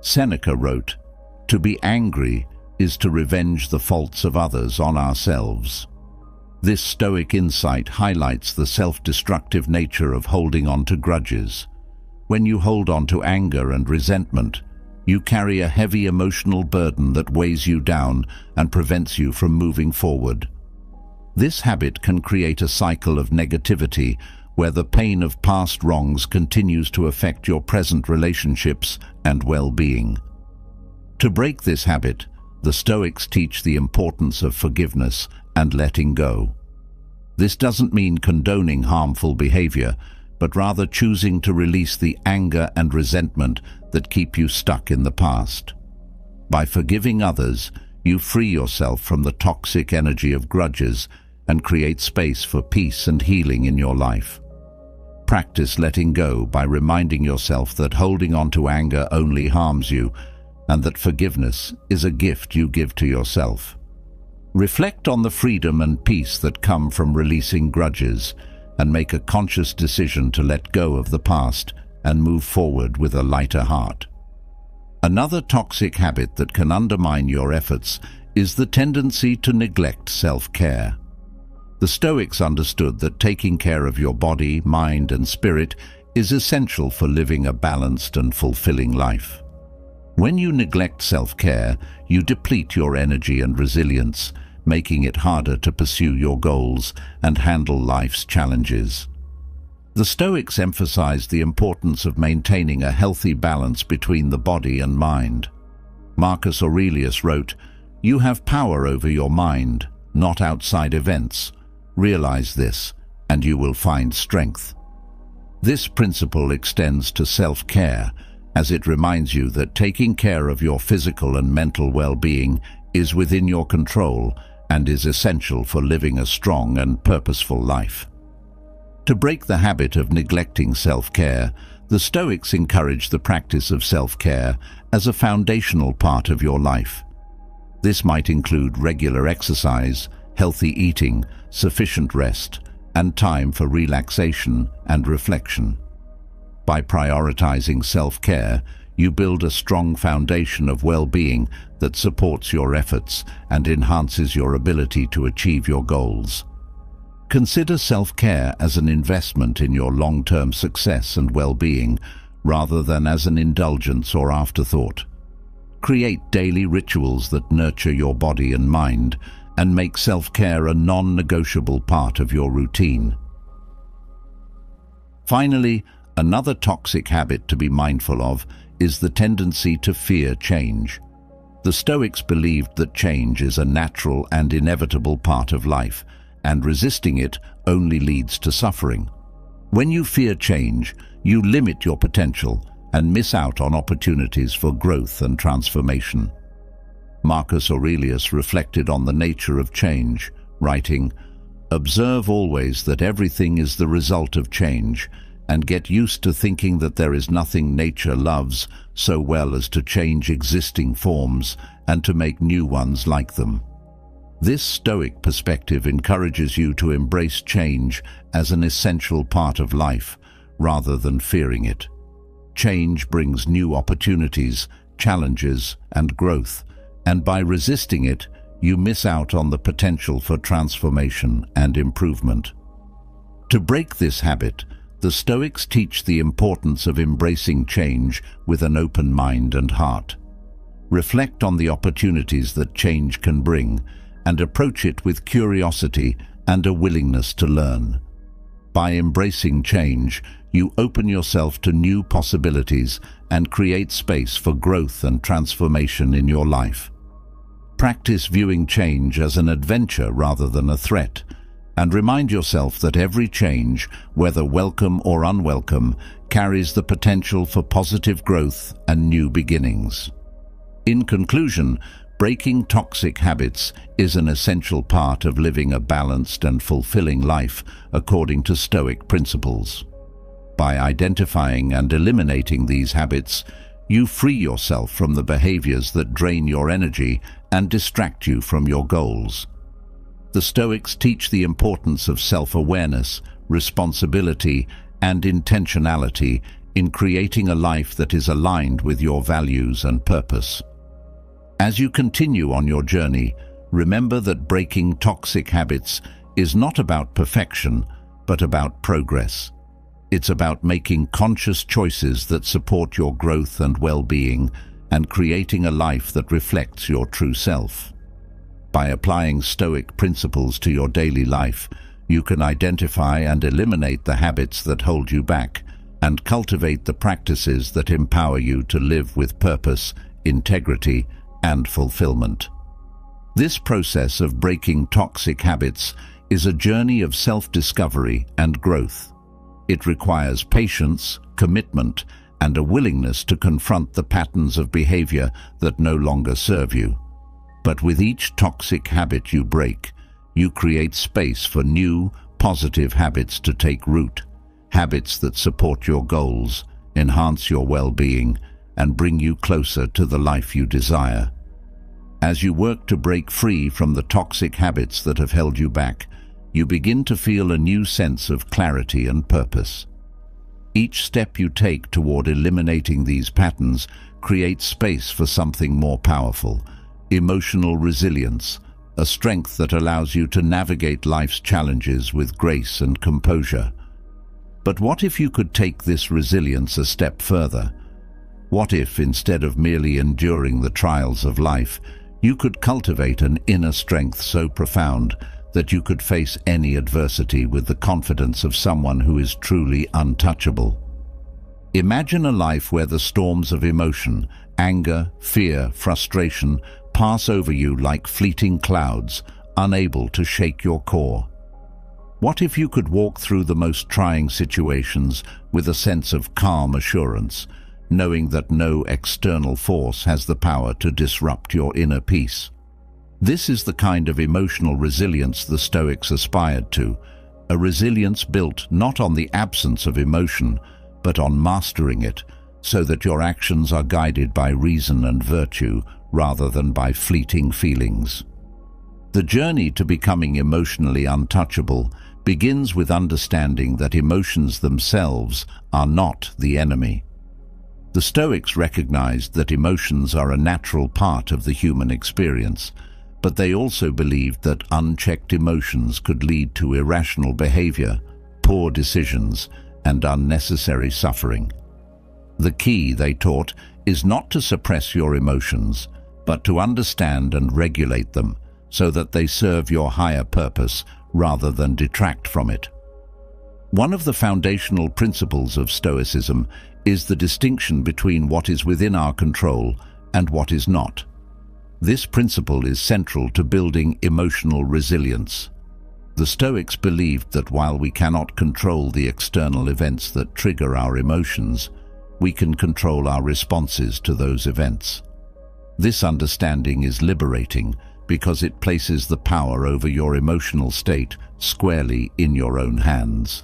Seneca wrote, "To be angry is to revenge the faults of others on ourselves." This Stoic insight highlights the self-destructive nature of holding on to grudges. When you hold on to anger and resentment, you carry a heavy emotional burden that weighs you down and prevents you from moving forward. This habit can create a cycle of negativity where the pain of past wrongs continues to affect your present relationships and well-being. To break this habit, the Stoics teach the importance of forgiveness and letting go. This doesn't mean condoning harmful behavior, but rather choosing to release the anger and resentment that keep you stuck in the past. By forgiving others, you free yourself from the toxic energy of grudges and create space for peace and healing in your life. Practice letting go by reminding yourself that holding on to anger only harms you, and that forgiveness is a gift you give to yourself. Reflect on the freedom and peace that come from releasing grudges, and make a conscious decision to let go of the past and move forward with a lighter heart. Another toxic habit that can undermine your efforts is the tendency to neglect self-care. The Stoics understood that taking care of your body, mind, and spirit is essential for living a balanced and fulfilling life. When you neglect self-care, you deplete your energy and resilience, making it harder to pursue your goals and handle life's challenges. The Stoics emphasized the importance of maintaining a healthy balance between the body and mind. Marcus Aurelius wrote, "You have power over your mind, not outside events. Realize this, and you will find strength." This principle extends to self-care, as it reminds you that taking care of your physical and mental well-being is within your control and is essential for living a strong and purposeful life. To break the habit of neglecting self-care, the Stoics encourage the practice of self-care as a foundational part of your life. This might include regular exercise, healthy eating, sufficient rest, and time for relaxation and reflection. By prioritizing self-care, you build a strong foundation of well-being that supports your efforts and enhances your ability to achieve your goals. Consider self-care as an investment in your long-term success and well-being, rather than as an indulgence or afterthought. Create daily rituals that nurture your body and mind, and make self-care a non-negotiable part of your routine. Finally, another toxic habit to be mindful of is the tendency to fear change. The Stoics believed that change is a natural and inevitable part of life, and resisting it only leads to suffering. When you fear change, you limit your potential and miss out on opportunities for growth and transformation. Marcus Aurelius reflected on the nature of change, writing, "Observe always that everything is the result of change, and get used to thinking that there is nothing nature loves so well as to change existing forms and to make new ones like them." This Stoic perspective encourages you to embrace change as an essential part of life, rather than fearing it. Change brings new opportunities, challenges, and growth, and by resisting it, you miss out on the potential for transformation and improvement. To break this habit, the Stoics teach the importance of embracing change with an open mind and heart. Reflect on the opportunities that change can bring, and approach it with curiosity and a willingness to learn. By embracing change, you open yourself to new possibilities and create space for growth and transformation in your life. Practice viewing change as an adventure rather than a threat, and remind yourself that every change, whether welcome or unwelcome, carries the potential for positive growth and new beginnings. In conclusion, breaking toxic habits is an essential part of living a balanced and fulfilling life according to Stoic principles. By identifying and eliminating these habits, you free yourself from the behaviors that drain your energy and distract you from your goals. The Stoics teach the importance of self-awareness, responsibility, and intentionality in creating a life that is aligned with your values and purpose. As you continue on your journey, remember that breaking toxic habits is not about perfection, but about progress. It's about making conscious choices that support your growth and well-being and creating a life that reflects your true self. By applying Stoic principles to your daily life, you can identify and eliminate the habits that hold you back and cultivate the practices that empower you to live with purpose, integrity, and fulfillment. This process of breaking toxic habits is a journey of self-discovery and growth. It requires patience, commitment, and a willingness to confront the patterns of behavior that no longer serve you. But with each toxic habit you break, you create space for new, positive habits to take root, habits that support your goals, enhance your well-being, and bring you closer to the life you desire. As you work to break free from the toxic habits that have held you back, you begin to feel a new sense of clarity and purpose. Each step you take toward eliminating these patterns creates space for something more powerful, emotional resilience, a strength that allows you to navigate life's challenges with grace and composure. But what if you could take this resilience a step further? What if, instead of merely enduring the trials of life, you could cultivate an inner strength so profound that you could face any adversity with the confidence of someone who is truly untouchable? Imagine a life where the storms of emotion, anger, fear, frustration, pass over you like fleeting clouds, unable to shake your core. What if you could walk through the most trying situations with a sense of calm assurance, knowing that no external force has the power to disrupt your inner peace? This is the kind of emotional resilience the Stoics aspired to, a resilience built not on the absence of emotion, but on mastering it, so that your actions are guided by reason and virtue rather than by fleeting feelings. The journey to becoming emotionally untouchable begins with understanding that emotions themselves are not the enemy. The Stoics recognized that emotions are a natural part of the human experience, but they also believed that unchecked emotions could lead to irrational behavior, poor decisions, and unnecessary suffering. The key, they taught, is not to suppress your emotions, but to understand and regulate them so that they serve your higher purpose rather than detract from it. One of the foundational principles of Stoicism is the distinction between what is within our control and what is not. This principle is central to building emotional resilience. The Stoics believed that while we cannot control the external events that trigger our emotions, we can control our responses to those events. This understanding is liberating because it places the power over your emotional state squarely in your own hands.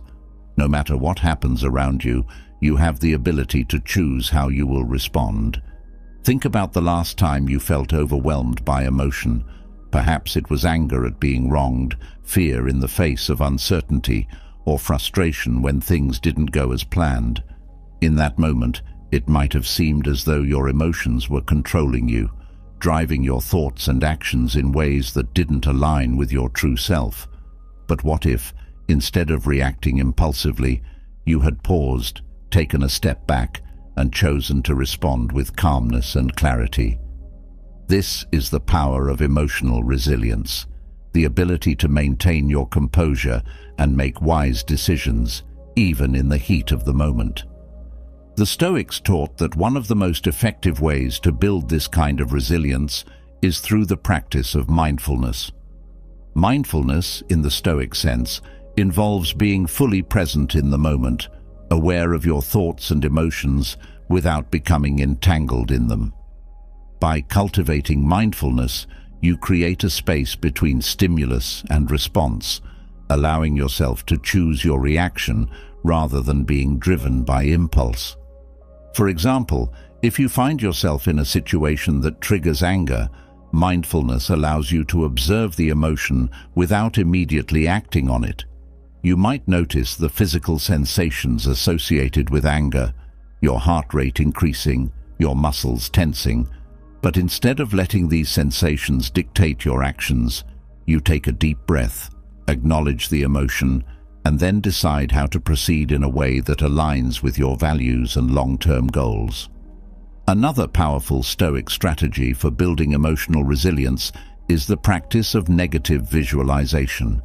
No matter what happens around you, you have the ability to choose how you will respond. Think about the last time you felt overwhelmed by emotion. Perhaps it was anger at being wronged, fear in the face of uncertainty, or frustration when things didn't go as planned. In that moment, it might have seemed as though your emotions were controlling you, driving your thoughts and actions in ways that didn't align with your true self. But what if, instead of reacting impulsively, you had paused, taken a step back, and chosen to respond with calmness and clarity? This is the power of emotional resilience, the ability to maintain your composure and make wise decisions, even in the heat of the moment. The Stoics taught that one of the most effective ways to build this kind of resilience is through the practice of mindfulness. Mindfulness, in the Stoic sense, involves being fully present in the moment, aware of your thoughts and emotions without becoming entangled in them. By cultivating mindfulness, you create a space between stimulus and response, allowing yourself to choose your reaction rather than being driven by impulse. For example, if you find yourself in a situation that triggers anger, mindfulness allows you to observe the emotion without immediately acting on it. You might notice the physical sensations associated with anger, your heart rate increasing, your muscles tensing, but instead of letting these sensations dictate your actions, you take a deep breath, acknowledge the emotion, and then decide how to proceed in a way that aligns with your values and long-term goals. Another powerful Stoic strategy for building emotional resilience is the practice of negative visualization.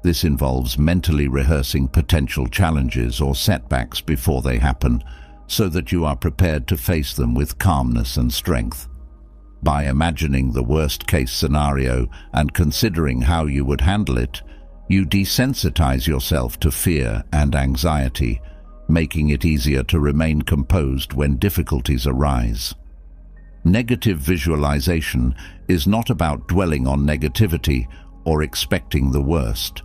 This involves mentally rehearsing potential challenges or setbacks before they happen, so that you are prepared to face them with calmness and strength. By imagining the worst-case scenario and considering how you would handle it, you desensitize yourself to fear and anxiety, making it easier to remain composed when difficulties arise. Negative visualization is not about dwelling on negativity or expecting the worst.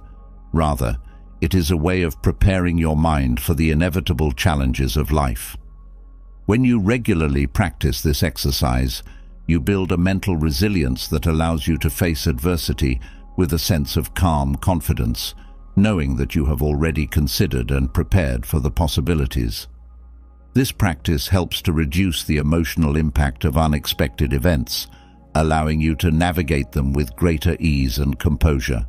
Rather, it is a way of preparing your mind for the inevitable challenges of life. When you regularly practice this exercise, you build a mental resilience that allows you to face adversity with a sense of calm confidence, knowing that you have already considered and prepared for the possibilities. This practice helps to reduce the emotional impact of unexpected events, allowing you to navigate them with greater ease and composure.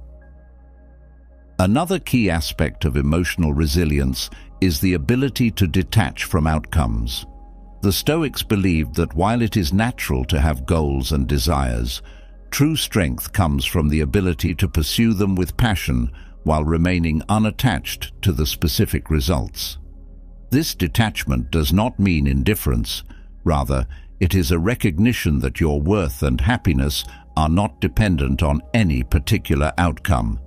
Another key aspect of emotional resilience is the ability to detach from outcomes. The Stoics believed that while it is natural to have goals and desires, true strength comes from the ability to pursue them with passion while remaining unattached to the specific results. This detachment does not mean indifference. Rather, it is a recognition that your worth and happiness are not dependent on any particular outcome.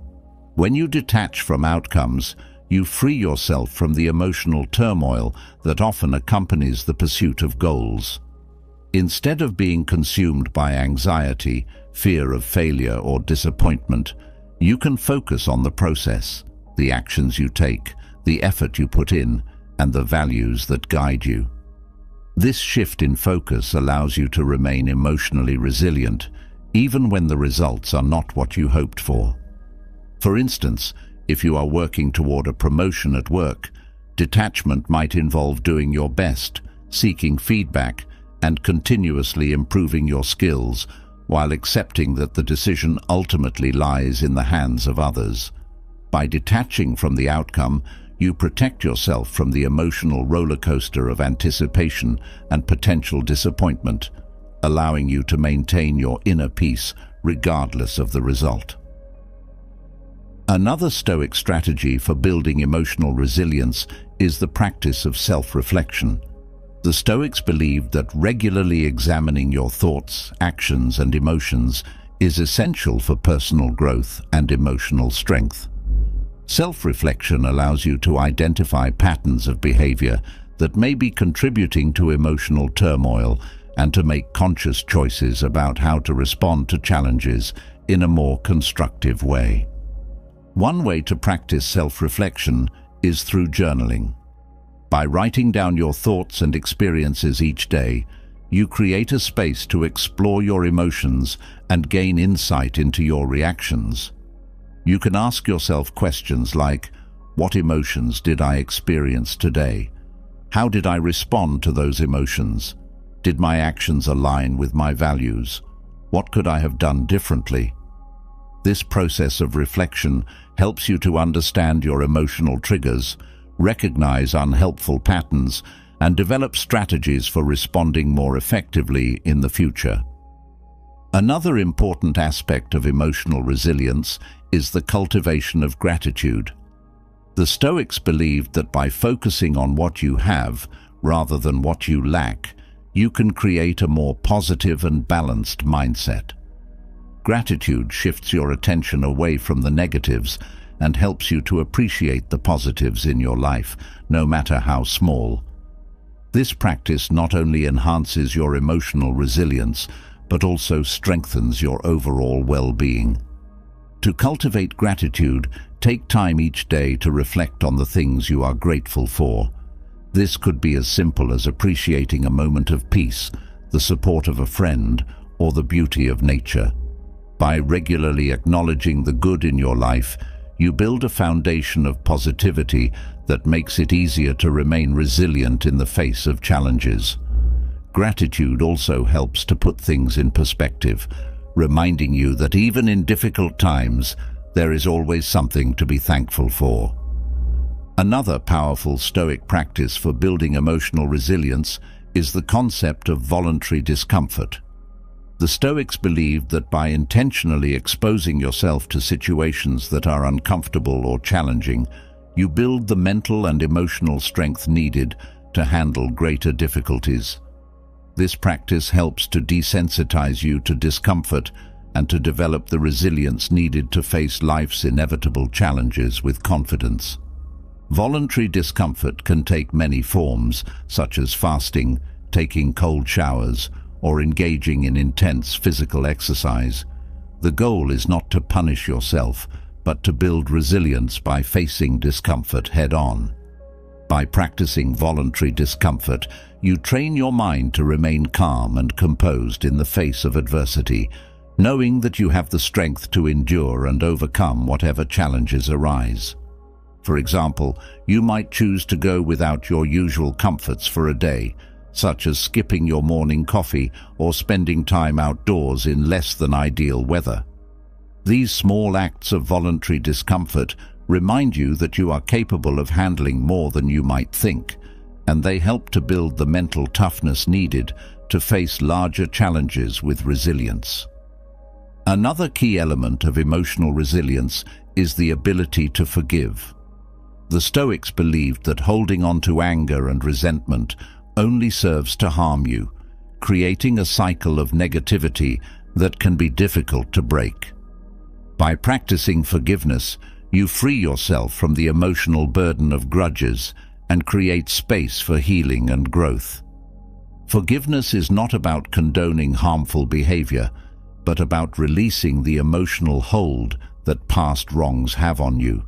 When you detach from outcomes, you free yourself from the emotional turmoil that often accompanies the pursuit of goals. Instead of being consumed by anxiety, fear of failure, or disappointment, you can focus on the process, the actions you take, the effort you put in, and the values that guide you. This shift in focus allows you to remain emotionally resilient, even when the results are not what you hoped for. For instance, if you are working toward a promotion at work, detachment might involve doing your best, seeking feedback, and continuously improving your skills, while accepting that the decision ultimately lies in the hands of others. By detaching from the outcome, you protect yourself from the emotional roller coaster of anticipation and potential disappointment, allowing you to maintain your inner peace regardless of the result. Another Stoic strategy for building emotional resilience is the practice of self-reflection. The Stoics believed that regularly examining your thoughts, actions, and emotions is essential for personal growth and emotional strength. Self-reflection allows you to identify patterns of behavior that may be contributing to emotional turmoil and to make conscious choices about how to respond to challenges in a more constructive way. One way to practice self-reflection is through journaling. By writing down your thoughts and experiences each day, you create a space to explore your emotions and gain insight into your reactions. You can ask yourself questions like, what emotions did I experience today? How did I respond to those emotions? Did my actions align with my values? What could I have done differently? This process of reflection helps you to understand your emotional triggers, recognize unhelpful patterns, and develop strategies for responding more effectively in the future. Another important aspect of emotional resilience is the cultivation of gratitude. The Stoics believed that by focusing on what you have rather than what you lack, you can create a more positive and balanced mindset. Gratitude shifts your attention away from the negatives and helps you to appreciate the positives in your life, no matter how small. This practice not only enhances your emotional resilience, but also strengthens your overall well-being. To cultivate gratitude, take time each day to reflect on the things you are grateful for. This could be as simple as appreciating a moment of peace, the support of a friend, or the beauty of nature. By regularly acknowledging the good in your life, you build a foundation of positivity that makes it easier to remain resilient in the face of challenges. Gratitude also helps to put things in perspective, reminding you that even in difficult times, there is always something to be thankful for. Another powerful Stoic practice for building emotional resilience is the concept of voluntary discomfort. The Stoics believed that by intentionally exposing yourself to situations that are uncomfortable or challenging, you build the mental and emotional strength needed to handle greater difficulties. This practice helps to desensitize you to discomfort and to develop the resilience needed to face life's inevitable challenges with confidence. Voluntary discomfort can take many forms, such as fasting, taking cold showers, or engaging in intense physical exercise. The goal is not to punish yourself, but to build resilience by facing discomfort head-on. By practicing voluntary discomfort, you train your mind to remain calm and composed in the face of adversity, knowing that you have the strength to endure and overcome whatever challenges arise. For example, you might choose to go without your usual comforts for a day, such as skipping your morning coffee or spending time outdoors in less than ideal weather. These small acts of voluntary discomfort remind you that you are capable of handling more than you might think, and they help to build the mental toughness needed to face larger challenges with resilience. Another key element of emotional resilience is the ability to forgive. The Stoics believed that holding on to anger and resentment only serves to harm you, creating a cycle of negativity that can be difficult to break. By practicing forgiveness, you free yourself from the emotional burden of grudges and create space for healing and growth. Forgiveness is not about condoning harmful behavior, but about releasing the emotional hold that past wrongs have on you.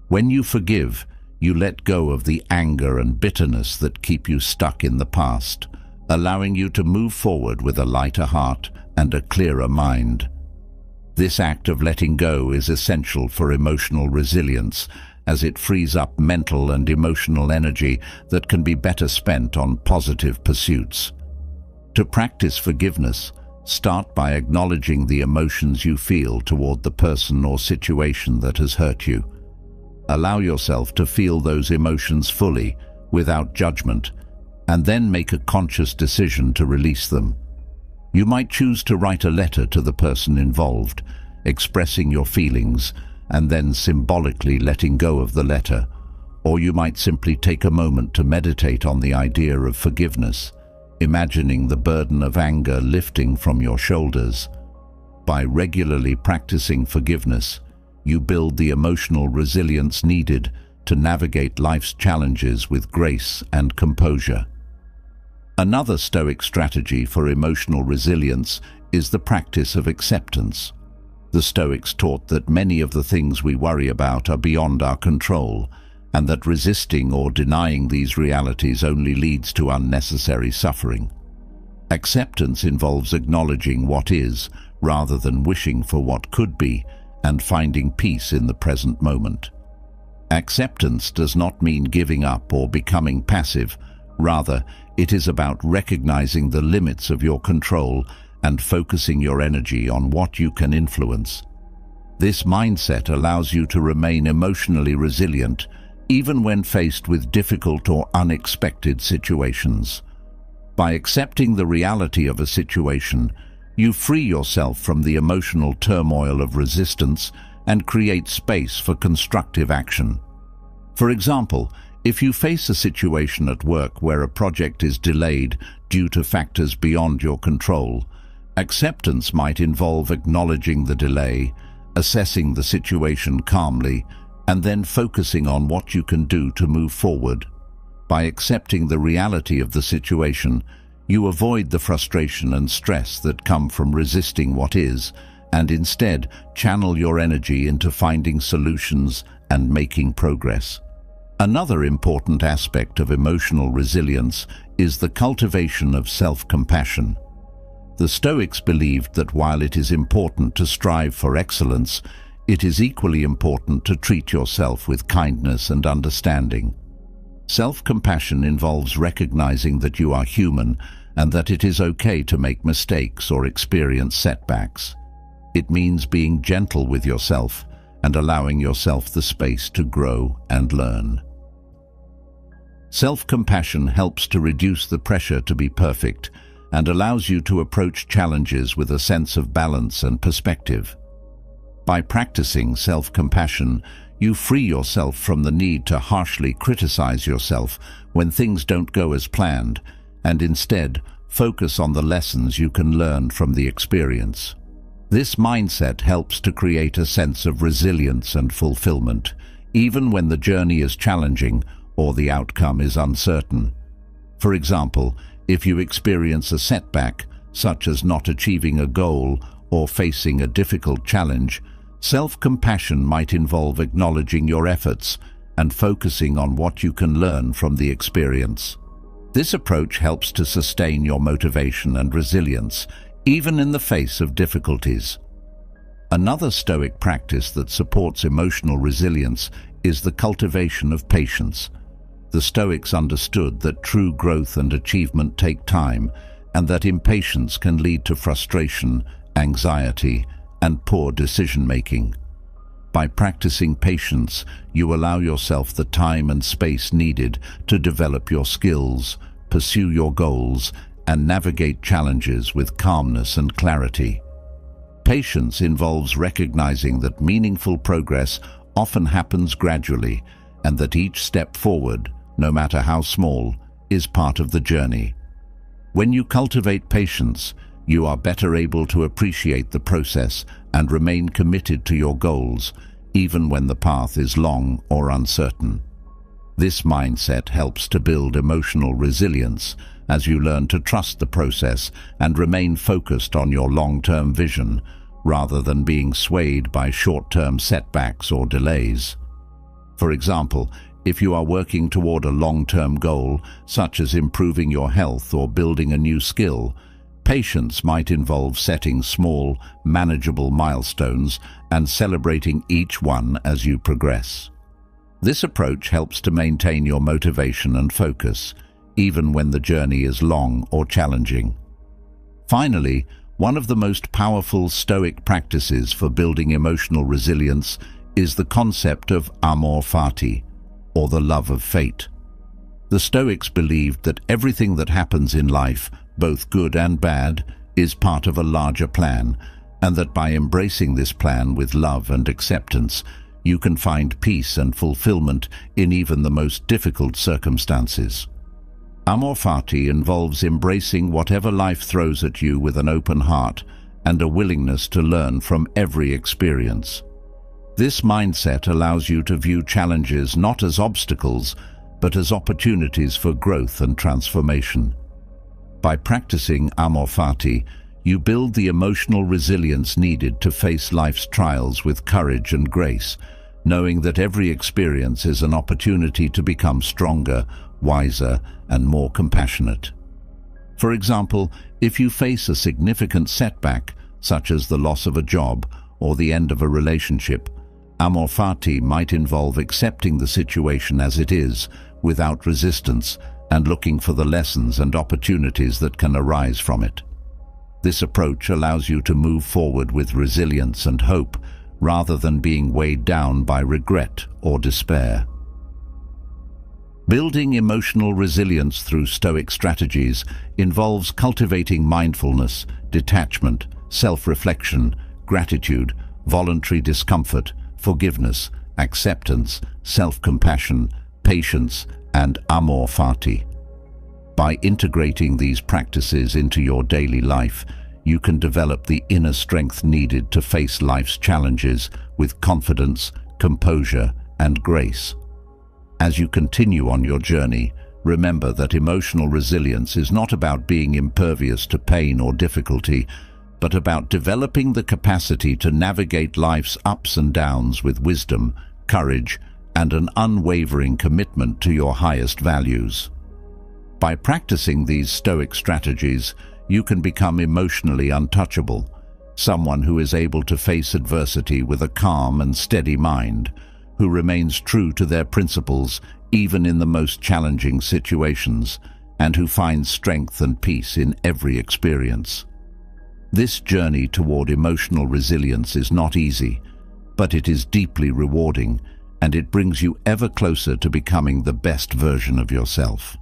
When you forgive, you let go of the anger and bitterness that keep you stuck in the past, allowing you to move forward with a lighter heart and a clearer mind. This act of letting go is essential for emotional resilience, as it frees up mental and emotional energy that can be better spent on positive pursuits. To practice forgiveness, start by acknowledging the emotions you feel toward the person or situation that has hurt you. Allow yourself to feel those emotions fully, without judgment, and then make a conscious decision to release them. You might choose to write a letter to the person involved, expressing your feelings, and then symbolically letting go of the letter. Or you might simply take a moment to meditate on the idea of forgiveness, imagining the burden of anger lifting from your shoulders. By regularly practicing forgiveness, you build the emotional resilience needed to navigate life's challenges with grace and composure. Another Stoic strategy for emotional resilience is the practice of acceptance. The Stoics taught that many of the things we worry about are beyond our control, and that resisting or denying these realities only leads to unnecessary suffering. Acceptance involves acknowledging what is, rather than wishing for what could be, and finding peace in the present moment. Acceptance does not mean giving up or becoming passive. Rather, it is about recognizing the limits of your control and focusing your energy on what you can influence. This mindset allows you to remain emotionally resilient, even when faced with difficult or unexpected situations. By accepting the reality of a situation, you free yourself from the emotional turmoil of resistance and create space for constructive action. For example, if you face a situation at work where a project is delayed due to factors beyond your control, acceptance might involve acknowledging the delay, assessing the situation calmly, and then focusing on what you can do to move forward. By accepting the reality of the situation, you avoid the frustration and stress that come from resisting what is, and instead channel your energy into finding solutions and making progress. Another important aspect of emotional resilience is the cultivation of self-compassion. The Stoics believed that while it is important to strive for excellence, it is equally important to treat yourself with kindness and understanding. Self-compassion involves recognizing that you are human and that it is okay to make mistakes or experience setbacks. It means being gentle with yourself and allowing yourself the space to grow and learn. Self-compassion helps to reduce the pressure to be perfect and allows you to approach challenges with a sense of balance and perspective. By practicing self-compassion, you free yourself from the need to harshly criticize yourself when things don't go as planned, and instead focus on the lessons you can learn from the experience. This mindset helps to create a sense of resilience and fulfillment, even when the journey is challenging or the outcome is uncertain. For example, if you experience a setback, such as not achieving a goal or facing a difficult challenge, self-compassion might involve acknowledging your efforts and focusing on what you can learn from the experience. This approach helps to sustain your motivation and resilience, even in the face of difficulties. Another Stoic practice that supports emotional resilience is the cultivation of patience. The Stoics understood that true growth and achievement take time, and that impatience can lead to frustration, anxiety, and poor decision-making. By practicing patience, you allow yourself the time and space needed to develop your skills, pursue your goals, and navigate challenges with calmness and clarity. Patience involves recognizing that meaningful progress often happens gradually, and that each step forward, no matter how small, is part of the journey. When you cultivate patience, you are better able to appreciate the process and remain committed to your goals, even when the path is long or uncertain. This mindset helps to build emotional resilience as you learn to trust the process and remain focused on your long-term vision, rather than being swayed by short-term setbacks or delays. For example, if you are working toward a long-term goal, such as improving your health or building a new skill, patience might involve setting small, manageable milestones and celebrating each one as you progress. This approach helps to maintain your motivation and focus, even when the journey is long or challenging. Finally, one of the most powerful Stoic practices for building emotional resilience is the concept of amor fati, or the love of fate. The Stoics believed that everything that happens in life, both good and bad, is part of a larger plan, and that by embracing this plan with love and acceptance, you can find peace and fulfillment in even the most difficult circumstances. Amor fati involves embracing whatever life throws at you with an open heart and a willingness to learn from every experience. This mindset allows you to view challenges not as obstacles, but as opportunities for growth and transformation. By practicing amor fati, you build the emotional resilience needed to face life's trials with courage and grace, knowing that every experience is an opportunity to become stronger, wiser, and more compassionate. For example, if you face a significant setback, such as the loss of a job or the end of a relationship, amor fati might involve accepting the situation as it is, without resistance, and looking for the lessons and opportunities that can arise from it. This approach allows you to move forward with resilience and hope, rather than being weighed down by regret or despair. Building emotional resilience through Stoic strategies involves cultivating mindfulness, detachment, self-reflection, gratitude, voluntary discomfort, forgiveness, acceptance, self-compassion, patience, and amor fati. By integrating these practices into your daily life, you can develop the inner strength needed to face life's challenges with confidence, composure, and grace. As you continue on your journey, remember that emotional resilience is not about being impervious to pain or difficulty, but about developing the capacity to navigate life's ups and downs with wisdom, courage, and an unwavering commitment to your highest values. By practicing these Stoic strategies, you can become emotionally untouchable, someone who is able to face adversity with a calm and steady mind, who remains true to their principles even in the most challenging situations, and who finds strength and peace in every experience. This journey toward emotional resilience is not easy, but it is deeply rewarding, and it brings you ever closer to becoming the best version of yourself.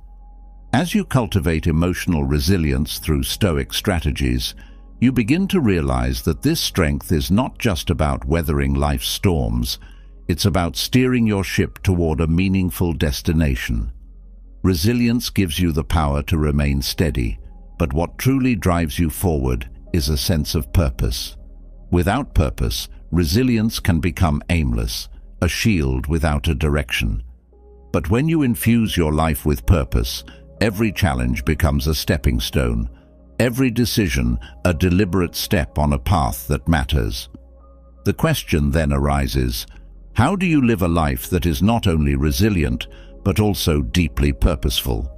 As you cultivate emotional resilience through Stoic strategies, you begin to realize that this strength is not just about weathering life's storms, it's about steering your ship toward a meaningful destination. Resilience gives you the power to remain steady, but what truly drives you forward is a sense of purpose. Without purpose, resilience can become aimless, a shield without a direction. But when you infuse your life with purpose, every challenge becomes a stepping stone, every decision a deliberate step on a path that matters. The question then arises, how do you live a life that is not only resilient, but also deeply purposeful?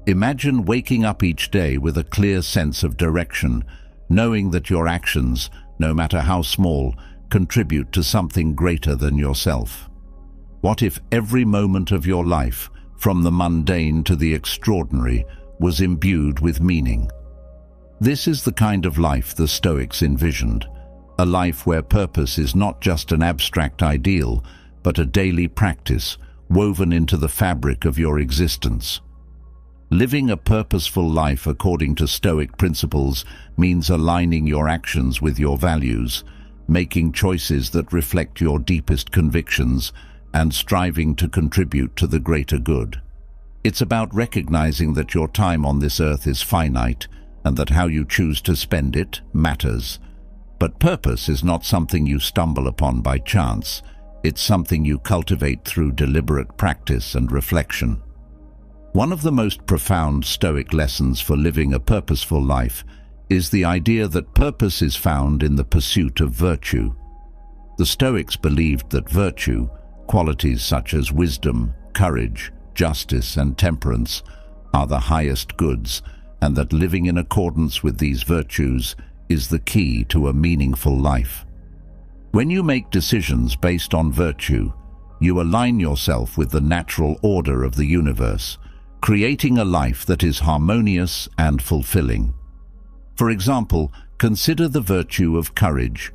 Imagine waking up each day with a clear sense of direction, knowing that your actions, no matter how small, contribute to something greater than yourself. What if every moment of your life, from the mundane to the extraordinary, was imbued with meaning? This is the kind of life the Stoics envisioned, a life where purpose is not just an abstract ideal, but a daily practice woven into the fabric of your existence. Living a purposeful life according to Stoic principles means aligning your actions with your values, making choices that reflect your deepest convictions, and striving to contribute to the greater good. It's about recognizing that your time on this earth is finite, and that how you choose to spend it matters. But purpose is not something you stumble upon by chance. It's something you cultivate through deliberate practice and reflection. One of the most profound Stoic lessons for living a purposeful life is the idea that purpose is found in the pursuit of virtue. The Stoics believed that virtue, qualities such as wisdom, courage, justice, and temperance, are the highest goods, and that living in accordance with these virtues is the key to a meaningful life. When you make decisions based on virtue, you align yourself with the natural order of the universe, creating a life that is harmonious and fulfilling. For example, consider the virtue of courage.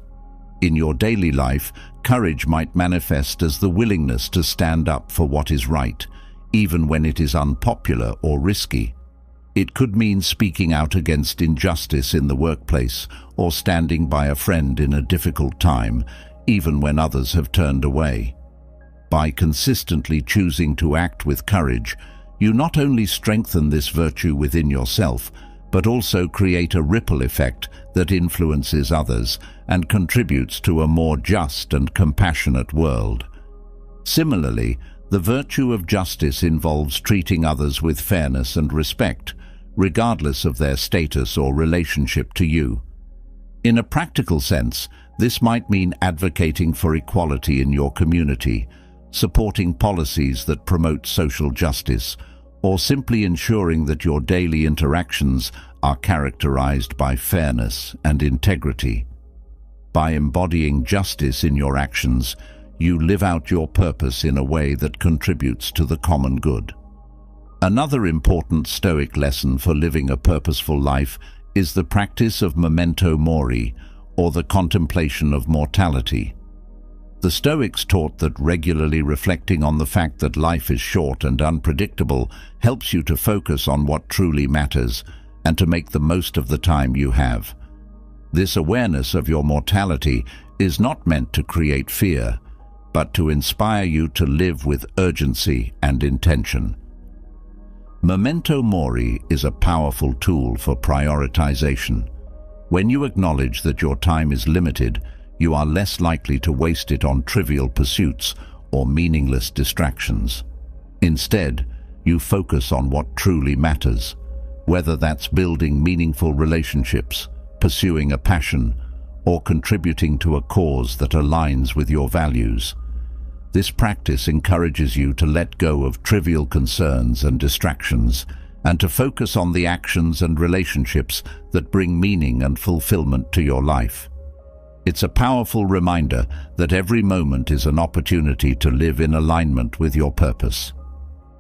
In your daily life, courage might manifest as the willingness to stand up for what is right, even when it is unpopular or risky. It could mean speaking out against injustice in the workplace or standing by a friend in a difficult time, even when others have turned away. By consistently choosing to act with courage, you not only strengthen this virtue within yourself, but also create a ripple effect that influences others and contributes to a more just and compassionate world. Similarly, the virtue of justice involves treating others with fairness and respect, regardless of their status or relationship to you. In a practical sense, this might mean advocating for equality in your community, supporting policies that promote social justice, or simply ensuring that your daily interactions are characterized by fairness and integrity. By embodying justice in your actions, you live out your purpose in a way that contributes to the common good. Another important Stoic lesson for living a purposeful life is the practice of memento mori, or the contemplation of mortality. The Stoics taught that regularly reflecting on the fact that life is short and unpredictable helps you to focus on what truly matters and to make the most of the time you have. This awareness of your mortality is not meant to create fear, but to inspire you to live with urgency and intention. Memento mori is a powerful tool for prioritization. When you acknowledge that your time is limited, you are less likely to waste it on trivial pursuits or meaningless distractions. Instead, you focus on what truly matters, whether that's building meaningful relationships, pursuing a passion, or contributing to a cause that aligns with your values. This practice encourages you to let go of trivial concerns and distractions and to focus on the actions and relationships that bring meaning and fulfillment to your life. It's a powerful reminder that every moment is an opportunity to live in alignment with your purpose.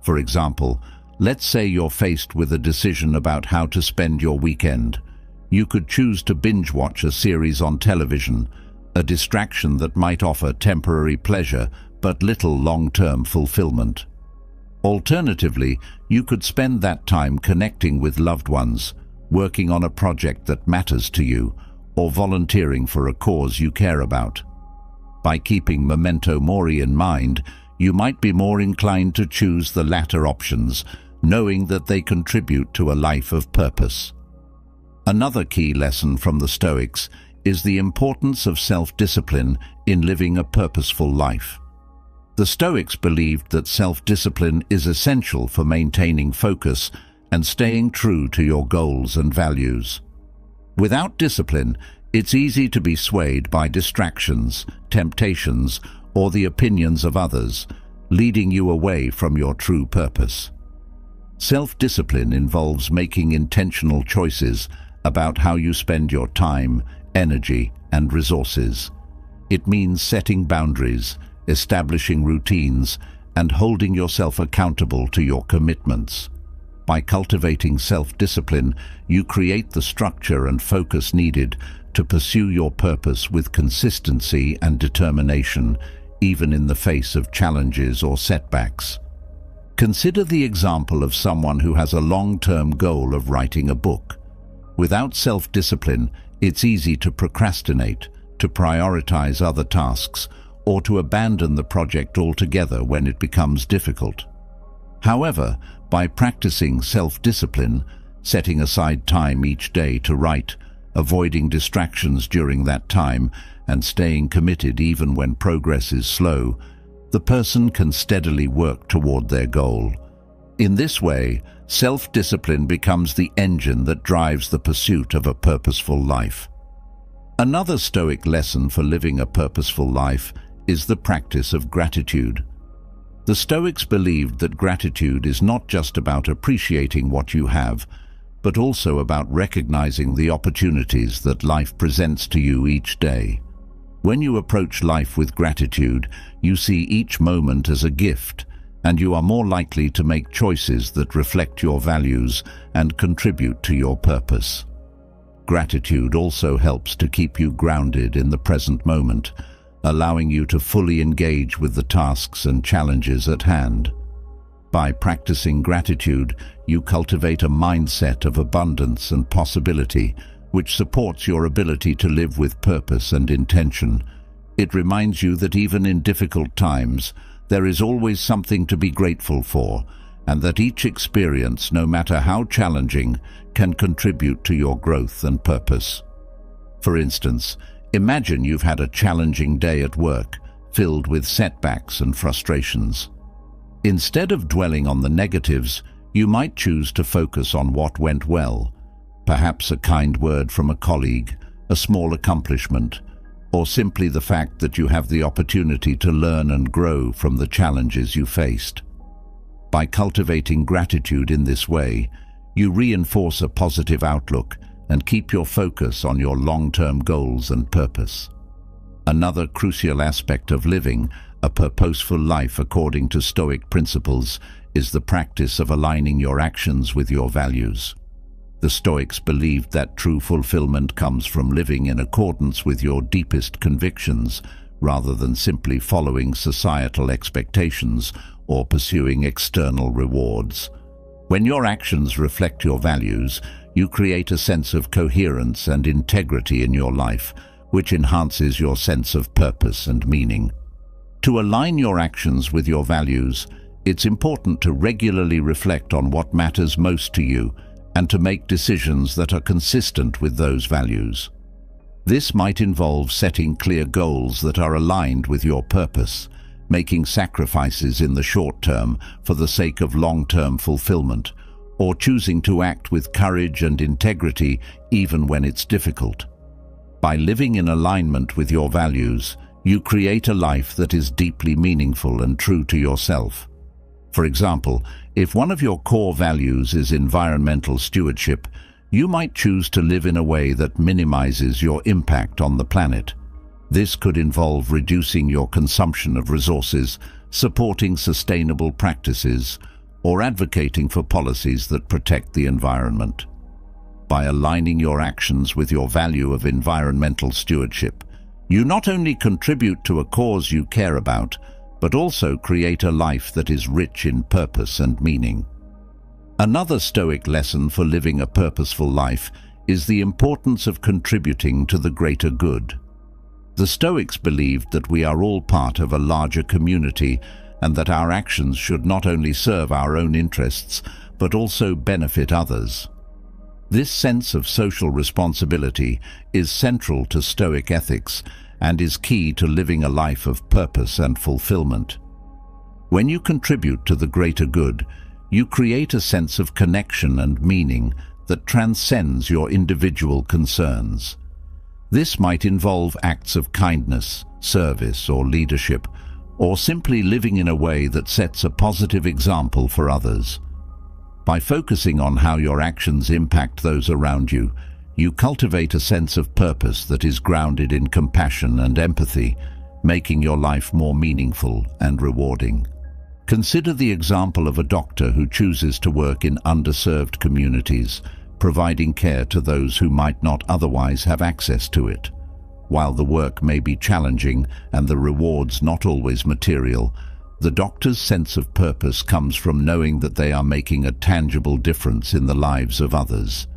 For example, let's say you're faced with a decision about how to spend your weekend. You could choose to binge watch a series on television, a distraction that might offer temporary pleasure but little long-term fulfillment. Alternatively, you could spend that time connecting with loved ones, working on a project that matters to you, or volunteering for a cause you care about. By keeping memento mori in mind, you might be more inclined to choose the latter options, knowing that they contribute to a life of purpose. Another key lesson from the Stoics is the importance of self-discipline in living a purposeful life. The Stoics believed that self-discipline is essential for maintaining focus and staying true to your goals and values. Without discipline, it's easy to be swayed by distractions, temptations, or the opinions of others, leading you away from your true purpose. Self-discipline involves making intentional choices about how you spend your time, energy, and resources. It means setting boundaries, establishing routines, and holding yourself accountable to your commitments. By cultivating self-discipline, you create the structure and focus needed to pursue your purpose with consistency and determination, even in the face of challenges or setbacks. Consider the example of someone who has a long-term goal of writing a book. Without self-discipline, it's easy to procrastinate, to prioritize other tasks, or to abandon the project altogether when it becomes difficult. However, by practicing self-discipline, setting aside time each day to write, avoiding distractions during that time, and staying committed even when progress is slow, the person can steadily work toward their goal. In this way, self-discipline becomes the engine that drives the pursuit of a purposeful life. Another Stoic lesson for living a purposeful life is the practice of gratitude. The Stoics believed that gratitude is not just about appreciating what you have, but also about recognizing the opportunities that life presents to you each day. When you approach life with gratitude, you see each moment as a gift, and you are more likely to make choices that reflect your values and contribute to your purpose. Gratitude also helps to keep you grounded in the present moment, allowing you to fully engage with the tasks and challenges at hand. By practicing gratitude, you cultivate a mindset of abundance and possibility, which supports your ability to live with purpose and intention. It reminds you that even in difficult times, there is always something to be grateful for, and that each experience, no matter how challenging, can contribute to your growth and purpose. For instance, imagine you've had a challenging day at work, filled with setbacks and frustrations. Instead of dwelling on the negatives, you might choose to focus on what went well, perhaps a kind word from a colleague, a small accomplishment, or simply the fact that you have the opportunity to learn and grow from the challenges you faced. By cultivating gratitude in this way, you reinforce a positive outlook and keep your focus on your long-term goals and purpose. Another crucial aspect of living a purposeful life according to Stoic principles is the practice of aligning your actions with your values. The Stoics believed that true fulfillment comes from living in accordance with your deepest convictions, rather than simply following societal expectations or pursuing external rewards. When your actions reflect your values, you create a sense of coherence and integrity in your life, which enhances your sense of purpose and meaning. To align your actions with your values, it's important to regularly reflect on what matters most to you and to make decisions that are consistent with those values. This might involve setting clear goals that are aligned with your purpose, making sacrifices in the short term for the sake of long-term fulfillment, or choosing to act with courage and integrity even when it's difficult. By living in alignment with your values, you create a life that is deeply meaningful and true to yourself. For example, if one of your core values is environmental stewardship, you might choose to live in a way that minimizes your impact on the planet. This could involve reducing your consumption of resources, supporting sustainable practices, or advocating for policies that protect the environment. By aligning your actions with your value of environmental stewardship, you not only contribute to a cause you care about, but also create a life that is rich in purpose and meaning. Another Stoic lesson for living a purposeful life is the importance of contributing to the greater good. The Stoics believed that we are all part of a larger community and that our actions should not only serve our own interests, but also benefit others. This sense of social responsibility is central to Stoic ethics and is key to living a life of purpose and fulfillment. When you contribute to the greater good, you create a sense of connection and meaning that transcends your individual concerns. This might involve acts of kindness, service, or leadership, or simply living in a way that sets a positive example for others. By focusing on how your actions impact those around you, you cultivate a sense of purpose that is grounded in compassion and empathy, making your life more meaningful and rewarding. Consider the example of a doctor who chooses to work in underserved communities, providing care to those who might not otherwise have access to it. While the work may be challenging and the rewards not always material, the doctor's sense of purpose comes from knowing that they are making a tangible difference in the lives of others.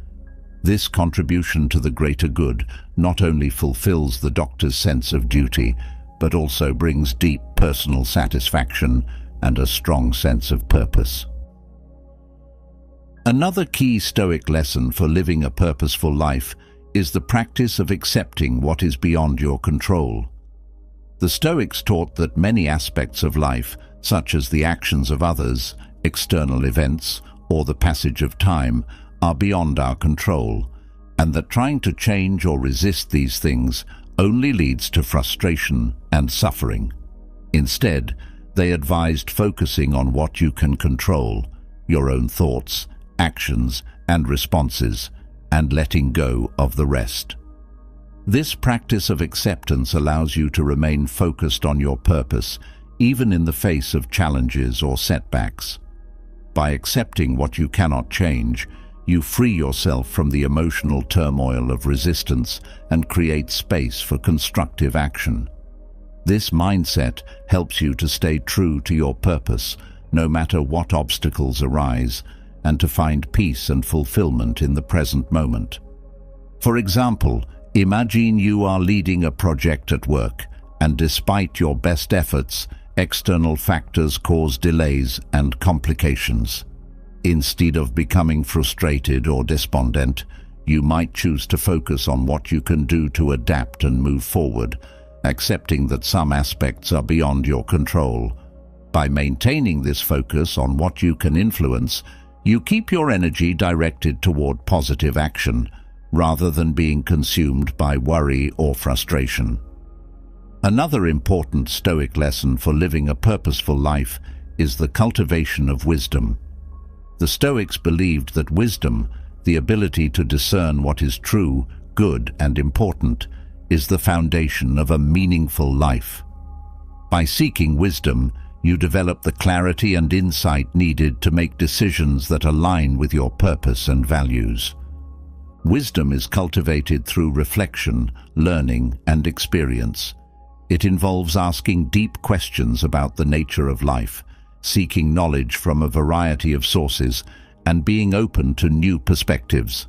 This contribution to the greater good not only fulfills the doctor's sense of duty, but also brings deep personal satisfaction and a strong sense of purpose. Another key Stoic lesson for living a purposeful life is the practice of accepting what is beyond your control. The Stoics taught that many aspects of life, such as the actions of others, external events, or the passage of time, are beyond our control, and that trying to change or resist these things only leads to frustration and suffering. Instead, they advised focusing on what you can control, your own thoughts, actions, and responses, and letting go of the rest. This practice of acceptance allows you to remain focused on your purpose, even in the face of challenges or setbacks. By accepting what you cannot change, you free yourself from the emotional turmoil of resistance and create space for constructive action. This mindset helps you to stay true to your purpose, no matter what obstacles arise, and to find peace and fulfillment in the present moment. For example, imagine you are leading a project at work, and despite your best efforts, external factors cause delays and complications. Instead of becoming frustrated or despondent, you might choose to focus on what you can do to adapt and move forward, accepting that some aspects are beyond your control. By maintaining this focus on what you can influence, you keep your energy directed toward positive action, rather than being consumed by worry or frustration. Another important Stoic lesson for living a purposeful life is the cultivation of wisdom. The Stoics believed that wisdom, the ability to discern what is true, good, and important, is the foundation of a meaningful life. By seeking wisdom, you develop the clarity and insight needed to make decisions that align with your purpose and values. Wisdom is cultivated through reflection, learning, and experience. It involves asking deep questions about the nature of life, seeking knowledge from a variety of sources, and being open to new perspectives.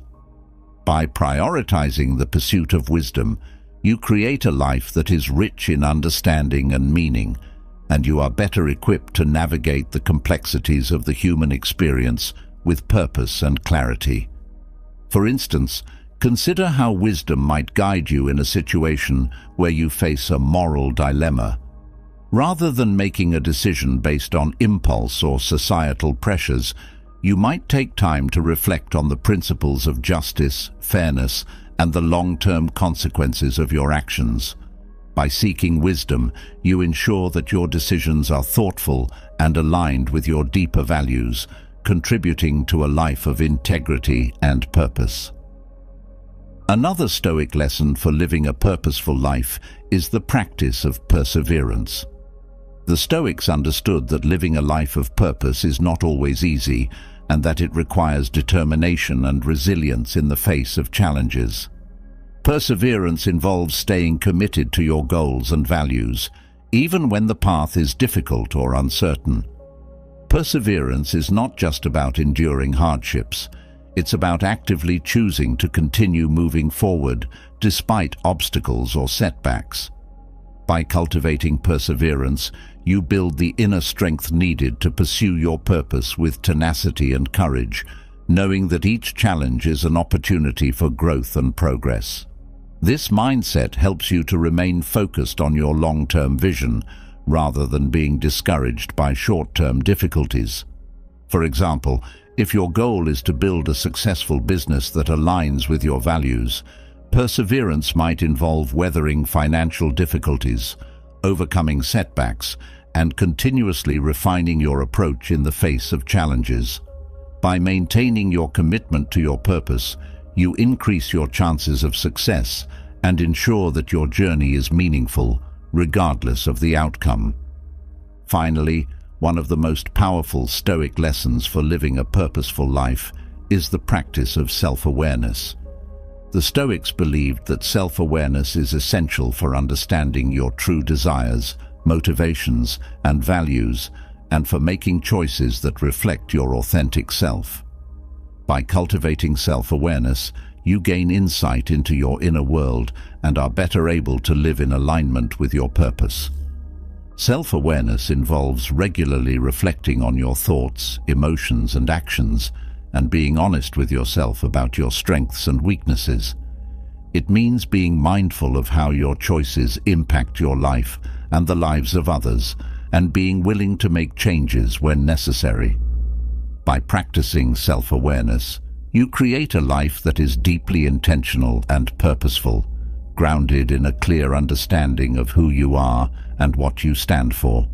By prioritizing the pursuit of wisdom, you create a life that is rich in understanding and meaning, and you are better equipped to navigate the complexities of the human experience with purpose and clarity. For instance, consider how wisdom might guide you in a situation where you face a moral dilemma. Rather than making a decision based on impulse or societal pressures, you might take time to reflect on the principles of justice, fairness, and the long-term consequences of your actions. By seeking wisdom, you ensure that your decisions are thoughtful and aligned with your deeper values, contributing to a life of integrity and purpose. Another Stoic lesson for living a purposeful life is the practice of perseverance. The Stoics understood that living a life of purpose is not always easy, and that it requires determination and resilience in the face of challenges. Perseverance involves staying committed to your goals and values, even when the path is difficult or uncertain. Perseverance is not just about enduring hardships. It's about actively choosing to continue moving forward despite obstacles or setbacks. By cultivating perseverance, you build the inner strength needed to pursue your purpose with tenacity and courage, knowing that each challenge is an opportunity for growth and progress. This mindset helps you to remain focused on your long-term vision, rather than being discouraged by short-term difficulties. For example, if your goal is to build a successful business that aligns with your values, perseverance might involve weathering financial difficulties, overcoming setbacks, and continuously refining your approach in the face of challenges. By maintaining your commitment to your purpose, you increase your chances of success and ensure that your journey is meaningful, regardless of the outcome. Finally, one of the most powerful Stoic lessons for living a purposeful life is the practice of self-awareness. The Stoics believed that self-awareness is essential for understanding your true desires, motivations, and values, and for making choices that reflect your authentic self. By cultivating self-awareness, you gain insight into your inner world and are better able to live in alignment with your purpose. Self-awareness involves regularly reflecting on your thoughts, emotions, and actions, and being honest with yourself about your strengths and weaknesses. It means being mindful of how your choices impact your life and the lives of others, and being willing to make changes when necessary. By practicing self-awareness, you create a life that is deeply intentional and purposeful, grounded in a clear understanding of who you are and what you stand for.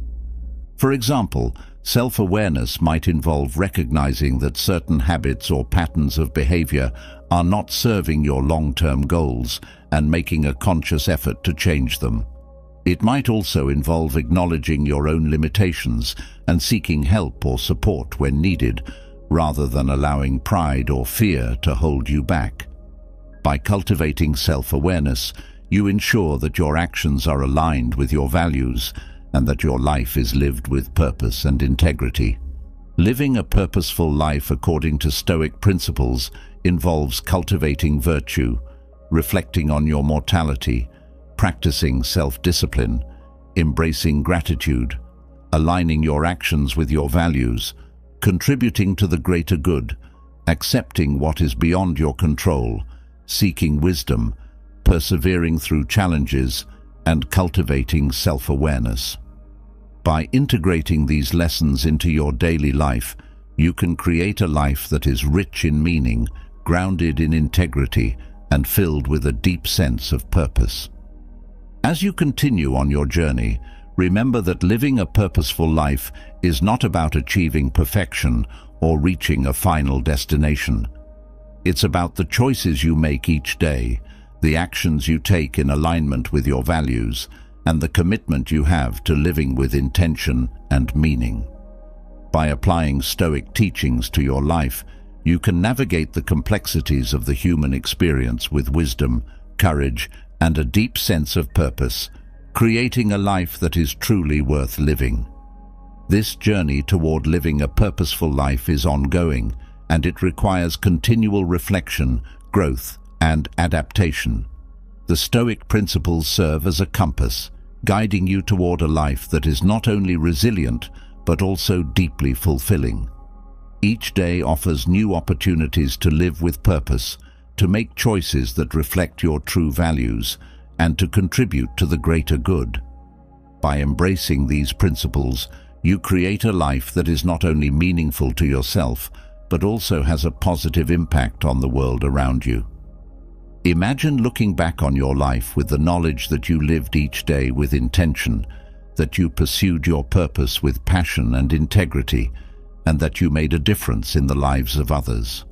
For example, self-awareness might involve recognizing that certain habits or patterns of behavior are not serving your long-term goals and making a conscious effort to change them. It might also involve acknowledging your own limitations and seeking help or support when needed, rather than allowing pride or fear to hold you back. By cultivating self-awareness, you ensure that your actions are aligned with your values and that your life is lived with purpose and integrity. Living a purposeful life according to Stoic principles involves cultivating virtue, reflecting on your mortality, practicing self-discipline, embracing gratitude, aligning your actions with your values, contributing to the greater good, accepting what is beyond your control, seeking wisdom, persevering through challenges, and cultivating self-awareness. By integrating these lessons into your daily life, you can create a life that is rich in meaning, grounded in integrity, and filled with a deep sense of purpose. As you continue on your journey, remember that living a purposeful life is not about achieving perfection or reaching a final destination. It's about the choices you make each day, the actions you take in alignment with your values, and the commitment you have to living with intention and meaning. By applying Stoic teachings to your life, you can navigate the complexities of the human experience with wisdom, courage, and a deep sense of purpose, creating a life that is truly worth living. This journey toward living a purposeful life is ongoing, and it requires continual reflection, growth, and adaptation. The Stoic principles serve as a compass, guiding you toward a life that is not only resilient, but also deeply fulfilling. Each day offers new opportunities to live with purpose, to make choices that reflect your true values, and to contribute to the greater good. By embracing these principles, you create a life that is not only meaningful to yourself, but also has a positive impact on the world around you. Imagine looking back on your life with the knowledge that you lived each day with intention, that you pursued your purpose with passion and integrity, and that you made a difference in the lives of others.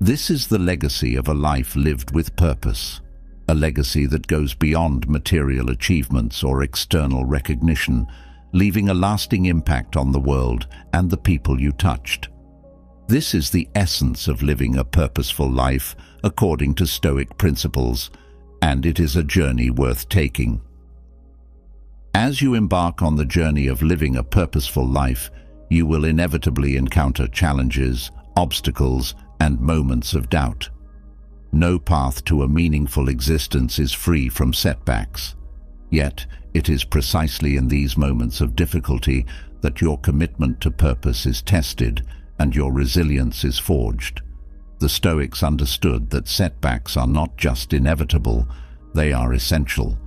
This is the legacy of a life lived with purpose, a legacy that goes beyond material achievements or external recognition, leaving a lasting impact on the world and the people you touched. This is the essence of living a purposeful life according to Stoic principles, and it is a journey worth taking. As you embark on the journey of living a purposeful life, you will inevitably encounter challenges, obstacles, and moments of doubt. No path to a meaningful existence is free from setbacks. Yet, it is precisely in these moments of difficulty that your commitment to purpose is tested and your resilience is forged. The Stoics understood that setbacks are not just inevitable, they are essential.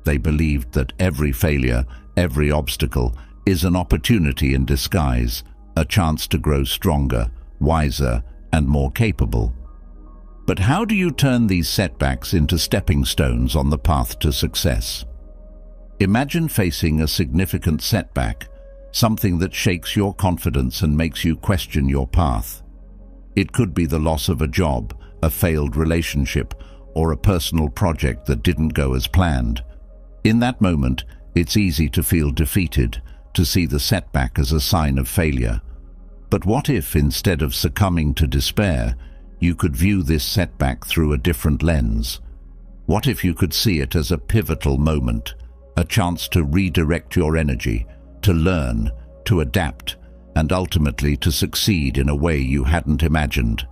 They believed that every failure, every obstacle, is an opportunity in disguise, a chance to grow stronger, wiser, and more capable. But how do you turn these setbacks into stepping stones on the path to success? Imagine facing a significant setback, something that shakes your confidence and makes you question your path. It could be the loss of a job, a failed relationship, or a personal project that didn't go as planned. In that moment, it's easy to feel defeated, to see the setback as a sign of failure. But what if, instead of succumbing to despair, you could view this setback through a different lens? What if you could see it as a pivotal moment, a chance to redirect your energy, to learn, to adapt, and ultimately to succeed in a way you hadn't imagined?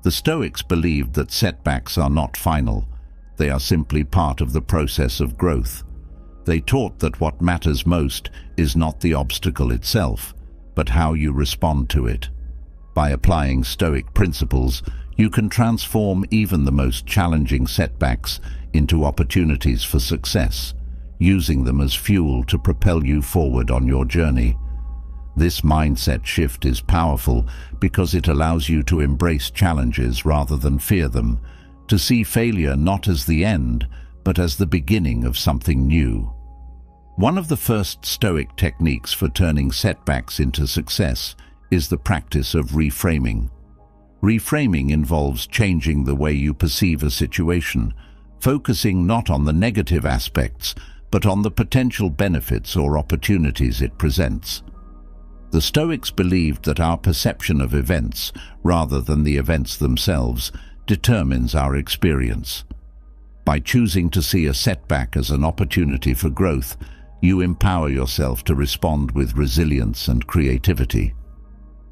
The Stoics believed that setbacks are not final. They are simply part of the process of growth. They taught that what matters most is not the obstacle itself, but how you respond to it. By applying Stoic principles, you can transform even the most challenging setbacks into opportunities for success, using them as fuel to propel you forward on your journey. This mindset shift is powerful because it allows you to embrace challenges rather than fear them, to see failure not as the end, but as the beginning of something new. One of the first Stoic techniques for turning setbacks into success is the practice of reframing. Reframing involves changing the way you perceive a situation, focusing not on the negative aspects, but on the potential benefits or opportunities it presents. The Stoics believed that our perception of events, rather than the events themselves, determines our experience. By choosing to see a setback as an opportunity for growth, you empower yourself to respond with resilience and creativity.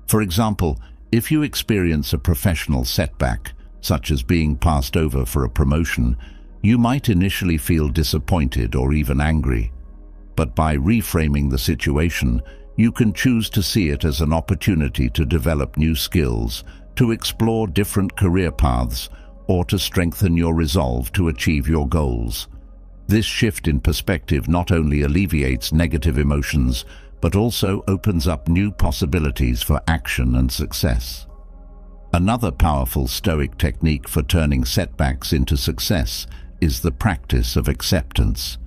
For example, if you experience a professional setback, such as being passed over for a promotion, you might initially feel disappointed or even angry. But by reframing the situation, you can choose to see it as an opportunity to develop new skills, to explore different career paths, or to strengthen your resolve to achieve your goals. This shift in perspective not only alleviates negative emotions, but also opens up new possibilities for action and success. Another powerful Stoic technique for turning setbacks into success is the practice of acceptance.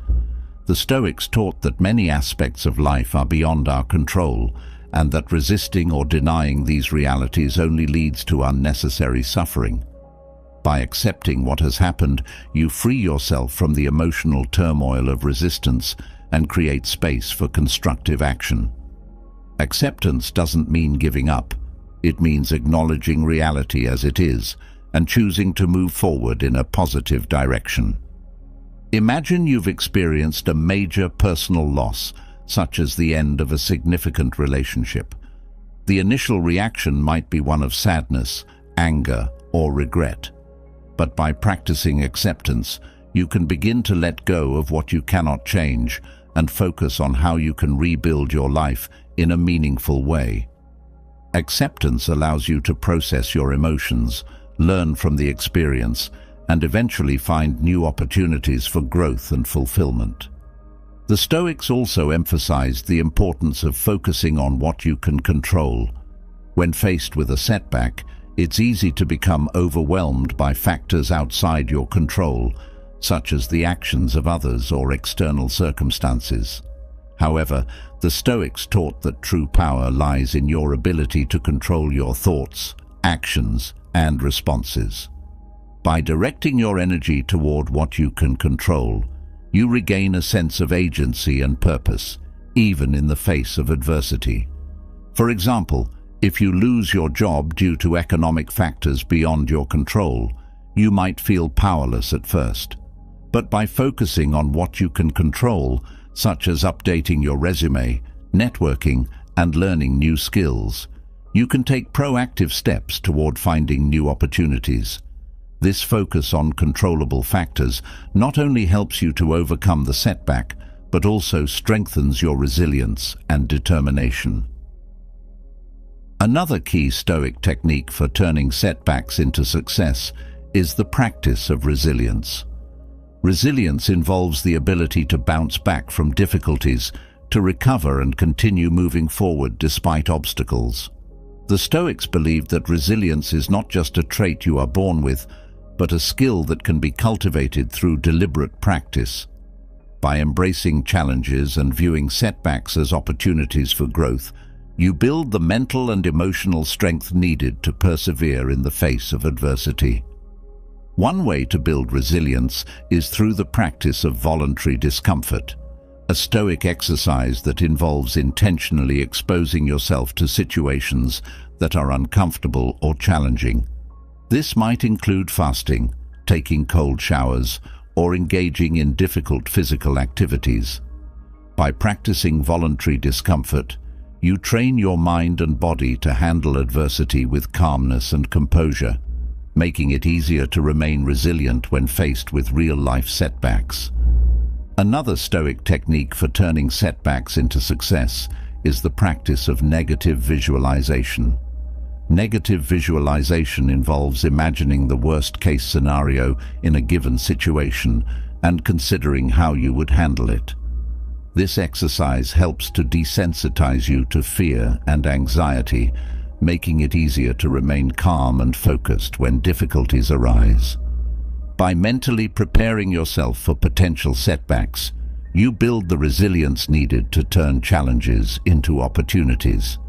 The Stoics taught that many aspects of life are beyond our control, and that resisting or denying these realities only leads to unnecessary suffering. By accepting what has happened, you free yourself from the emotional turmoil of resistance and create space for constructive action. Acceptance doesn't mean giving up. It means acknowledging reality as it is and choosing to move forward in a positive direction. Imagine you've experienced a major personal loss, such as the end of a significant relationship. The initial reaction might be one of sadness, anger, or regret. But by practicing acceptance, you can begin to let go of what you cannot change and focus on how you can rebuild your life in a meaningful way. Acceptance allows you to process your emotions, learn from the experience, and eventually find new opportunities for growth and fulfillment. The Stoics also emphasized the importance of focusing on what you can control. When faced with a setback, it's easy to become overwhelmed by factors outside your control, such as the actions of others or external circumstances. However, the Stoics taught that true power lies in your ability to control your thoughts, actions, and responses. By directing your energy toward what you can control, you regain a sense of agency and purpose, even in the face of adversity. For example, if you lose your job due to economic factors beyond your control, you might feel powerless at first. But by focusing on what you can control, such as updating your resume, networking, and learning new skills, you can take proactive steps toward finding new opportunities. This focus on controllable factors not only helps you to overcome the setback, but also strengthens your resilience and determination. Another key Stoic technique for turning setbacks into success is the practice of resilience. Resilience involves the ability to bounce back from difficulties, to recover and continue moving forward despite obstacles. The Stoics believed that resilience is not just a trait you are born with, but a skill that can be cultivated through deliberate practice. By embracing challenges and viewing setbacks as opportunities for growth, you build the mental and emotional strength needed to persevere in the face of adversity. One way to build resilience is through the practice of voluntary discomfort, a Stoic exercise that involves intentionally exposing yourself to situations that are uncomfortable or challenging. This might include fasting, taking cold showers, or engaging in difficult physical activities. By practicing voluntary discomfort, you train your mind and body to handle adversity with calmness and composure, making it easier to remain resilient when faced with real-life setbacks. Another Stoic technique for turning setbacks into success is the practice of negative visualization. Negative visualization involves imagining the worst-case scenario in a given situation and considering how you would handle it. This exercise helps to desensitize you to fear and anxiety, making it easier to remain calm and focused when difficulties arise. By mentally preparing yourself for potential setbacks, you build the resilience needed to turn challenges into opportunities.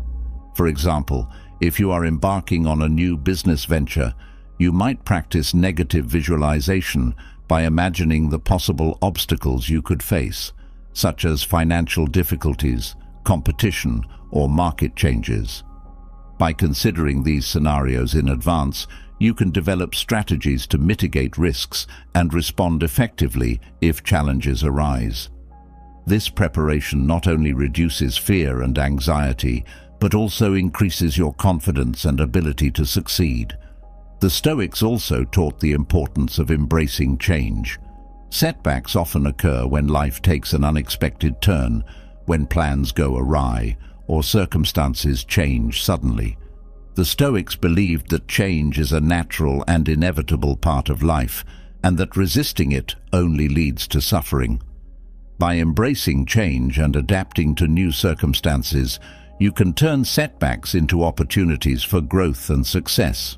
For example, if you are embarking on a new business venture, you might practice negative visualization by imagining the possible obstacles you could face, such as financial difficulties, competition, or market changes. By considering these scenarios in advance, you can develop strategies to mitigate risks and respond effectively if challenges arise. This preparation not only reduces fear and anxiety, but also increases your confidence and ability to succeed. The Stoics also taught the importance of embracing change. Setbacks often occur when life takes an unexpected turn, when plans go awry, or circumstances change suddenly. The Stoics believed that change is a natural and inevitable part of life, and that resisting it only leads to suffering. By embracing change and adapting to new circumstances, you can turn setbacks into opportunities for growth and success.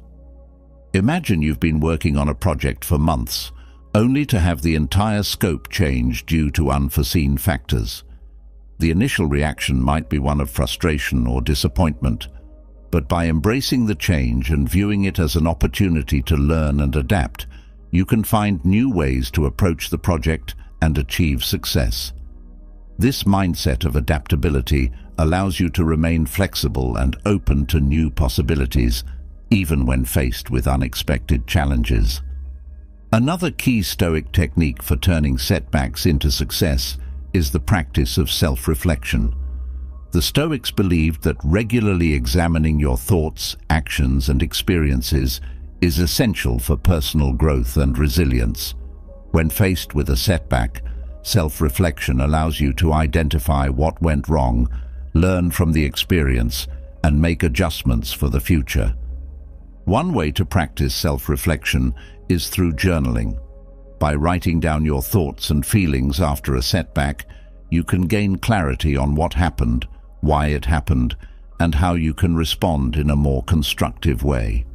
Imagine you've been working on a project for months, only to have the entire scope change due to unforeseen factors. The initial reaction might be one of frustration or disappointment, but by embracing the change and viewing it as an opportunity to learn and adapt, you can find new ways to approach the project and achieve success. This mindset of adaptability allows you to remain flexible and open to new possibilities, even when faced with unexpected challenges. Another key Stoic technique for turning setbacks into success is the practice of self-reflection. The Stoics believed that regularly examining your thoughts, actions, and experiences is essential for personal growth and resilience. When faced with a setback, self-reflection allows you to identify what went wrong, learn from the experience, and make adjustments for the future. One way to practice self-reflection is through journaling. By writing down your thoughts and feelings after a setback, you can gain clarity on what happened, why it happened, and how you can respond in a more constructive way.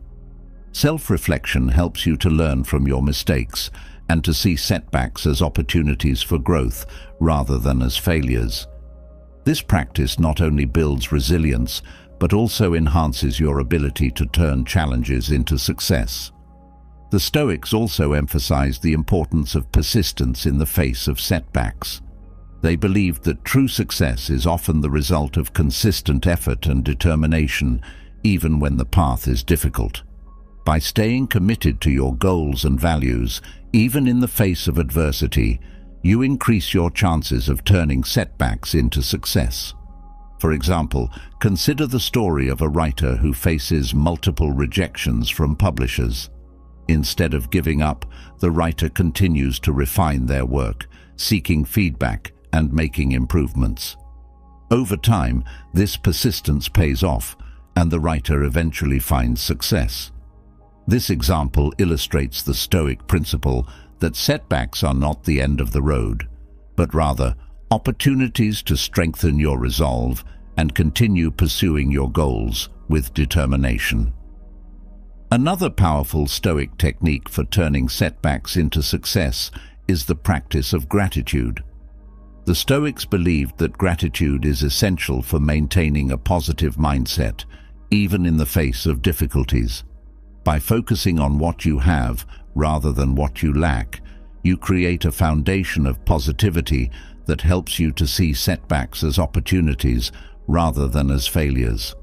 Self-reflection helps you to learn from your mistakes and to see setbacks as opportunities for growth rather than as failures. This practice not only builds resilience, but also enhances your ability to turn challenges into success. The Stoics also emphasized the importance of persistence in the face of setbacks. They believed that true success is often the result of consistent effort and determination, even when the path is difficult. By staying committed to your goals and values, even in the face of adversity, you increase your chances of turning setbacks into success. For example, consider the story of a writer who faces multiple rejections from publishers. Instead of giving up, the writer continues to refine their work, seeking feedback and making improvements. Over time, this persistence pays off, and the writer eventually finds success. This example illustrates the Stoic principle that setbacks are not the end of the road, but rather opportunities to strengthen your resolve and continue pursuing your goals with determination. Another powerful Stoic technique for turning setbacks into success is the practice of gratitude. The Stoics believed that gratitude is essential for maintaining a positive mindset, even in the face of difficulties. By focusing on what you have rather than what you lack, you create a foundation of positivity that helps you to see setbacks as opportunities rather than as failures.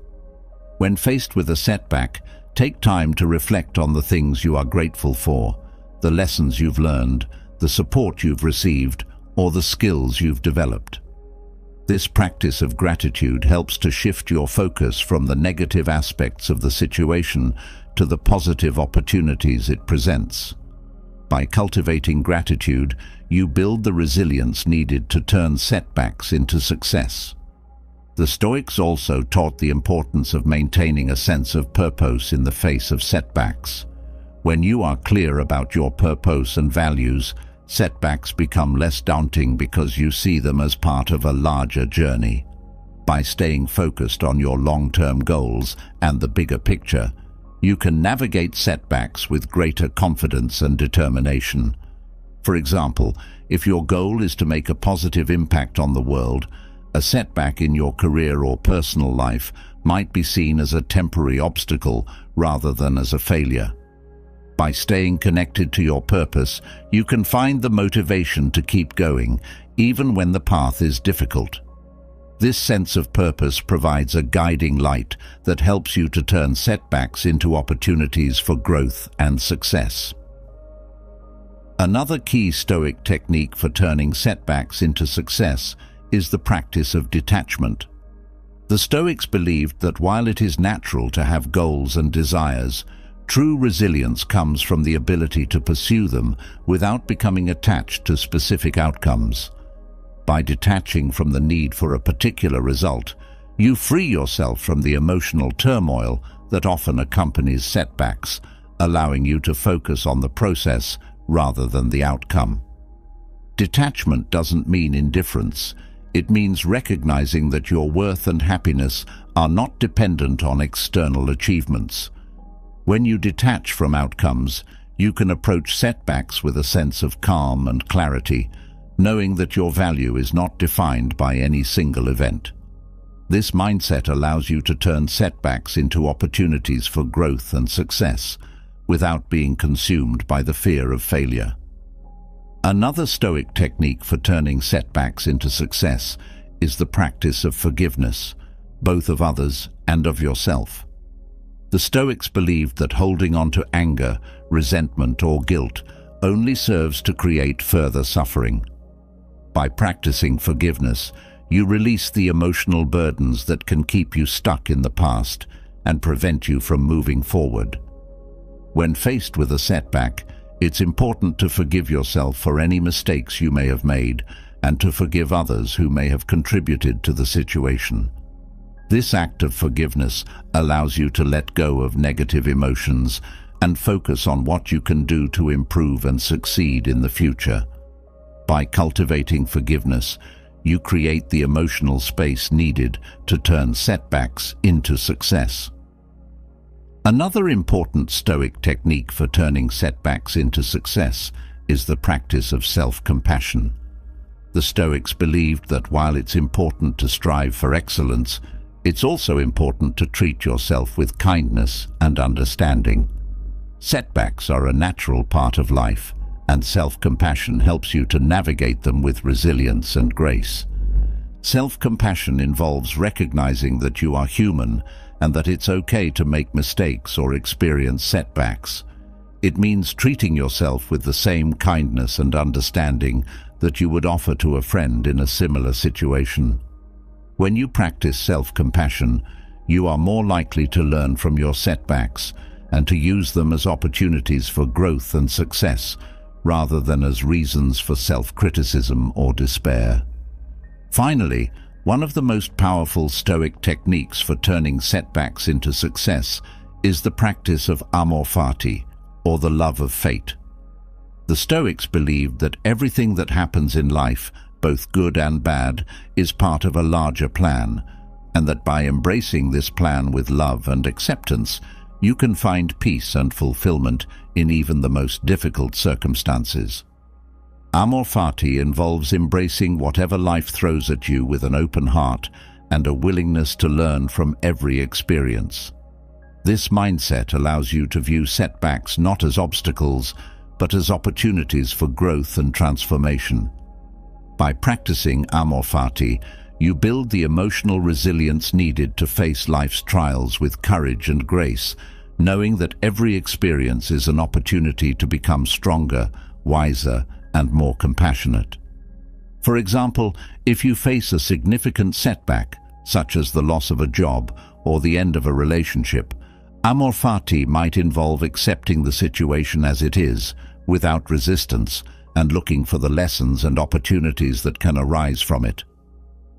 When faced with a setback, take time to reflect on the things you are grateful for, the lessons you've learned, the support you've received, or the skills you've developed. This practice of gratitude helps to shift your focus from the negative aspects of the situation to the positive opportunities it presents. By cultivating gratitude, you build the resilience needed to turn setbacks into success. The Stoics also taught the importance of maintaining a sense of purpose in the face of setbacks. When you are clear about your purpose and values, setbacks become less daunting because you see them as part of a larger journey. By staying focused on your long-term goals and the bigger picture, you can navigate setbacks with greater confidence and determination. For example, if your goal is to make a positive impact on the world, a setback in your career or personal life might be seen as a temporary obstacle rather than as a failure. By staying connected to your purpose, you can find the motivation to keep going, even when the path is difficult. This sense of purpose provides a guiding light that helps you to turn setbacks into opportunities for growth and success. Another key Stoic technique for turning setbacks into success is the practice of detachment. The Stoics believed that while it is natural to have goals and desires, true resilience comes from the ability to pursue them without becoming attached to specific outcomes. By detaching from the need for a particular result, you free yourself from the emotional turmoil that often accompanies setbacks, allowing you to focus on the process rather than the outcome. Detachment doesn't mean indifference. It means recognizing that your worth and happiness are not dependent on external achievements. When you detach from outcomes, you can approach setbacks with a sense of calm and clarity, knowing that your value is not defined by any single event. This mindset allows you to turn setbacks into opportunities for growth and success, without being consumed by the fear of failure. Another Stoic technique for turning setbacks into success is the practice of forgiveness, both of others and of yourself. The Stoics believed that holding on to anger, resentment, or guilt only serves to create further suffering. By practicing forgiveness, you release the emotional burdens that can keep you stuck in the past and prevent you from moving forward. When faced with a setback, it's important to forgive yourself for any mistakes you may have made and to forgive others who may have contributed to the situation. This act of forgiveness allows you to let go of negative emotions and focus on what you can do to improve and succeed in the future. By cultivating forgiveness, you create the emotional space needed to turn setbacks into success. Another important Stoic technique for turning setbacks into success is the practice of self-compassion. The Stoics believed that while it's important to strive for excellence, it's also important to treat yourself with kindness and understanding. Setbacks are a natural part of life, and self-compassion helps you to navigate them with resilience and grace. Self-compassion involves recognizing that you are human and that it's okay to make mistakes or experience setbacks. It means treating yourself with the same kindness and understanding that you would offer to a friend in a similar situation. When you practice self-compassion, you are more likely to learn from your setbacks and to use them as opportunities for growth and success, rather than as reasons for self-criticism or despair. Finally, one of the most powerful Stoic techniques for turning setbacks into success is the practice of amor fati, or the love of fate. The Stoics believed that everything that happens in life, both good and bad, is part of a larger plan, and that by embracing this plan with love and acceptance, you can find peace and fulfillment in even the most difficult circumstances. Amor fati involves embracing whatever life throws at you with an open heart and a willingness to learn from every experience. This mindset allows you to view setbacks not as obstacles, but as opportunities for growth and transformation. By practicing amor fati, you build the emotional resilience needed to face life's trials with courage and grace, knowing that every experience is an opportunity to become stronger, wiser, and more compassionate. For example, if you face a significant setback, such as the loss of a job or the end of a relationship, amor fati might involve accepting the situation as it is, without resistance, and looking for the lessons and opportunities that can arise from it.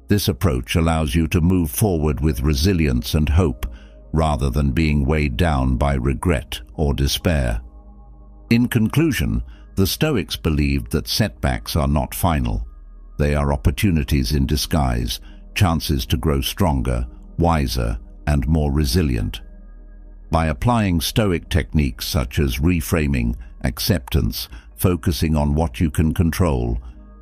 This approach allows you to move forward with resilience and hope, rather than being weighed down by regret or despair. In conclusion, the Stoics believed that setbacks are not final. They are opportunities in disguise, chances to grow stronger, wiser, and more resilient. By applying Stoic techniques such as reframing, acceptance, focusing on what you can control,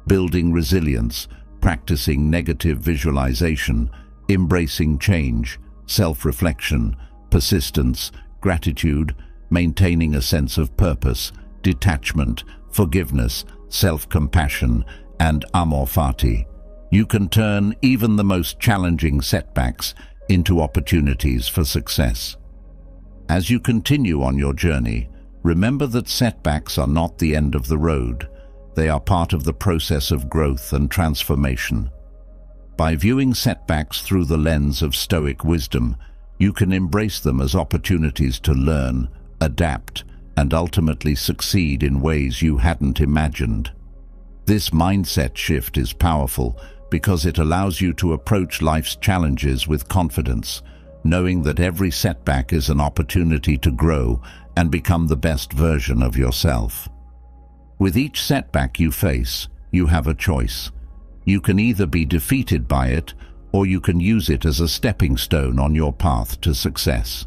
building resilience, practicing negative visualization, embracing change, self-reflection, persistence, gratitude, maintaining a sense of purpose, detachment, forgiveness, self-compassion, and amor fati, you can turn even the most challenging setbacks into opportunities for success. As you continue on your journey, remember that setbacks are not the end of the road. They are part of the process of growth and transformation. By viewing setbacks through the lens of Stoic wisdom, you can embrace them as opportunities to learn, adapt, and ultimately succeed in ways you hadn't imagined. This mindset shift is powerful because it allows you to approach life's challenges with confidence, knowing that every setback is an opportunity to grow and become the best version of yourself. With each setback you face, you have a choice. You can either be defeated by it, or you can use it as a stepping stone on your path to success.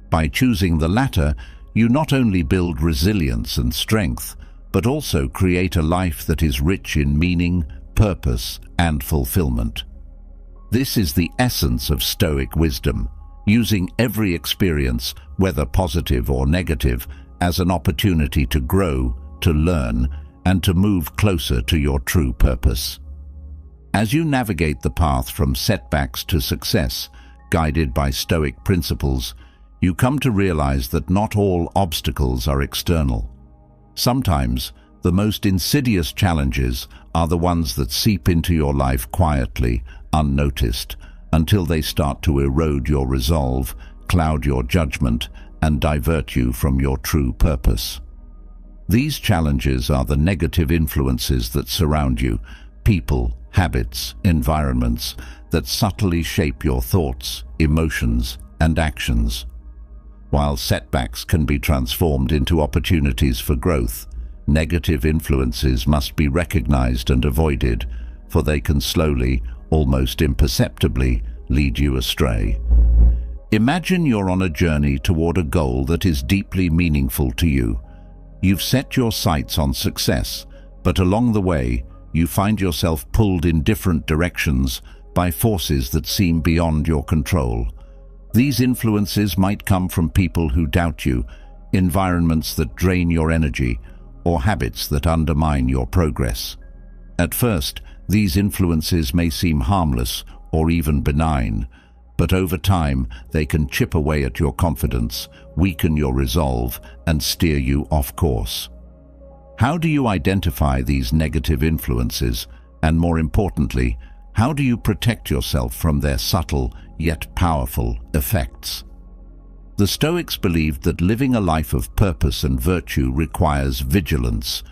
By choosing the latter, you not only build resilience and strength, but also create a life that is rich in meaning, purpose, and fulfillment. This is the essence of Stoic wisdom, using every experience, whether positive or negative, as an opportunity to grow, to learn, and to move closer to your true purpose. As you navigate the path from setbacks to success, guided by Stoic principles, you come to realize that not all obstacles are external. Sometimes, the most insidious challenges are the ones that seep into your life quietly, unnoticed, until they start to erode your resolve, cloud your judgment, and divert you from your true purpose. These challenges are the negative influences that surround you: people, habits, environments that subtly shape your thoughts, emotions, and actions. While setbacks can be transformed into opportunities for growth, negative influences must be recognized and avoided, for they can slowly, almost imperceptibly, lead you astray. Imagine you're on a journey toward a goal that is deeply meaningful to you. You've set your sights on success, but along the way, you find yourself pulled in different directions by forces that seem beyond your control. These influences might come from people who doubt you, environments that drain your energy, or habits that undermine your progress. At first, these influences may seem harmless or even benign, but over time they can chip away at your confidence, weaken your resolve, and steer you off course. How do you identify these negative influences, and more importantly, how do you protect yourself from their subtle yet powerful effects? The Stoics believed that living a life of purpose and virtue requires vigilance,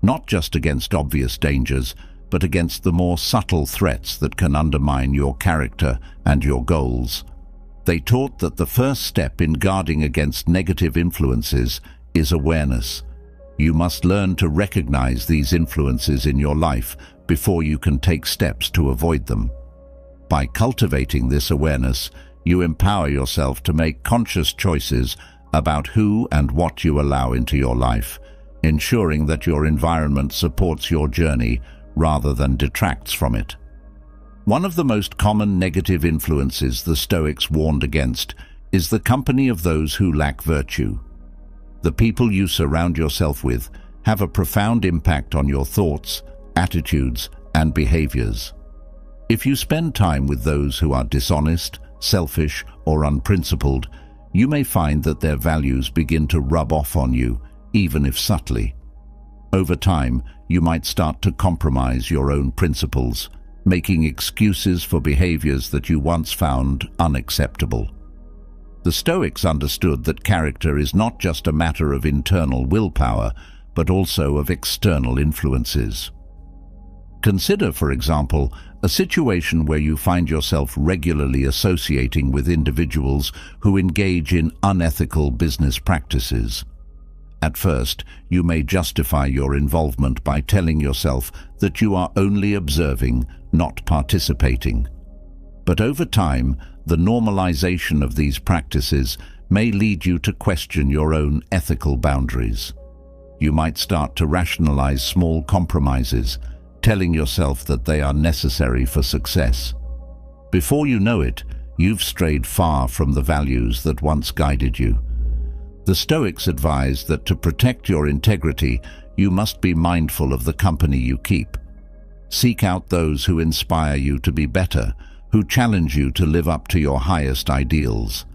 not just against obvious dangers, but against the more subtle threats that can undermine your character and your goals. They taught that the first step in guarding against negative influences is awareness. You must learn to recognize these influences in your life before you can take steps to avoid them. By cultivating this awareness, you empower yourself to make conscious choices about who and what you allow into your life, ensuring that your environment supports your journey rather than detracts from it. One of the most common negative influences the Stoics warned against is the company of those who lack virtue. The people you surround yourself with have a profound impact on your thoughts, attitudes, and behaviors. If you spend time with those who are dishonest, selfish, or unprincipled, you may find that their values begin to rub off on you, even if subtly. Over time, you might start to compromise your own principles, making excuses for behaviors that you once found unacceptable. The Stoics understood that character is not just a matter of internal willpower, but also of external influences. Consider, for example, a situation where you find yourself regularly associating with individuals who engage in unethical business practices. At first, you may justify your involvement by telling yourself that you are only observing, not participating. But over time, the normalization of these practices may lead you to question your own ethical boundaries. You might start to rationalize small compromises, telling yourself that they are necessary for success. Before you know it, you've strayed far from the values that once guided you. The Stoics advise that to protect your integrity, you must be mindful of the company you keep. Seek out those who inspire you to be better, who challenge you to live up to your highest ideals.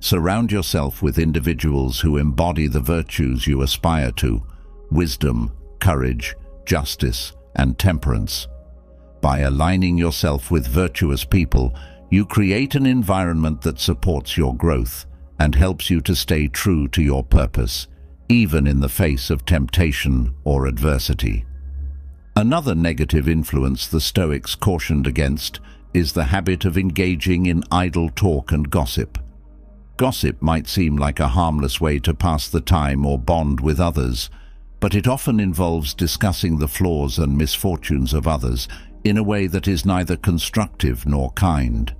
Surround yourself with individuals who embody the virtues you aspire to: wisdom, courage, justice, and temperance. By aligning yourself with virtuous people, you create an environment that supports your growth and helps you to stay true to your purpose, even in the face of temptation or adversity. Another negative influence the Stoics cautioned against is the habit of engaging in idle talk and gossip. Gossip might seem like a harmless way to pass the time or bond with others, but it often involves discussing the flaws and misfortunes of others in a way that is neither constructive nor kind.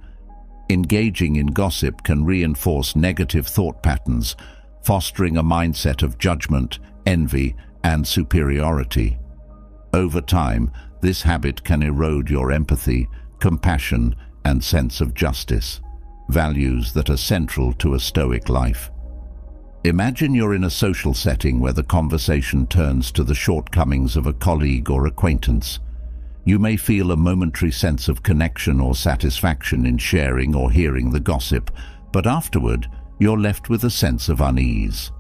Engaging in gossip can reinforce negative thought patterns, fostering a mindset of judgment, envy, and superiority. Over time, this habit can erode your empathy, compassion, and sense of justice, values that are central to a Stoic life. Imagine you're in a social setting where the conversation turns to the shortcomings of a colleague or acquaintance. You may feel a momentary sense of connection or satisfaction in sharing or hearing the gossip, but afterward, you're left with a sense of unease.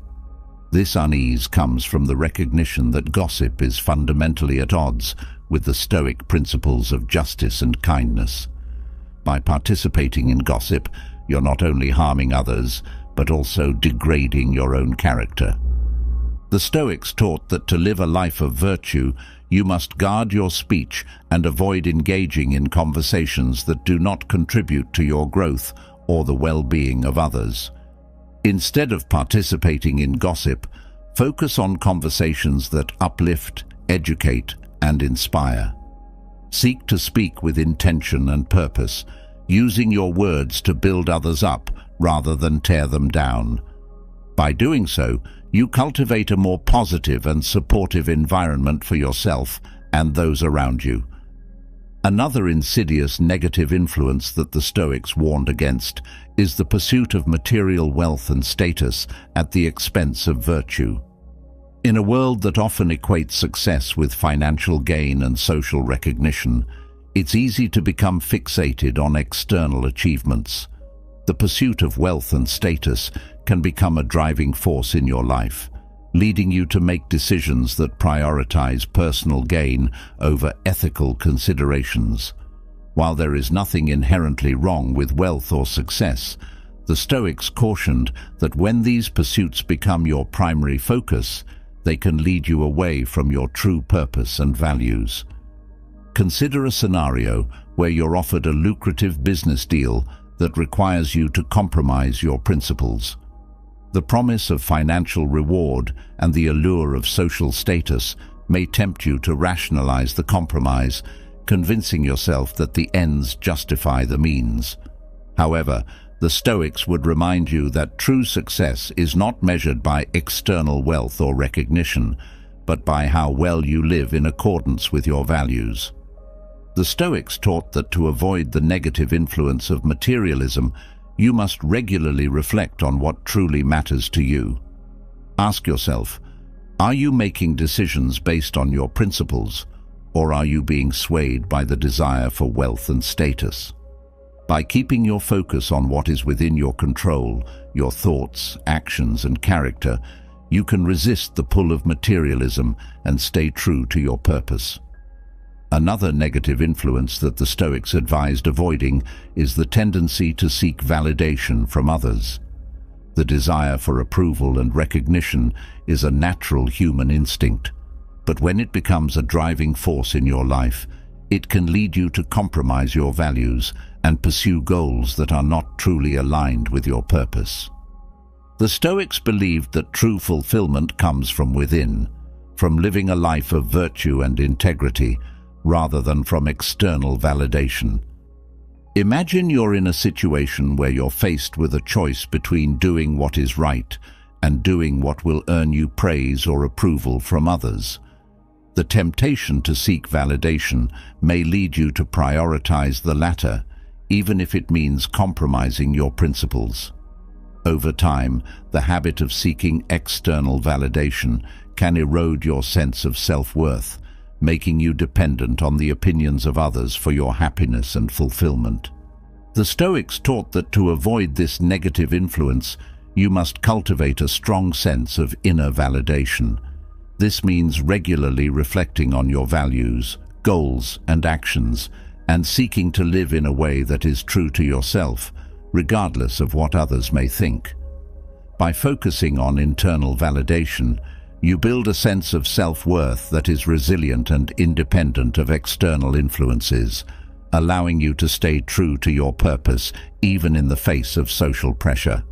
This unease comes from the recognition that gossip is fundamentally at odds with the Stoic principles of justice and kindness. By participating in gossip, you're not only harming others, but also degrading your own character. The Stoics taught that to live a life of virtue, you must guard your speech and avoid engaging in conversations that do not contribute to your growth or the well-being of others. Instead of participating in gossip, focus on conversations that uplift, educate, and inspire. Seek to speak with intention and purpose, using your words to build others up rather than tear them down. By doing so, you cultivate a more positive and supportive environment for yourself and those around you. Another insidious negative influence that the Stoics warned against is the pursuit of material wealth and status at the expense of virtue. In a world that often equates success with financial gain and social recognition, it's easy to become fixated on external achievements. The pursuit of wealth and status can become a driving force in your life, leading you to make decisions that prioritize personal gain over ethical considerations. While there is nothing inherently wrong with wealth or success, the Stoics cautioned that when these pursuits become your primary focus, they can lead you away from your true purpose and values. Consider a scenario where you're offered a lucrative business deal that requires you to compromise your principles. The promise of financial reward and the allure of social status may tempt you to rationalize the compromise, convincing yourself that the ends justify the means. However, the Stoics would remind you that true success is not measured by external wealth or recognition, but by how well you live in accordance with your values. The Stoics taught that to avoid the negative influence of materialism, you must regularly reflect on what truly matters to you. Ask yourself, are you making decisions based on your principles, or are you being swayed by the desire for wealth and status? By keeping your focus on what is within your control, your thoughts, actions, and character, you can resist the pull of materialism and stay true to your purpose. Another negative influence that the Stoics advised avoiding is the tendency to seek validation from others. The desire for approval and recognition is a natural human instinct, but when it becomes a driving force in your life, it can lead you to compromise your values and pursue goals that are not truly aligned with your purpose. The Stoics believed that true fulfillment comes from within, from living a life of virtue and integrity, rather than from external validation. Imagine you're in a situation where you're faced with a choice between doing what is right and doing what will earn you praise or approval from others. The temptation to seek validation may lead you to prioritize the latter, even if it means compromising your principles. Over time, the habit of seeking external validation can erode your sense of self-worth, making you dependent on the opinions of others for your happiness and fulfillment. The Stoics taught that to avoid this negative influence, you must cultivate a strong sense of inner validation. This means regularly reflecting on your values, goals, and actions, and seeking to live in a way that is true to yourself, regardless of what others may think. By focusing on internal validation, you build a sense of self-worth that is resilient and independent of external influences, allowing you to stay true to your purpose even in the face of social pressure.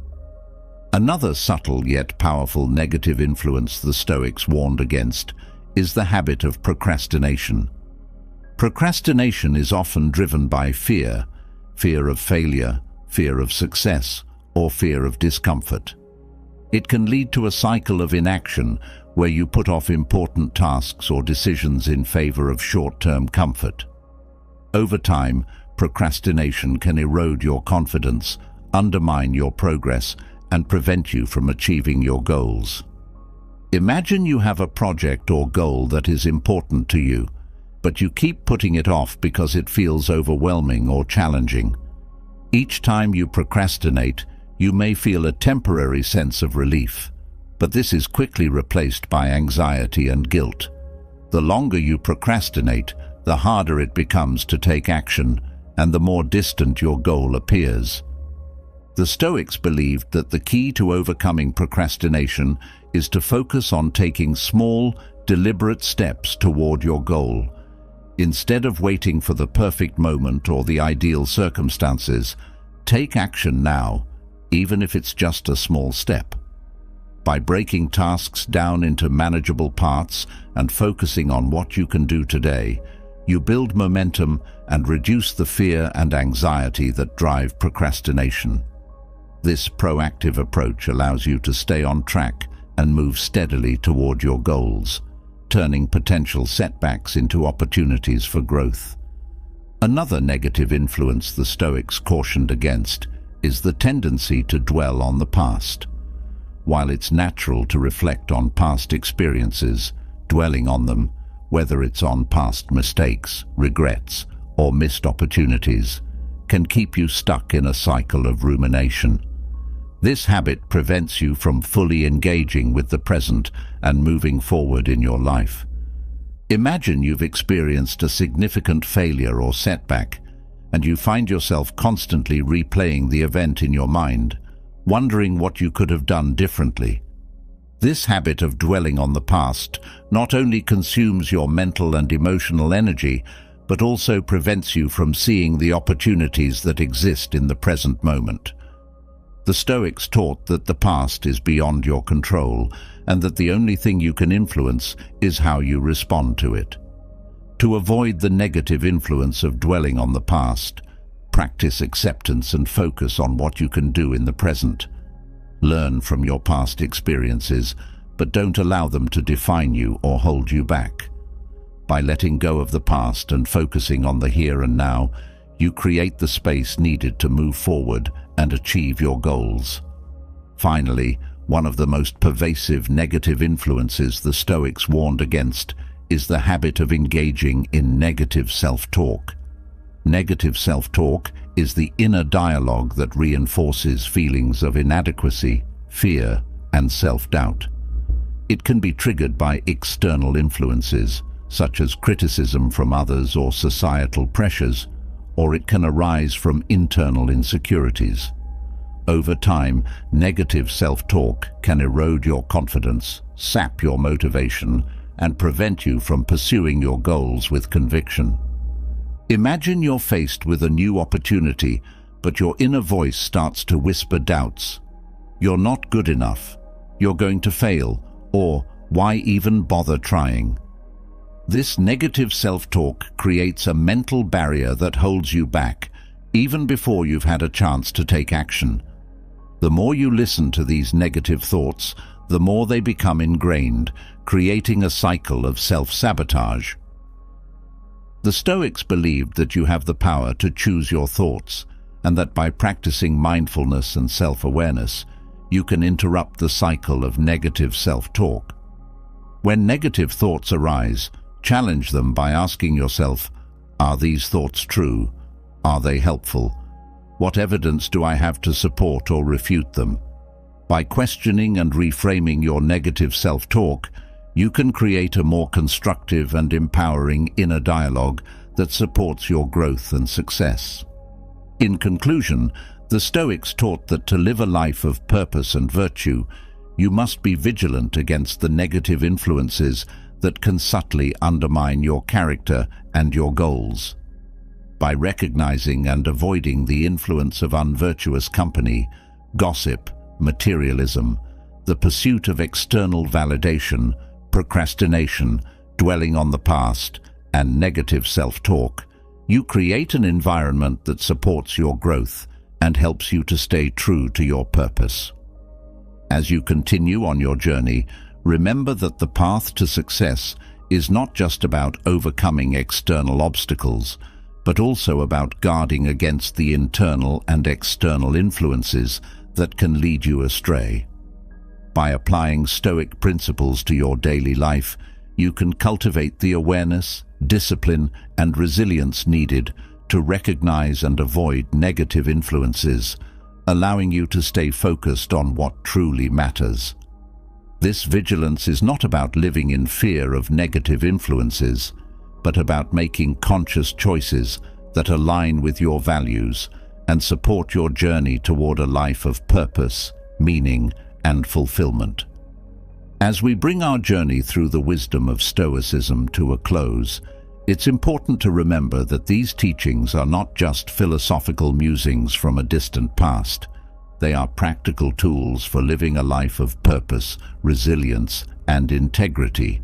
Another subtle yet powerful negative influence the Stoics warned against is the habit of procrastination. Procrastination is often driven by fear of failure, fear of success, or fear of discomfort. It can lead to a cycle of inaction where you put off important tasks or decisions in favor of short-term comfort. Over time, procrastination can erode your confidence, undermine your progress, and prevent you from achieving your goals. Imagine you have a project or goal that is important to you, but you keep putting it off because it feels overwhelming or challenging. Each time you procrastinate, you may feel a temporary sense of relief, but this is quickly replaced by anxiety and guilt. The longer you procrastinate, the harder it becomes to take action, and the more distant your goal appears. The Stoics believed that the key to overcoming procrastination is to focus on taking small, deliberate steps toward your goal. Instead of waiting for the perfect moment or the ideal circumstances, take action now, even if it's just a small step. By breaking tasks down into manageable parts and focusing on what you can do today, you build momentum and reduce the fear and anxiety that drive procrastination. This proactive approach allows you to stay on track and move steadily toward your goals, turning potential setbacks into opportunities for growth. Another negative influence the Stoics cautioned against is the tendency to dwell on the past. While it's natural to reflect on past experiences, dwelling on them, whether it's on past mistakes, regrets, or missed opportunities, can keep you stuck in a cycle of rumination. This habit prevents you from fully engaging with the present and moving forward in your life. Imagine you've experienced a significant failure or setback, and you find yourself constantly replaying the event in your mind, wondering what you could have done differently. This habit of dwelling on the past not only consumes your mental and emotional energy, but also prevents you from seeing the opportunities that exist in the present moment. The Stoics taught that the past is beyond your control, and that the only thing you can influence is how you respond to it. To avoid the negative influence of dwelling on the past, practice acceptance and focus on what you can do in the present. Learn from your past experiences, but don't allow them to define you or hold you back. By letting go of the past and focusing on the here and now, you create the space needed to move forward and achieve your goals. Finally, one of the most pervasive negative influences the Stoics warned against is the habit of engaging in negative self-talk. Negative self-talk is the inner dialogue that reinforces feelings of inadequacy, fear, and self-doubt. It can be triggered by external influences, such as criticism from others or societal pressures, or it can arise from internal insecurities. Over time, negative self-talk can erode your confidence, sap your motivation, and prevent you from pursuing your goals with conviction. Imagine you're faced with a new opportunity, but your inner voice starts to whisper doubts. You're not good enough, you're going to fail, or why even bother trying? This negative self-talk creates a mental barrier that holds you back, even before you've had a chance to take action. The more you listen to these negative thoughts, the more they become ingrained, creating a cycle of self-sabotage. The Stoics believed that you have the power to choose your thoughts, and that by practicing mindfulness and self-awareness, you can interrupt the cycle of negative self-talk. When negative thoughts arise, challenge them by asking yourself, are these thoughts true? Are they helpful? What evidence do I have to support or refute them? By questioning and reframing your negative self-talk, you can create a more constructive and empowering inner dialogue that supports your growth and success. In conclusion, the Stoics taught that to live a life of purpose and virtue, you must be vigilant against the negative influences that can subtly undermine your character and your goals. By recognizing and avoiding the influence of unvirtuous company, gossip, materialism, the pursuit of external validation, procrastination, dwelling on the past, and negative self-talk, you create an environment that supports your growth and helps you to stay true to your purpose. As you continue on your journey, remember that the path to success is not just about overcoming external obstacles, but also about guarding against the internal and external influences that can lead you astray. By applying Stoic principles to your daily life, you can cultivate the awareness, discipline, and resilience needed to recognize and avoid negative influences, allowing you to stay focused on what truly matters. This vigilance is not about living in fear of negative influences, but about making conscious choices that align with your values and support your journey toward a life of purpose, meaning, and fulfillment. As we bring our journey through the wisdom of Stoicism to a close, it's important to remember that these teachings are not just philosophical musings from a distant past. They are practical tools for living a life of purpose, resilience, and integrity.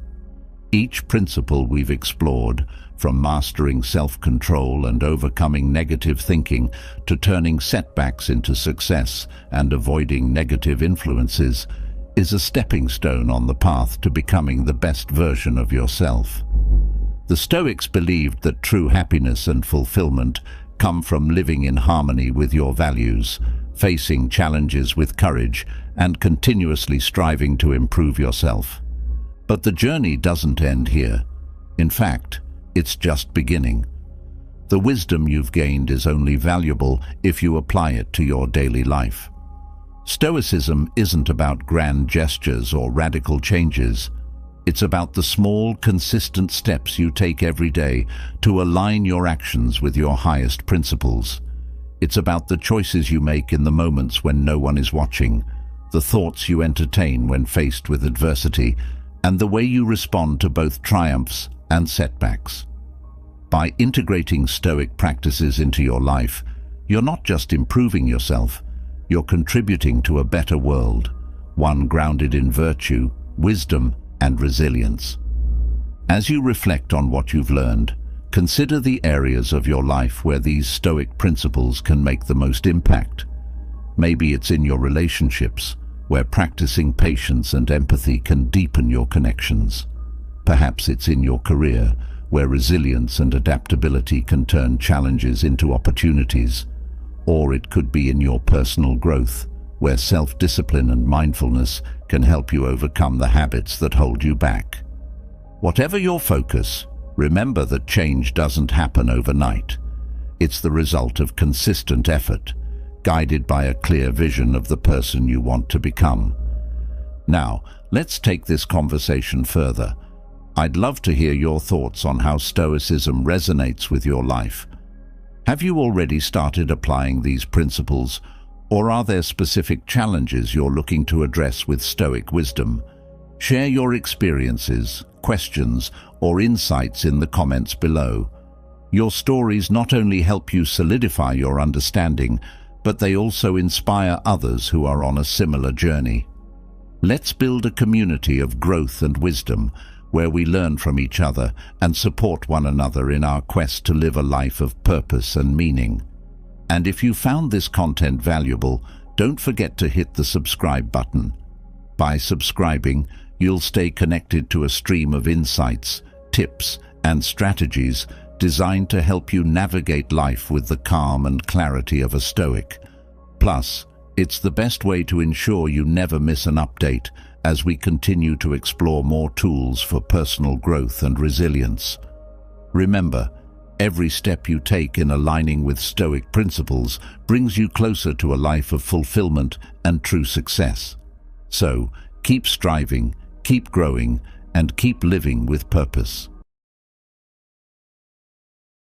Each principle we've explored, from mastering self-control and overcoming negative thinking to turning setbacks into success and avoiding negative influences, is a stepping stone on the path to becoming the best version of yourself. The Stoics believed that true happiness and fulfillment come from living in harmony with your values, facing challenges with courage, and continuously striving to improve yourself. But the journey doesn't end here. In fact, it's just beginning. The wisdom you've gained is only valuable if you apply it to your daily life. Stoicism isn't about grand gestures or radical changes. It's about the small, consistent steps you take every day to align your actions with your highest principles. It's about the choices you make in the moments when no one is watching, the thoughts you entertain when faced with adversity, and the way you respond to both triumphs and setbacks. By integrating Stoic practices into your life, you're not just improving yourself, you're contributing to a better world, one grounded in virtue, wisdom, and resilience. As you reflect on what you've learned, consider the areas of your life where these Stoic principles can make the most impact. Maybe it's in your relationships, where practicing patience and empathy can deepen your connections. Perhaps it's in your career, where resilience and adaptability can turn challenges into opportunities. Or it could be in your personal growth, where self-discipline and mindfulness can help you overcome the habits that hold you back. Whatever your focus, remember that change doesn't happen overnight. It's the result of consistent effort, guided by a clear vision of the person you want to become. Now, let's take this conversation further. I'd love to hear your thoughts on how Stoicism resonates with your life. Have you already started applying these principles, or are there specific challenges you're looking to address with Stoic wisdom? Share your experiences, questions, or insights in the comments below. Your stories not only help you solidify your understanding, but they also inspire others who are on a similar journey. Let's build a community of growth and wisdom, where we learn from each other and support one another in our quest to live a life of purpose and meaning. And if you found this content valuable, don't forget to hit the subscribe button. By subscribing, you'll stay connected to a stream of insights, tips, and strategies designed to help you navigate life with the calm and clarity of a Stoic. Plus, it's the best way to ensure you never miss an update as we continue to explore more tools for personal growth and resilience. Remember, every step you take in aligning with Stoic principles brings you closer to a life of fulfillment and true success. So, keep striving, keep growing, and keep living with purpose.